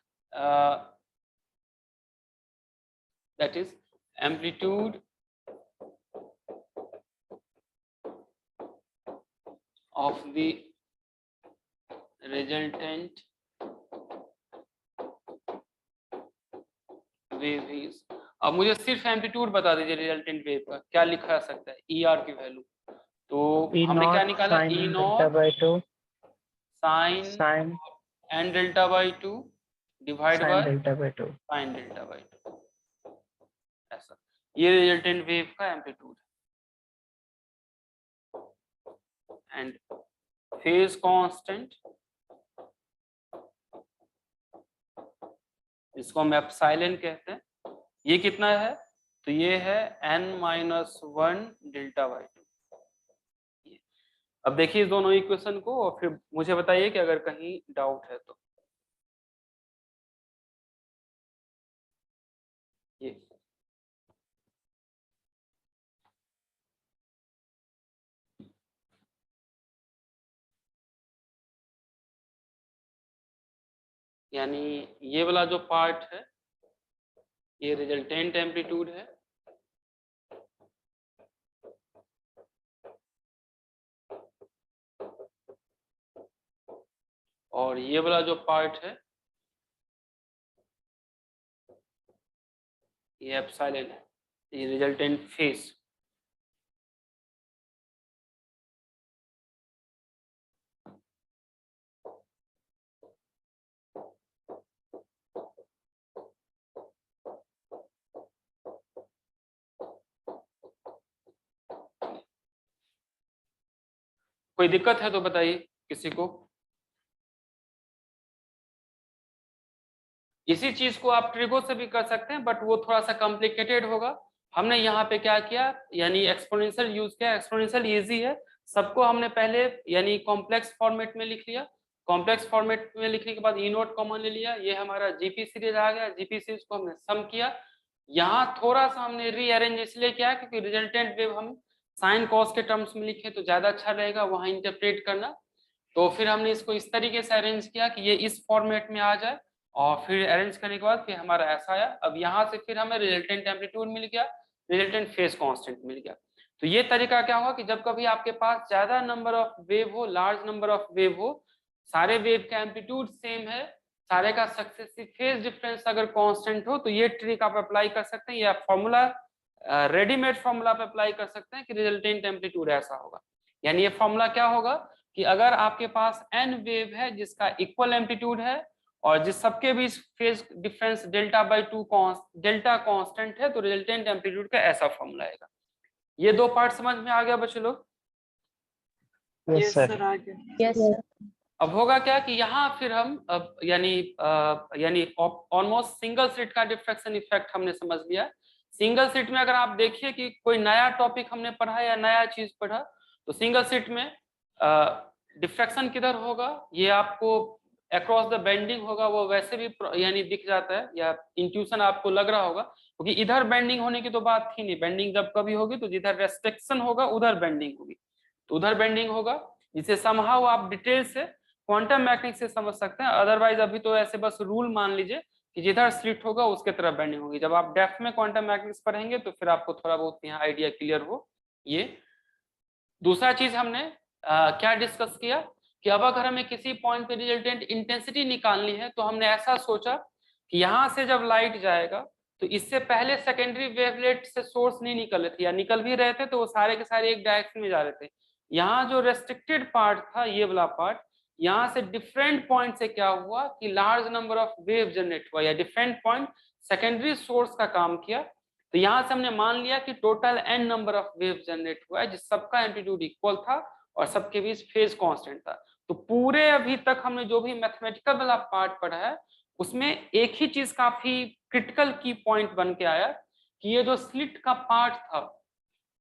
that is amplitude of the resultant wave is। अब मुझे सिर्फ एम्पलीट्यूड बता दीजिए रिजल्टेंट वेव का क्या लिखा जा सकता है, ई आर की वैल्यू। तो हमने क्या निकाला, E naught by 2 sine sine n delta by 2 divide sine by delta by 2। Sine delta by 2, ऐसा ये रिजल्टेंट वेव का एम्पलीट्यूड है। एंड फेज कांस्टेंट, इसको हम एप्सिलॉन कहते हैं, ये कितना है, तो ये है n-1 डेल्टा बाई 2। अब देखिए इस दोनों इक्वेशन को और फिर मुझे बताइए कि अगर कहीं डाउट है तो। ये यानी ये वाला जो पार्ट है ये रिजल्टेंट एम्पलीट्यूड है और ये वाला जो पार्ट है ये एप्सिलॉन है, ये रिजल्टेंट फेज। कोई दिक्कत है तो बताइए किसी को। इसी चीज को आप ट्रिगो से भी कर सकते हैं बट वो थोड़ा सा कॉम्प्लिकेटेड होगा। हमने यहाँ पे क्या किया, यानी एक्सपोनेंशियल यूज किया। एक्सपोनेंशियल इजी है, सबको हमने पहले यानी कॉम्प्लेक्स फॉर्मेट में लिख लिया। कॉम्प्लेक्स फॉर्मेट में लिखने के बाद ई नोट कॉमन ले लिया, ये हमारा जीपी सीरीज आ गया। जीपी सीरीज को हमने सम किया। यहाँ थोड़ा सा हमने रीअरेंज इसलिए किया क्योंकि रिजल्टेंट वेव हम साइन कॉस के टर्म्स में लिखे तो ज्यादा अच्छा रहेगा वहां इंटरप्रेट करना। तो फिर हमने इसको इस तरीके से अरेंज किया कि ये इस फॉर्मेट में आ जाए, और फिर अरेंज करने के बाद फिर हमारा ऐसा आया। अब यहाँ से फिर हमें रिजल्टेंट एम्पलीट्यूड मिल गया, रिजल्टेंट फेज कांस्टेंट मिल गया। तो ये तरीका क्या होगा कि जब कभी आपके पास ज्यादा नंबर ऑफ वेव हो, लार्ज नंबर ऑफ वेव हो, सारे वेव का एम्पलीट्यूड सेम है, सारे का सक्सेसिव फेज डिफरेंस अगर कांस्टेंट हो, तो ये ट्रिक आप अप्लाई कर सकते हैं, या फॉर्मूला रेडीमेड फॉर्मूला पे अप्लाई कर सकते हैं कि रिजल्टेंट एम्पलीट्यूड ऐसा होगा। यानी ये फॉर्मूला क्या होगा कि अगर आपके पास n वेव है जिसका इक्वल एम्पलीट्यूड है और जिस सबके बीच फेज डिफरेंस डेल्टा/2 डेल्टा कांस्टेंट है, तो रिजल्टेंट एम्पलीट्यूड का ऐसा फॉर्मूला आएगा। ये दो पार्ट समझ में आ गया बच्चे लोग? Yes sir. Yes sir. अब होगा क्या कि यहाँ फिर हम अब यानी ऑलमोस्ट सिंगल स्लिट का डिफ्रैक्शन इफेक्ट हमने समझ लिया। सिंगल स्लिट में अगर आप देखिए कि कोई नया टॉपिक हमने पढ़ा या नया चीज पढ़ा, तो सिंगल स्लिट में डिफ्रैक्शन किधर होगा, ये आपको अक्रॉस द बेंडिंग होगा, वो वैसे भी यानी दिख जाता है या इंट्यूशन आपको लग रहा होगा, क्योंकि इधर बेंडिंग होने की तो बात थी नहीं। बेंडिंग जब कभी होगी तो जिधर रेस्ट्रिक्शन होगा उधर बेंडिंग होगी, तो उधर बेंडिंग होगा, जिसे समहाउ आप डिटेल से क्वांटम मैकेनिक्स से समझ सकते हैं। अदरवाइज अभी तो ऐसे बस रूल मान लीजिए कि जिधर स्लिट होगा उसके तरफ बेंडिंग होगी। जब आप डेप्थ में क्वांटम मैकेनिक्स पढ़ेंगे तो फिर आपको थोड़ा बहुत यहाँ आइडिया क्लियर हो। ये दूसरा चीज हमने क्या डिस्कस किया कि अब अगर हमें किसी पॉइंट पे रिजल्टेंट इंटेंसिटी निकालनी है, तो हमने ऐसा सोचा कि यहाँ से जब लाइट जाएगा तो इससे पहले सेकेंडरी वेवलेट से सोर्स नहीं निकल रहे थे, या निकल भी रहे थे तो वो सारे के सारे एक डायरेक्शन में जा रहे थे। यहाँ जो रेस्ट्रिक्टेड पार्ट था, ये वाला पार्ट, यहाँ से डिफरेंट पॉइंट से क्या हुआ कि large number of wave generate हुआ, या डिफरेंट पॉइंट सेकेंडरी सोर्स का काम किया। तो यहाँ से हमने मान लिया कि total n number of wave generate हुआ है, जिस सबका एम्पलीट्यूड इक्वल था और सबके बीच फेज कांस्टेंट था। तो पूरे अभी तक हमने जो भी मैथमेटिकल वाला पार्ट पढ़ा है, उसमें एक ही चीज काफी क्रिटिकल की पॉइंट बन के आया कि ये जो स्लिट का पार्ट था,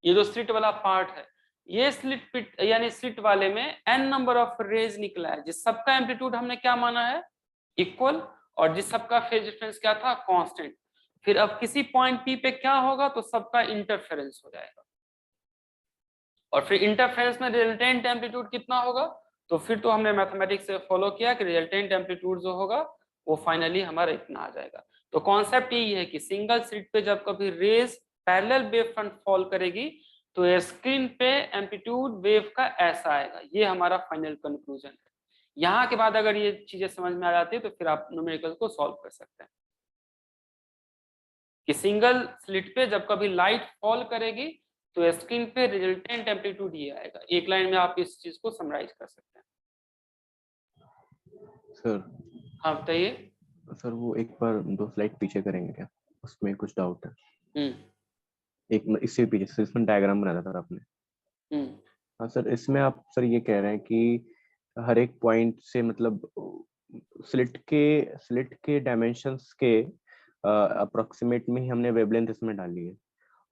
ये जो स्लिट वाला पार्ट है, ये स्लिट यानी स्लिट वाले में n नंबर ऑफ रेज निकला है, जिस सबका एम्पलीट्यूड हमने क्या माना है, इक्वल, और जिस सबका फेज डिफरेंस क्या था, कांस्टेंट। फिर अब किसी पॉइंट P पे क्या होगा, तो सबका इंटरफेरेंस हो जाएगा, और फिर इंटरफेरेंस में रिजल्टेंट एम्पलीट्यूड कितना होगा, तो फिर तो हमने मैथमेटिक्स से फॉलो किया कि रिजल्टेंट एम्पलीट्यूड जो होगा वो फाइनली हमारा इतना आ जाएगा। तो कॉन्सेप्ट यही है कि सिंगल स्लिट पे जब कभी rays parallel wave front fall करेगी तो स्क्रीन पे एम्पलीट्यूड वेव का ऐसा आएगा। ये हमारा फाइनल कंक्लूजन है। यहाँ के बाद अगर ये चीजें समझ में आ जाती है तो फिर आप न्यूमेरिकल को सॉल्व कर सकते हैं कि सिंगल स्लिट पे जब कभी लाइट फॉल करेगी तो स्क्रीन पे रिजल्टेंट एम्पलीट्यूड ये आएगा। एक लाइन में आप इस चीज को समराइज कर सकते हैं। सर हाँ बताइए सर, वो एक बार 2 स्लाइड पीछे करेंगे क्या, उसमें कुछ डाउट है। एक इससे पीछे सर, इसमें डायग्राम बनाया था सर आपने। हाँ सर, इसमें आप सर ये कह रहे हैं कि हर एक पॉइंट से मतलब स्लिट के डायमेंशंस के अप्रोक्सीमेट में ही हमने वेवलेंथ इसमें डाली है,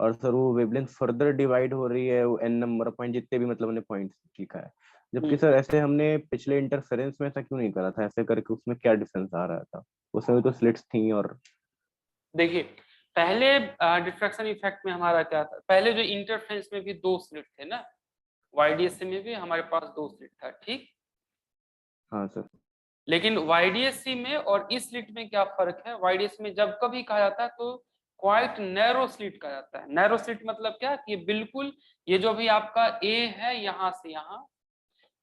और सर वो वेवलेंथ फर्दर डिवाइड हो रही है वो n नंबर ऑफ पॉइंट जितने भी मतलब हमने पॉइंट्स लिखा है। जबकि सर ऐसे हमने पिछले इंटरफेरेंस में ऐसा क्यों नहीं करा था, ऐसे करके उसमें क्या डिफरेंस आ रहा था, उसमें तो स्लिट्स थी। और देखिए पहले डिफ्रैक्शन इफेक्ट में हमारा क्या था, पहले जो इंटरफेरेंस में भी 2 स्लिट थे ना, YDSC में भी हमारे पास 2 स्लिट था, ठीक। हाँ सर। लेकिन YDSC में और इस स्लिट में क्या फर्क है, YDSC में जब कभी कहा जाता है तो क्वाइट नैरो स्लिट कहा जाता है। नैरो स्लिट मतलब क्या कि बिल्कुल ये जो भी आपका A है, यहाँ से यहाँ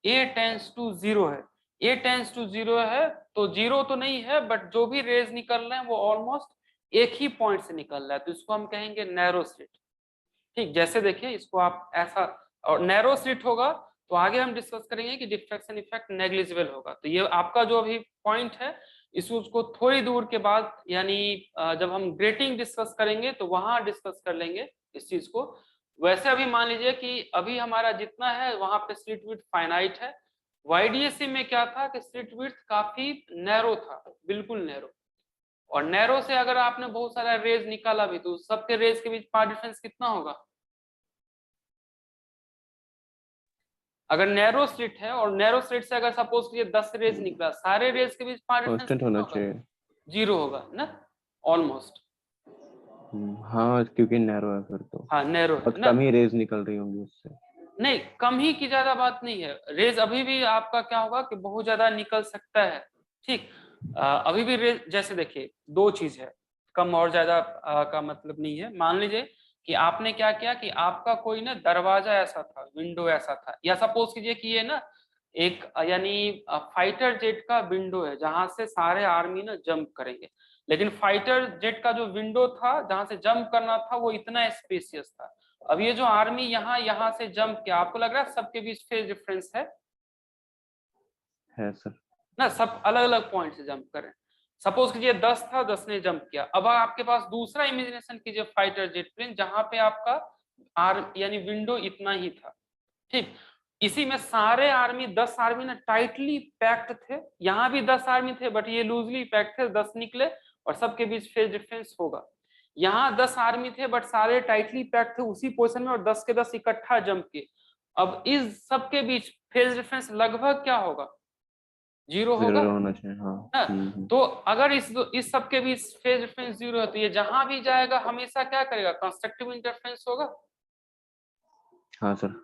A टेंस टू 0 है, A टेंस टू 0 है, तो 0 तो नहीं है बट जो भी रेज निकल रहे हैं वो ऑलमोस्ट एक ही पॉइंट से निकल रहा है, तो इसको हम कहेंगे नैरो स्लिट। ठीक, जैसे देखिए इसको आप ऐसा, और नैरो स्लिट होगा तो आगे हम डिस्कस करेंगे कि डिफ्रैक्शन इफेक्ट नेग्लिजिबल होगा। तो ये आपका जो अभी पॉइंट है, इसको थोड़ी दूर के बाद यानी जब हम ग्रेटिंग डिस्कस करेंगे तो वहां डिस्कस कर लेंगे इस चीज को। वैसे अभी मान लीजिए कि अभी हमारा जितना है वहां पे स्लिट विड्थ फाइनाइट है। YDSC में क्या था कि स्लिट विड्थ काफी नैरो था, बिल्कुल नैरो, और नैरो से अगर आपने बहुत सारा रेज निकाला भी तो सबके रेज के बीच पाथ डिफरेंस कितना होगा। अगर नैरो स्लिट है और नैरो स्लिट से अगर सपोज करिए 10 रेज निकला, सारे रेज के बीच पाथ डिफरेंस कांस्टेंट होना चाहिए, 0 होगा ना, ऑलमोस्ट। हाँ क्योंकि नैरो है फिर तो हाँ नैरो बहुत है ना। कम ही रेज निकल रही होंगी उससे। नहीं, कम ही की ज्यादा बात नहीं है, रेज अभी भी आपका क्या होगा कि बहुत ज्यादा निकल सकता है। ठीक, अभी भी रेज, जैसे देखिए दो चीज है, कम और ज्यादा का मतलब नहीं है। मान लीजिए कि आपने क्या किया कि आपका कोई ना दरवाजा ऐसा था, विंडो ऐसा था, या सपोज कीजिए कि ये ना एक यानी फाइटर जेट का विंडो है जहां से सारे आर्मी ना जंप करेंगे, लेकिन फाइटर जेट का जो विंडो था जहां से जंप करना था वो इतना स्पेसियस था। अब ये जो आर्मी यहाँ से जंप किया, आपको लग रहा है सबके बीच फेज डिफरेंस है सर। ना, सब अलग अलग पॉइंट से जंप कर रहे हैं। सपोज कीजिए 10 था, 10 ने जंप किया। अब आपके पास दूसरा इमेजिनेशन कीजिए फाइटर जेट प्लेन जहां पे आपका यानी विंडो इतना ही था। ठीक, इसी में सारे आर्मी 10 आर्मी ना टाइटली पैक्ड थे, यहाँ भी 10 आर्मी थे बट ये लूजली पैक्ड थे, 10 निकले और सबके बीच फेज डिफरेंस होगा। यहाँ 10 आर्मी थे बट सारे टाइटली पैक्ड थे उसी पोजीशन में और 10 के 10 इकट्ठा जंप किए। अब इस सबके बीच फेज डिफरेंस लगभग क्या होगा, 0 होगा 0 होना चाहिए हाँ। ना। हम्म। तो अगर इस सबके बीच फेज डिफरेंस 0 है तो ये जहां भी जाएगा हमेशा क्या करेगा, कंस्ट्रक्टिव इंटरफेरेंस होगा। हाँ सर।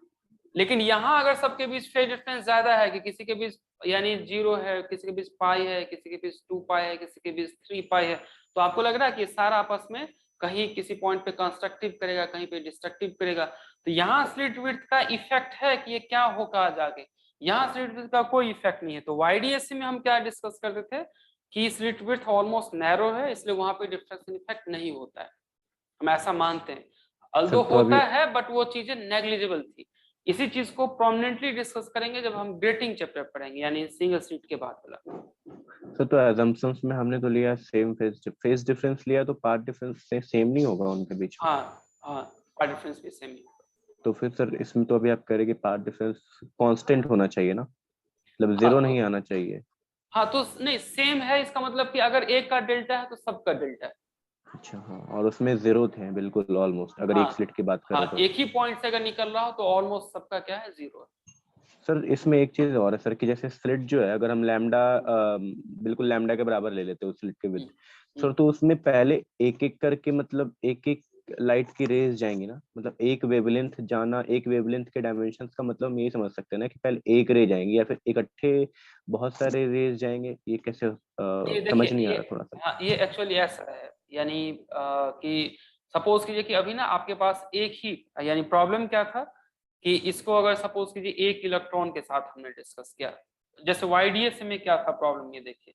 लेकिन यहाँ अगर सबके बीच फेज डिफरेंस ज्यादा है कि किसी के बीच यानी 0 है, किसी के बीच पाई है, किसी के बीच 2 पाई है, किसी के बीच 3 पाई है, तो आपको लग रहा है कि सारा आपस में कहीं किसी पॉइंट पे कंस्ट्रक्टिव करेगा, कहीं पे डिस्ट्रक्टिव करेगा। तो यहाँ स्लिट विड्थ का इफेक्ट है कि ये क्या होगा आगे, यहाँ स्लिट विड्थ का कोई इफेक्ट नहीं है। तो वाईडीएससी में हम क्या डिस्कस करते थे कि स्लिट विड्थ ऑलमोस्ट नैरो है, इसलिए वहां पे डिफ्रेक्शन इफेक्ट नहीं होता है, हम ऐसा मानते हैं। अल्दो सर तो होता अभी है बट वो चीजें नेग्लिजिबल थी। इसी चीज को प्रोमिनेंटली डिस्कस करेंगे जब हम ग्रेटिंग चैप्टर पढ़ेंगे, यानी सिंगल स्लिट के बाद वाला। सर तो assumptions में हमने तो लिया सेम फेज डिफरेंस लिया तो पार्ट डिफरेंस से सेम नहीं होगा उनके बीच में। हाँ हाँ, पार्ट डिफरेंस भी सेम ही। तो फिर सर इसमें तो अभी आप कह रहे कि पार्ट डिफरेंस कांस्टेंट होना चाहिए ना, मतलब हाँ 0 तो नहीं आना चाहिए। हाँ तो नहीं, सेम है इसका मतलब कि अगर एक का डेल्टा है तो सबका डेल्टा है। अच्छा हाँ, और उसमें 0 थे बिल्कुल ऑलमोस्ट, अगर एक हाँ स्लिट की बात करें हाँ, तो। एक ही पॉइंट से अगर निकल रहा हो तो ऑलमोस्ट सबका क्या है, 0 है। सर इसमें एक चीज और है सर कि जैसे स्लिट जो है अगर हम लैम्डा बिल्कुल लैम्डा के बराबर ले लेते हैं उस स्लिट के विद, सर तो उसमें पहले एक एक करके मतलब एक एक लाइट की रेज जाएंगी ना, मतलब एक वेवलेंथ जाना, एक वेवलेंथ के डायमेंशंस का मतलब हम यही समझ सकते हैं ना कि पहले एक रे जाएंगी या फिर इकट्ठे बहुत सारे रेज जाएंगे, ये कैसे ये समझ देखिए नहीं आ ये, रहा थोड़ा सा। हाँ ये एक्चुअली ऐसा है, यानी कि सपोज कीजिए कि अभी ना आपके पास एक ही, यानी प्रॉब्लम क्या था कि इसको अगर सपोज कीजिए एक इलेक्ट्रॉन के साथ हमने डिस्कस किया, जैसे वाईडीएस में क्या था प्रॉब्लम, ये देखिए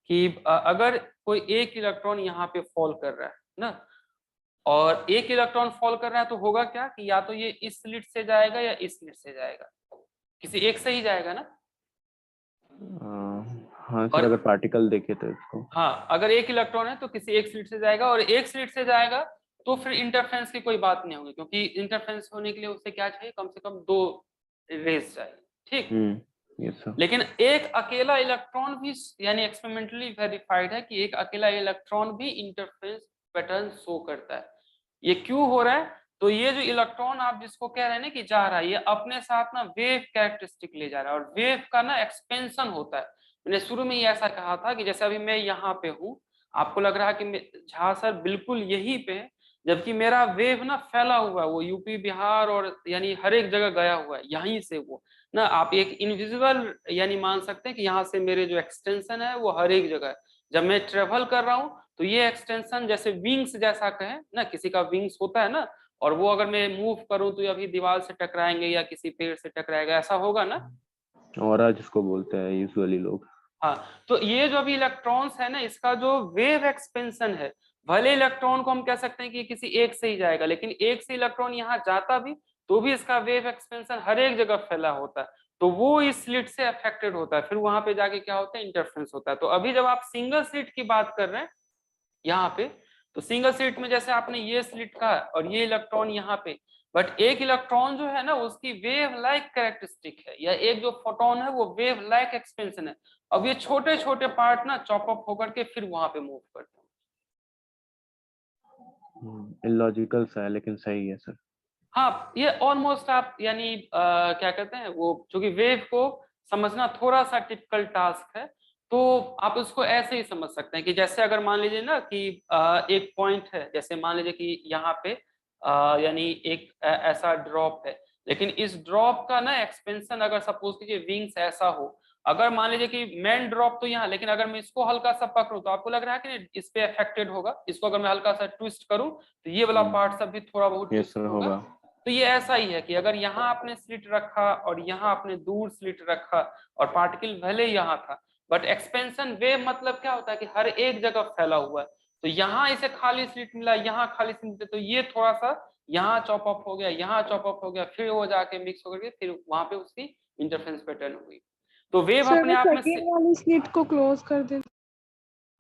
कि अगर कोई एक इलेक्ट्रॉन यहाँ पे फॉल कर रहा है ना, और एक इलेक्ट्रॉन फॉल कर रहा है तो होगा क्या कि या तो ये इस स्लिट से जाएगा या इस स्लिट से जाएगा, किसी एक से ही जाएगा ना। हाँ सर और अगर पार्टिकल देखे तो इसको, हाँ, अगर एक इलेक्ट्रॉन है तो किसी एक स्लिट से जाएगा, और एक स्लिट से जाएगा तो फिर इंटरफेरेंस की कोई बात नहीं होगी, क्योंकि इंटरफेरेंस होने के लिए उसे क्या चाहिए, कम से कम 2 रेज चाहिए। ठीक, यस सर। लेकिन एक अकेला इलेक्ट्रॉन भी, यानी एक्सपेरिमेंटली वेरीफाइड है कि एक अकेला इलेक्ट्रॉन भी इंटरफेरेंस पैटर्न शो करता है। ये क्यों हो रहा है, तो ये जो इलेक्ट्रॉन आप जिसको कह रहे हैं ना कि जा रहा है, ये अपने साथ ना वेव कैरेक्टरिस्टिक ले जा रहा है, और वेव का ना एक्सपेंशन होता है। मैंने शुरू में ही ऐसा कहा था कि जैसे अभी मैं यहाँ पे हूँ, आपको लग रहा है कि झा सर बिल्कुल यहीं पे है, जबकि मेरा वेव ना फैला हुआ है, वो यूपी बिहार और यानी हर एक जगह गया हुआ है, यहीं से वो ना आप एक इनविजिबल यानी मान सकते हैं कि यहाँ से मेरे जो एक्सटेंशन है वो हर एक जगह है। जब मैं ट्रेवल कर रहा हूँ तो ये एक्सटेंशन जैसे विंग्स जैसा कहें ना, किसी का विंग्स होता है ना, और वो अगर मैं मूव करूँ तो अभी दीवार से टकराएंगे या किसी पेड़ से टकराएगा, ऐसा होगा ना। ऑरा जिसको बोलते हैं यूजुअली लोग। हाँ, तो ये जो अभी इलेक्ट्रॉन्स है ना, इसका जो वेव एक्सपेंशन है, भले इलेक्ट्रॉन को हम कह सकते हैं कि किसी एक से ही जाएगा, लेकिन एक से इलेक्ट्रॉन यहाँ जाता भी तो भी इसका वेव एक्सपेंशन हर एक जगह फैला होता है, तो वो इस स्लिट से अफेक्टेड होता है, फिर वहां पे जाके क्या होता है, इंटरफेरेंस होता है। तो अभी जब आप सिंगल स्लिट की बात कर रहे हैं यहाँ पे, तो सिंगल स्लिट में जैसे आपने ये स्लिट का और ये इलेक्ट्रॉन यहाँ पे, बट एक इलेक्ट्रॉन जो है ना उसकी वेव लाइक कैरेक्टरिस्टिक है, या एक जो फोटोन है वो वेव लाइक एक्सपेंशन है। अब ये छोटे छोटे पार्ट ना चॉप अप होकर के फिर वहां पे मूव करते हैं। इलॉजिकल सा है लेकिन सही है सर। हाँ, ये ऑलमोस्ट आप यानी क्या कहते हैं वो, चूंकि वेव को समझना थोड़ा सा टिपिकल टास्क है, तो आप उसको ऐसे ही समझ सकते हैं कि जैसे अगर मान लीजिए ना कि एक पॉइंट है, जैसे मान लीजिए कि यहाँ पे यानी एक ऐसा ड्रॉप है, लेकिन इस ड्रॉप का ना एक्सपेंशन अगर सपोज कीजिए विंग्स ऐसा हो, अगर मान लीजिए कि मेन ड्रॉप तो यहाँ, लेकिन अगर मैं इसको हल्का सा पकड़ूं तो आपको लग रहा है कि नहीं इस पे अफेक्टेड होगा, इसको अगर मैं हल्का सा ट्विस्ट करूं तो ये वाला पार्ट सब भी थोड़ा बहुत ट्विस्ट होगा। तो ये ऐसा ही है कि अगर यहाँ आपने स्लिट रखा और यहाँ आपने दूर स्लिट रखा और पार्टिकल भले यहाँ था, बट एक्सपेंशन वेव मतलब क्या होता है कि हर एक जगह फैला हुआ है। तो यहाँ इसे खाली स्लिट मिला, यहाँ खाली स्लिट मिला, तो ये थोड़ा सा यहाँ चॉप अप हो गया, यहाँ चॉप अप हो गया, फिर वो जाके मिक्स होकर के फिर वहां पे उसकी इंटरफेरेंस पैटर्न हुई। तो वेव सर अपने वो आप में सेकेंड वाली स्लिट को क्लोज कर दे।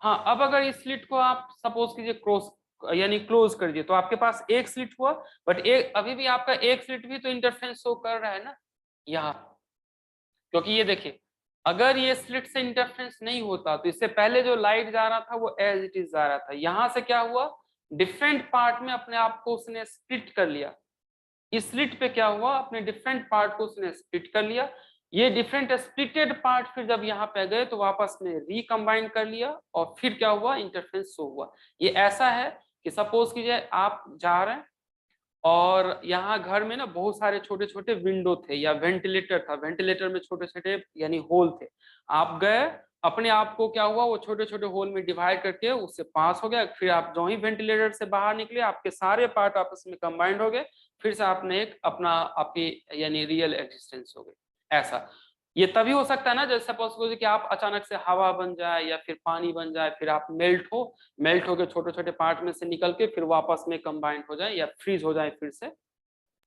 हाँ, अब अगर इस स्लिट को आप सपोज कीजिए क्रॉस यानी क्लोज कर दिए तो आपके पास एक स्लिट हुआ, बट एक अभी भी आपका एक स्लिट भी तो इंटरफेरेंस शो कर रहा है ना यहाँ, क्योंकि ये देखिए अगर ये स्लिट से इंटरफेरेंस नहीं होता तो इससे पहले जो लाइट जा रहा था वो एज इट इज जा रहा था, यहाँ से क्या हुआ डिफरेंट पार्ट में अपने आप को उसने स्प्लिट कर लिया। इस स्लिट पे क्या हुआ, अपने डिफरेंट पार्ट को उसने स्प्लिट कर लिया, ये डिफरेंट स्प्लिटेड पार्ट फिर जब यहाँ पे गए तो वापस में रिकम्बाइन कर लिया और फिर क्या हुआ इंटरफेरेंस शो हुआ। ये ऐसा है कि सपोज कीजिए आप जा रहे हैं और यहाँ घर में ना बहुत सारे छोटे छोटे विंडो थे या वेंटिलेटर था, वेंटिलेटर में छोटे छोटे यानी होल थे, आप गए अपने आप को क्या हुआ वो छोटे छोटे होल में डिवाइड करके उससे पास हो गया, फिर आप जो ही वेंटिलेटर से बाहर निकले आपके सारे पार्ट आपस में कंबाइंड हो गए, फिर से आपने एक अपना आपकी यानी रियल एग्जिस्टेंस हो गई। ऐसा ये तभी हो सकता है ना जैसे सपोज कि आप अचानक से हवा बन जाए या फिर पानी बन जाए, फिर आप मेल्ट हो के छोटे छोटे पार्ट में से निकल के फिर वापस में कंबाइंड हो जाए या फ्रीज हो जाए फिर से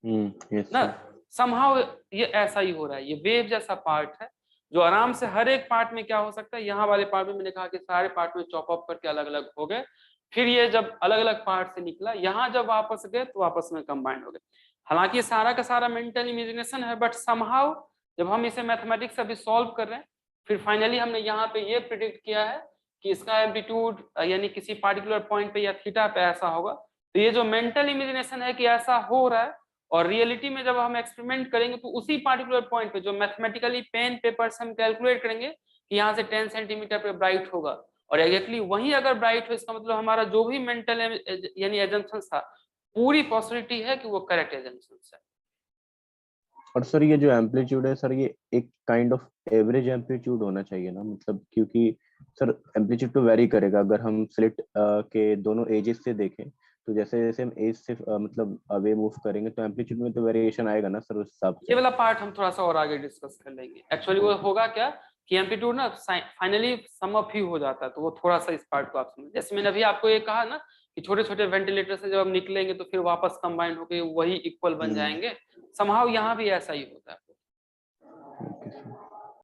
ना, समहाउ ये ऐसा ही हो रहा है। ये वेव जैसा पार्ट है जो आराम से हर एक पार्ट में क्या हो सकता है, यहाँ वाले पार्ट में मैंने कहा कि सारे पार्ट में चॉप अप करके अलग अलग हो गए, फिर ये जब अलग अलग पार्ट से निकला यहाँ जब वापस गए तो वापस में कंबाइंड हो गए। हालांकि सारा का सारा मेंटल इमेजिनेशन है, बट समहाउ जब हम इसे मैथमेटिक्स अभी सॉल्व कर रहे हैं फिर फाइनली हमने यहाँ पे ये प्रिडिक्ट किया है कि इसका एम्पलीट्यूड यानी किसी पार्टिकुलर पॉइंट पे या थीटा पे ऐसा होगा। तो ये जो मेंटल इमेजिनेशन है कि ऐसा हो रहा है और रियलिटी में जब हम एक्सपेरिमेंट करेंगे तो उसी पार्टिकुलर पॉइंट पे जो मैथमेटिकली पेन पेपर से हम कैलकुलेट करेंगे कि यहाँ से 10 सेंटीमीटर पे ब्राइट होगा और एग्जैक्टली वहीं अगर ब्राइट हो इसका मतलब हमारा जो भी मेंटल यानी एजम्पशन था पूरी पॉसिबिलिटी है कि वो करेक्ट एजम्पशन है। और सर ये जो एम्पलीट्यूड है सर ये एक काइंड ऑफ एवरेज एम्पलीट्यूड होना चाहिए ना, मतलब क्योंकि सर एम्पलीट्यूड तो वेरी करेगा अगर हम स्लिट के दोनों एजेस से देखें तो जैसे जैसे हम एज से मतलब अवे मूव करेंगे तो एम्पलीट्यूड में तो वेरिएशन आएगा ना सर उस हिसाब से। ये वाला पार्ट हम थोड़ा सा और आगे डिस्कस कर लेंगे। एक्चुअली वो होगा क्या कि एम्पलीट्यूड ना फाइनली सम अप ही हो जाता है, तो वो थोड़ा सा इस पार्ट को आप समझ, जैसे मैंने अभी आपको ये कहा ना कि छोटे छोटे वेंटिलेटर से जब हम निकलेंगे तो फिर वापस कंबाइन होके वही इक्वल बन जाएंगे, समहाउ यहाँ भी ऐसा ही होता है।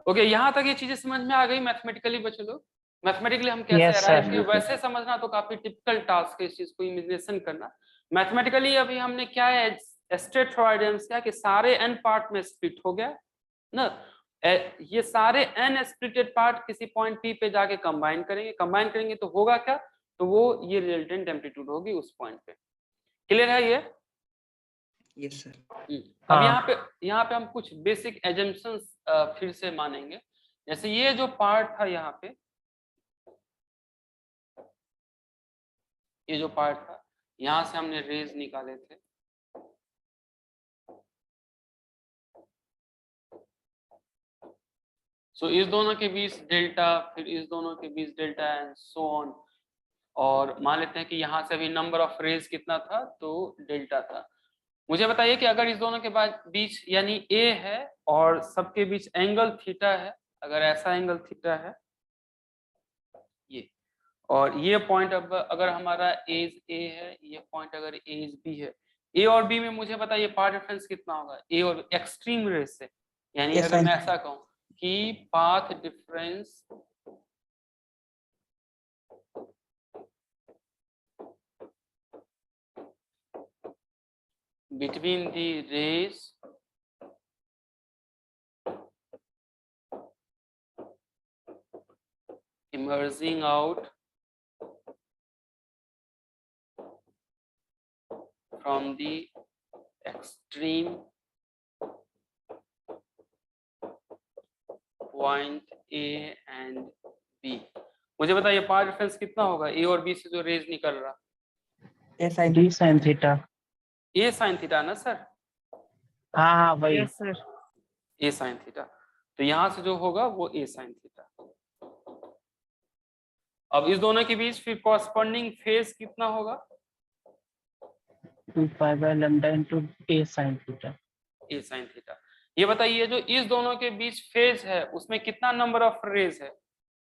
ओके, यहाँ तक ये चीजें समझ में आ गई मैथमेटिकली बच्चे लोग? मैथमेटिकली हम कैसे अराइव किए वैसे समझना तो काफी टिपिकल टास्क है इस चीज को इमेजिनेशन करना। मैथमेटिकली अभी हमने क्या है स्ट्रेट फॉरवर्ड क्या कि सारे n पार्ट में स्प्लिट हो गया ना, ये सारे n स्प्लिटेड पार्ट किसी पॉइंट P पे जाके कंबाइन करेंगे तो होगा क्या, तो वो ये रिजल्टेंट एम्पलीट्यूड होगी उस पॉइंट पे। क्लियर है ये? Yes sir. अब यहाँ पे हम कुछ बेसिक एजम्पशंस फिर से मानेंगे। जैसे ये जो पार्ट था यहाँ पे, ये जो पार्ट था यहाँ से हमने रेज निकाले थे, सो इस दोनों के बीच डेल्टा, फिर इस दोनों के बीच डेल्टा एंड सो ऑन, और मान लेते हैं कि यहाँ से अभी नंबर ऑफ रेज कितना था तो डेल्टा था। मुझे बताइए कि अगर इस दोनों के बीच यानी ए है और सबके बीच एंगल थीटा है, अगर ऐसा एंगल थीटा है ये, और ये पॉइंट अगर हमारा एज ए है, ये पॉइंट अगर एज बी है, ए और बी में मुझे बताइए पाथ डिफरेंस कितना होगा ए और एक्सट्रीम रेज से, यानी Yes, अगर मैं sir. ऐसा कहूँ कि path difference between the rays emerging out from the extreme point A and B. मुझे बताइए पाथ डिफरेंस कितना होगा ए और बी से जो रेज निकल रहा? A sine D sine theta. A sine theta ना सर? हाँ हाँ वही। Yes sir. A sine theta. तो यहाँ से जो होगा वो ए साइन थीटा। अब इस दोनों के बीच फिर कॉरस्पॉन्डिंग फेज कितना होगा? 2 pi by lambda into A sine theta. A sine theta. ये बताइए जो इस दोनों के बीच फेज है उसमें कितना नंबर ऑफ रेज है?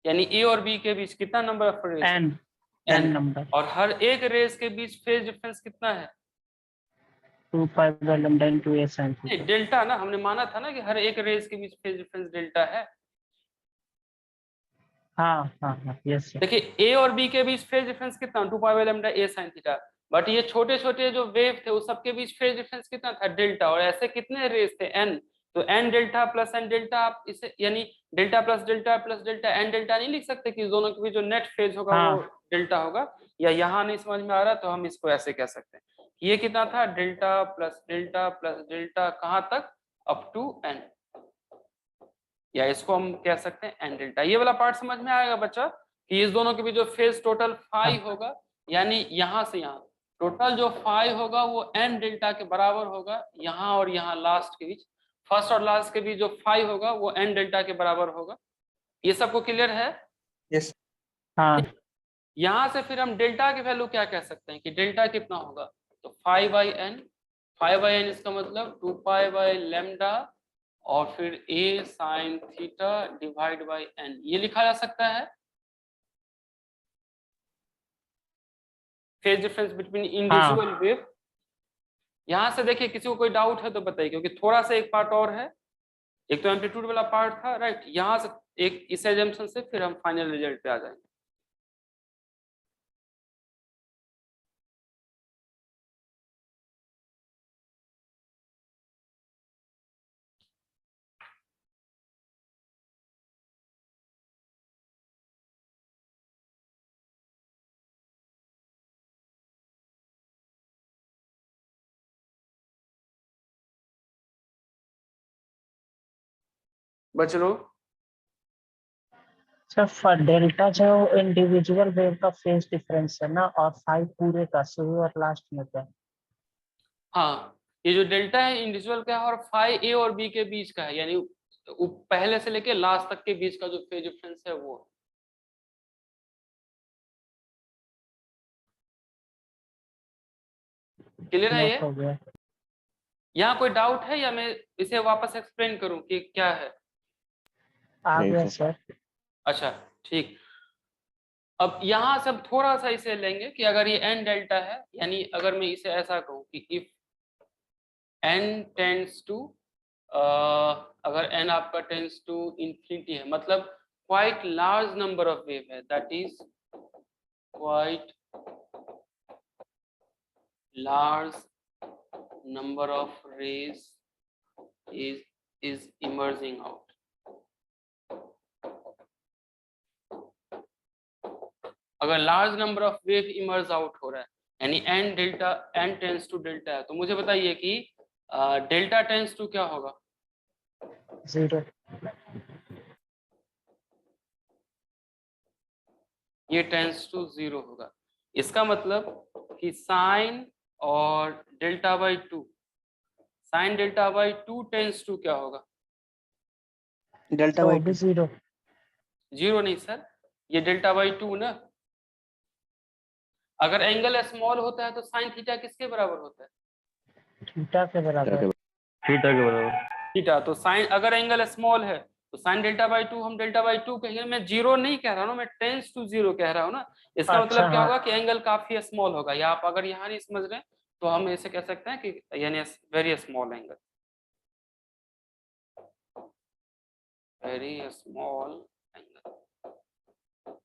यानी ए और बी के बीच कितना number of rays? N n। Number. और हर एक रेज के बीच फेज डिफरेंस कितना है? 2 pi by lambda into A sine theta. Delta ना, हमने माना था ना कि हर एक रेज के बीच फेज डिफरेंस डेल्टा है। हाँ हाँ हाँ यस सर। देखिए ए और बी के बीच फेज डिफरेंस कितना? 2 pi by lambda a sine theta. But ये छोटे छोटे जो वेव थे उस सबके बीच फेज डिफरेंस कितना था? डेल्टा। और ऐसे कितने रेज थे? n। तो n delta plus n delta, आप इसे यानी delta plus delta n delta नहीं लिख सकते कि दोनों के बीच जो नेट फेज होगा हाँ। वो डेल्टा होगा? या यहाँ नहीं समझ में आ रहा तो हम इसको ऐसे कह सकते हैं, ये कितना था? डेल्टा प्लस डेल्टा कहाँ तक? Up to n। या इसको हम कह सकते हैं n डेल्टा। ये वाला पार्ट समझ में आएगा बच्चा कि इस दोनों के बीच जो फेज टोटल फाई होगा, यानी यहाँ से यहाँ टोटल जो फाई होगा वो n डेल्टा के बराबर होगा। यहाँ और यहाँ लास्ट के बीच, फर्स्ट और लास्ट के बीच जो फाई होगा वो n डेल्टा के बराबर होगा। ये सबको क्लियर है? यस। हाँ यहाँ से फिर हम डेल्टा की वैल्यू क्या कह सकते हैं कि डेल्टा कितना होगा? तो फाइव बाई एन इसका मतलब 2 पाई बाय लैम्डा और फिर A sine theta divide by n, ये लिखा जा सकता है phase difference between individual wave. यहाँ से देखिए किसी को कोई डाउट है तो बताइए, क्योंकि थोड़ा सा एक पार्ट और है। एक तो एम्पलीट्यूड वाला पार्ट था, राइट? यहाँ से एक इस एजम्पशन से फिर हम फाइनल रिजल्ट पे आ जाएंगे। बच लो। सर फॉर डेल्टा जो इंडिविजुअल वेव का फेज डिफरेंस है ना, और फाइव पूरे का शुरू और लास्ट में का। हाँ, ये जो डेल्टा है इंडिविजुअल का है और फाई ए और बी के बीच का है, यानी पहले से लेके लास्ट तक के बीच का जो फेज डिफरेंस है वो। क्लियर है ये? हो गया। यहाँ कोई डाउट है या मैं इसे वापस एक्सप्लेन करूं कि क्या है? आ नहीं गया सर। सर। अच्छा ठीक। अब यहाँ से हम थोड़ा सा इसे लेंगे कि अगर ये n डेल्टा है, यानी अगर मैं इसे ऐसा कहूँ कि इफ n टेंड्स टू, अगर n आपका टेंड्स टू इंफिनिटी है, मतलब quite large number of wave है, that is quite large number of rays is emerging out। अगर large number of wave emerge out हो रहा है, यानी n delta n tends to delta है, तो मुझे बताइए कि डेल्टा टेंस टू क्या होगा? 0। ये टेंस टू 0 होगा। इसका मतलब कि साइन और delta by 2, sine delta by 2 tends to क्या होगा? डेल्टा तो बाई भी 0। 0 नहीं सर, ये डेल्टा बाई 2 ना। अगर एंगल स्मॉल होता है तो साइन थीटा किसके बराबर होता है? थीटा के बराबर। थीटा के बराबर। थीटा। तो साइन, अगर एंगल स्मॉल है तो साइन डेल्टा बाई 2 हम डेल्टा बाई 2 कहेंगे। मैं 0 नहीं कह रहा हूँ, मैं टेंस टू 0 कह रहा हूँ ना। इसका अच्छा, मतलब क्या हाँ। होगा कि एंगल काफी स्मॉल होगा, या आप अगर यहाँ नहीं समझ रहे तो हम ऐसे कह सकते हैं कि यानी very small angle, very small angle,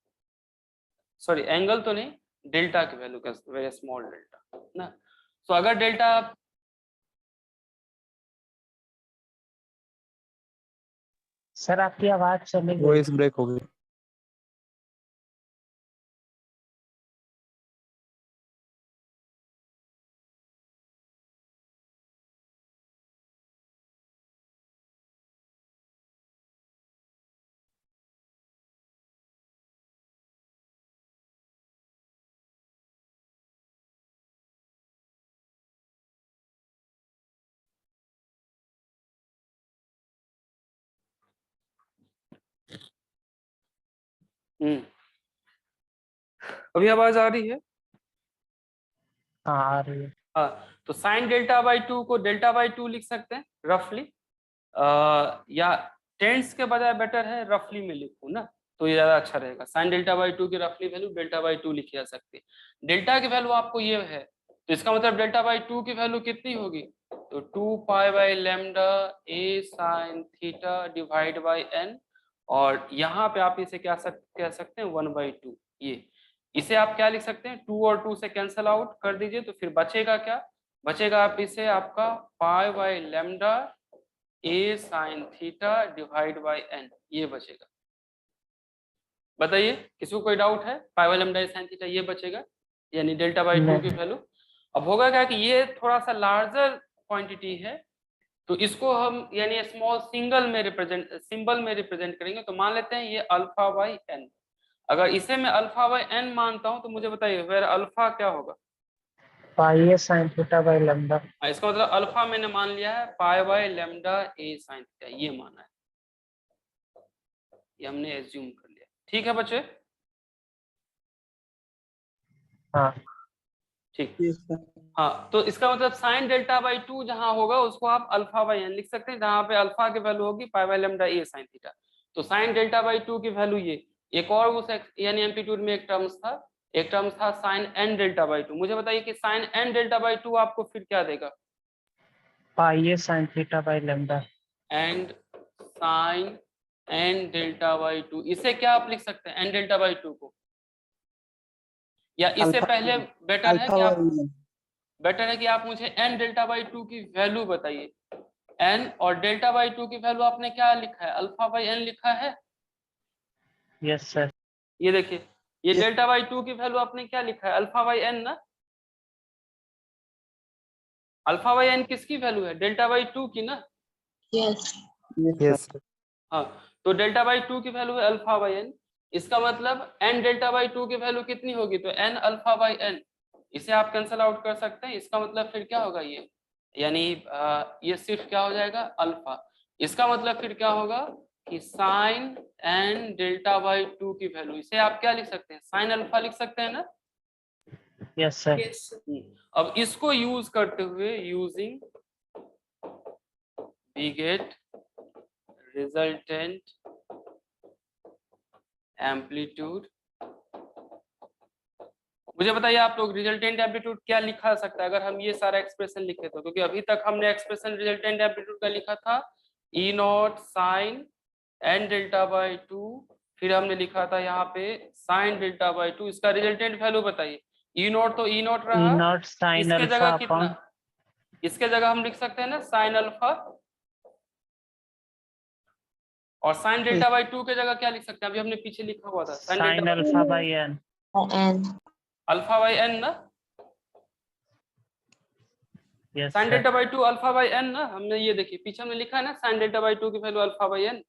sorry angle तो नहीं, डेल्टा की वैल्यू का वेरी स्मॉल डेल्टा ना। तो अगर डेल्टा, सर आपकी आवाज चली गई। वॉइस ब्रेक हो गई। अभी आवाज आ रही है? हाँ आ रही है। हाँ, तो साइन डेल्टा बाई टू को डेल्टा बाई टू लिख सकते हैं रफली, या टेंस के बजाय बेटर है रफली में लिखूं ना, तो ये ज्यादा अच्छा रहेगा। साइन डेल्टा बाई टू की रफली वैल्यू डेल्टा बाई टू लिखी जा सकती है। डेल्टा की वैल्यू आपको ये है, तो इसका मतलब डेल्टा बाई टू की वैल्यू कितनी होगी, तो 2 pi by lambda a sine theta divide by n, और यहाँ पे आप इसे क्या कह सकते हैं 1/2। ये इसे आप क्या लिख सकते हैं, 2 और 2 से कैंसल आउट कर दीजिए, तो फिर बचेगा क्या, बचेगा आप इसे आपका pi by lambda a sine theta divide by n, ये बचेगा। बताइए किसी को कोई डाउट है? Pi by lambda a sine theta ये बचेगा, यानी डेल्टा बाई टू की वैल्यू। अब होगा क्या कि ये थोड़ा सा लार्जर क्वांटिटी है, तो इसको हम यानी स्मॉल सिंबल में रिप्रेजेंट करेंगे। तो मान लेते हैं ये अल्फा बाई एन। अगर इसे मैं अल्फा बाई एन मानता हूं तो मुझे बताइए वेर अल्फा क्या होगा? पाई A sine theta by lambda. इसका मतलब अल्फा मैंने मान लिया है pi by lambda a sine theta, ये माना है, ये हमने एज्यूम कर लिया। ठीक है बच्चे? हाँ ठीक। हाँ, तो इसका मतलब साइन डेल्टा बाई टू जहां होगा उसको आप अल्फा बाई एन लिख सकते हैं, जहां पे अल्फा की वैल्यू होगी पाई by lambda a sine theta. तो साइन डेल्टा बाई टू की वैल्यू ये, एक और उस यानी एम्पलीट्यूड में एक टर्म्स था sine n delta by two. मुझे बताइए कि sine n delta by two आपको फिर क्या देगा? Pi A sine theta by lambda. And sine n delta by two, इसे क्या आप लिख सकते हैं एन डेल्टा बाई टू को, या इससे पहले बेटर है कि आप मुझे एन डेल्टा बाई टू की वैल्यू बताइए। एन और डेल्टा बाई टू की वैल्यू आपने क्या लिखा है, अल्फा बाई एन लिखा है। Yes sir. ये देखिए, ये डेल्टा बाई टू की वैल्यू आपने क्या लिखा है, अल्फा बाई एन ना। अल्फा बाई एन किसकी वैल्यू है, डेल्टा बाई टू की ना। यस यस हाँ, तो डेल्टा बाई टू की वैल्यू है अल्फा बाई एन। इसका मतलब एन डेल्टा बाई टू की वैल्यू कितनी होगी, तो एन अल्फा बाई एन। इसे आप कैंसल आउट कर सकते हैं। इसका मतलब फिर क्या होगा ये, यानी ये सिर्फ क्या हो जाएगा अल्फा। इसका मतलब फिर क्या होगा कि sine n delta by two की वैल्यू, इसे आप क्या लिख सकते हैं, साइन अल्फा लिख सकते हैं ना। Yes sir. अब इसको यूज करते हुए, using we get resultant amplitude. मुझे बताइए आप लोग रिजल्टेंट एम्पलीट्यूड क्या लिखा सकता है अगर हम ये सारा एक्सप्रेशन लिखे तो, क्योंकि अभी तक हमने एक्सप्रेशन रिजल्टेंट एम्पलीट्यूड का लिखा था E naught sine n delta by two, फिर हमने लिखा था यहाँ पे साइन डेल्टा बाई टू। इसका रिजल्टेंट वैल्यू बताइए। ई नॉट तो ई नॉट रहा, ई नॉट साइन इसके अल्फा जगह अपॉन, कितना, इसके जगह हम लिख सकते हैं ना साइन अल्फा, और साइन डेल्टा बाई टू के जगह क्या लिख सकते हैं, अभी हमने पीछे लिखा हुआ था sine alpha by n. N alpha by n ना, yes sine sir. Delta by two alpha by n ना। हमने ये देखिए पीछे हमने लिखा है ना साइन डेल्टा बाई टू की value alpha by n.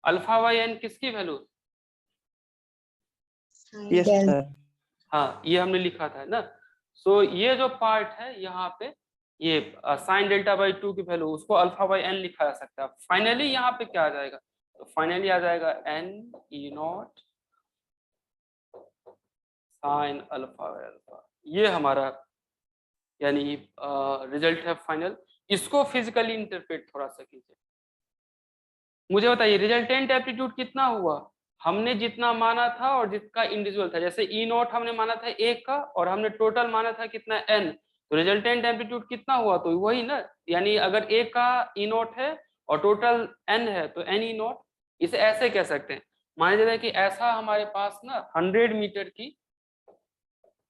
Alpha by n किसकी वैल्यू, यस सर। हाँ ये हमने लिखा था ना। सो ये जो पार्ट है यहाँ पे, ये साइन डेल्टा बाई टू की वैल्यू, उसको अल्फा बाई एन लिखा जा सकता है। फाइनली यहाँ पे क्या आ जाएगा, तो फाइनली आ जाएगा n e naught sine alpha by alpha. ये हमारा यानी रिजल्ट है फाइनल। इसको फिजिकली इंटरप्रेट थोड़ा सा कीजिए। मुझे बताइए रिजल्टेंट एप्टीट्यूड कितना हुआ, हमने जितना माना था और जिसका इंडिविजुअल था, जैसे ई नॉट हमने माना था एक का और हमने टोटल माना था कितना एन, तो रिजल्टेंट एम्पलीट्यूड कितना हुआ, तो वही ना। यानी अगर एक का ई नॉट है और टोटल एन है तो एन ई नॉट। इसे ऐसे कह सकते हैं, मान लीजिए कि ऐसा हमारे पास ना 100 मीटर की,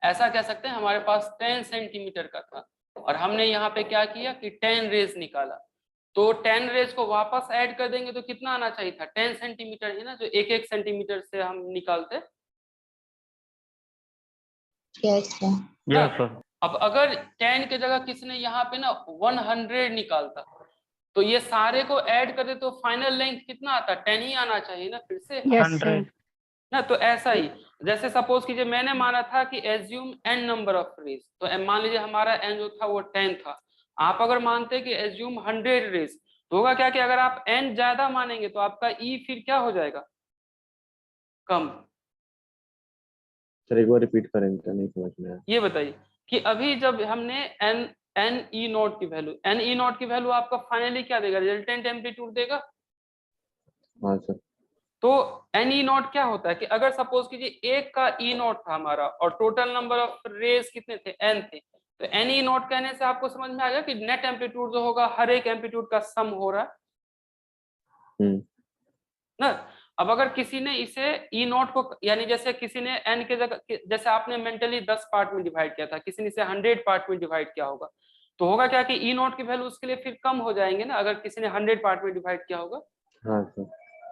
ऐसा कह सकते हैं हमारे पास 10 सेंटीमीटर का था और हमने यहाँ पे क्या किया कि 10 रेज निकाला, तो 10 रेज को वापस ऐड कर देंगे तो कितना आना चाहिए था, 10 सेंटीमीटर है ना, जो एक एक सेंटीमीटर से हम निकालते। Yes sir. Yes sir. अब अगर 10 के जगह किसने यहाँ पे ना 100 निकालता, तो ये सारे को ऐड कर दे तो फाइनल लेंथ कितना आता, 10 ही आना चाहिए ना फिर से। Yes sir. ना तो ऐसा ही, जैसे सपोज कीजिए मैंने माना था कि assume n number of rays, तो मान लीजिए हमारा n जो था वो 10 था। आप अगर मानते कि एज्यूम 100 रेज, तो होगा क्या कि अगर आप n ज्यादा मानेंगे तो आपका e फिर क्या हो जाएगा, कम? सर एक बार रिपीट करेंगे क्या, नहीं समझ में आया। ये बताइए कि अभी जब हमने एन ई नॉट की वैल्यू आपका फाइनली क्या देगा? रिजल्टेंट एम्पलीट्यूड देगा। हाँ सर। तो एन ई नॉट क्या होता है कि अगर सपोज कीजिए एक का ई नॉट था हमारा और टोटल नंबर ऑफ रेज कितने थे? एन थे। तो एन ई नॉट कहने से आपको समझ में आ गया कि नेट एम्पलीट्यूड जो होगा हर एक एम्पलीट्यूड का सम हो रहा है ना। अब अगर किसी ने इसे ई नॉट को, यानी जैसे किसी ने एन के जगह, जैसे आपने मेंटली 10 पार्ट में डिवाइड किया था, किसी ने इसे 100 पार्ट में डिवाइड किया होगा, तो होगा क्या कि ई नॉट की वैल्यू उसके लिए फिर कम हो जाएंगे ना, अगर किसी ने 100 पार्ट में डिवाइड किया होगा। हाँ सर।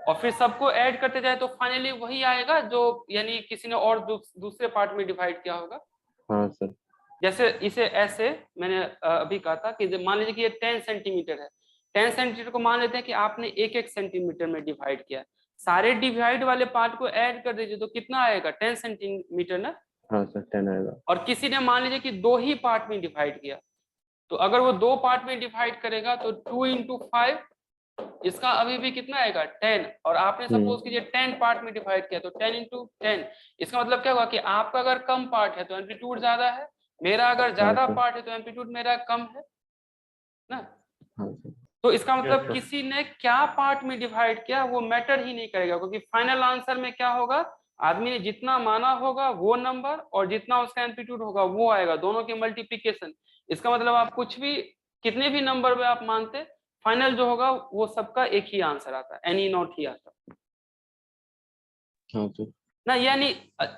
और फिर सबको ऐड करते जाए तो फाइनली वही आएगा जो, यानी किसी ने और दूसरे पार्ट में डिवाइड किया होगा। हाँ सर। जैसे इसे ऐसे मैंने अभी कहा था कि मान लीजिए कि ये 10 सेंटीमीटर है, 10 सेंटीमीटर को मान लेते हैं कि आपने 1-1 सेंटीमीटर में डिवाइड किया, सारे डिवाइड वाले पार्ट को ऐड कर दीजिए तो कितना आएगा? 10 सेंटीमीटर ना। हाँ सर 10 आएगा। और किसी ने मान लीजिए कि 2 ही पार्ट में डिवाइड किया, तो अगर वो 2 पार्ट में डिवाइड करेगा तो 2 × 5, इसका अभी भी कितना आएगा? 10। और आपने सपोज कीजिए 10 पार्ट में डिवाइड किया तो 10 × 10, इसका मतलब क्या हुआ कि आपका अगर कम पार्ट है तो एम्पलीट्यूड ज्यादा है, मेरा अगर ज्यादा पार्ट है तो एम्पलीट्यूड मेरा कम है ना। हाँ सर। तो इसका मतलब किसी ने क्या पार्ट में डिवाइड किया वो मैटर ही नहीं करेगा, क्योंकि फाइनल आंसर में क्या होगा? आदमी ने जितना माना होगा वो नंबर और जितना उसका एम्पलीट्यूड होगा वो आएगा, दोनों के मल्टीप्लिकेशन। इसका मतलब आप कुछ भी, कितने भी नंबर में आप मानते, फाइनल जो होगा वो सबका एक ही आंसर आता है, एन ई नॉट ही आता है हाँ सर। ना। यानी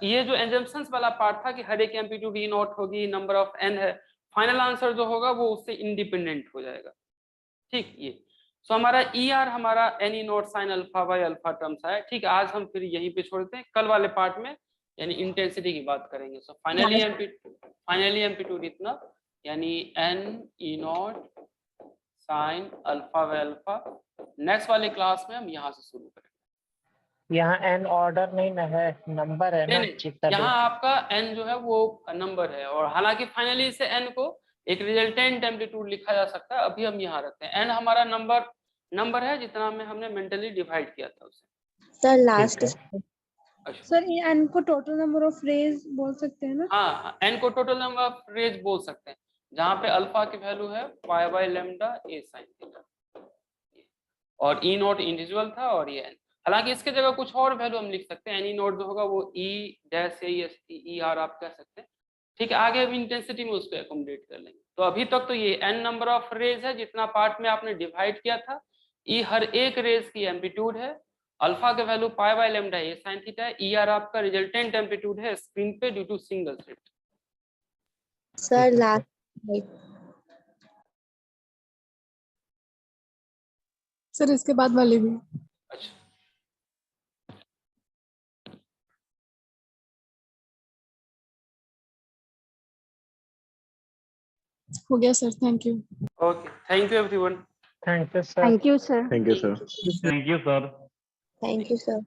ये जो एजम्पशंस वाला पार्ट था कि हर एक एम्पलीट्यूड ई नॉट होगी, नंबर ऑफ एन है, फाइनल आंसर जो होगा वो उससे इंडिपेंडेंट हो जाएगा। ठीक, ये सो हमारा ई आर, हमारा n e naught sine alpha by alpha terms है। ठीक, आज हम फिर यहीं पे छोड़ते हैं, कल वाले पार्ट में यानी इंटेंसिटी की बात करेंगे। सो फाइनली एम्पलीट्यूड इतना, यानी n e naught sine alpha by alpha. Next वाले क्लास में हम यहाँ से शुरू करेंगे। यहाँ एन ऑर्डर नहीं ना है, नंबर है ना, जितना यहाँ आपका n जो है वो नंबर है, और हालांकि फाइनली इसे n को एक रिजल्टेंट एम्पलीट्यूड लिखा जा सकता है, अभी हम यहाँ रखते हैं। n हमारा नंबर है जितना में हमने मेंटली डिवाइड किया था उसे। सर लास्ट अच्छा, सर ये एन को टोटल नंबर ऑफ रेज बोल सकते हैं ना? हाँ, n को टोटल नंबर ऑफ रेज बोल सकते हैं, जहाँ पे अल्फा की वैल्यू है π/λ a sin थीटा, और ई नॉट इंडिविजुअल था और ये n। हालांकि इसके जगह कुछ और वैल्यू हम लिख सकते हैं, एनी नोट जो होगा वो ई dash S T E R आप कह सकते हैं। ठीक है, आगे हम इंटेंसिटी में उसको एकोमोडेट कर लेंगे। तो अभी तक तो ये n नंबर ऑफ रेज है जितना पार्ट में आपने डिवाइड किया था, ई हर एक रेज की एम्पलीट्यूड है, अल्फा के वैल्यू π/λ ए sin थीटा है, ई आर आपका रिजल्टेंट एम्पलीट्यूड है स्क्रीन पे due to single slit. Sir last sir इसके बाद वाले भी। अच्छा, हो गया sir, thank you. Okay, thank you everyone. Thank you sir. Thank you sir. Thank you sir. Thank you sir. Thank you sir.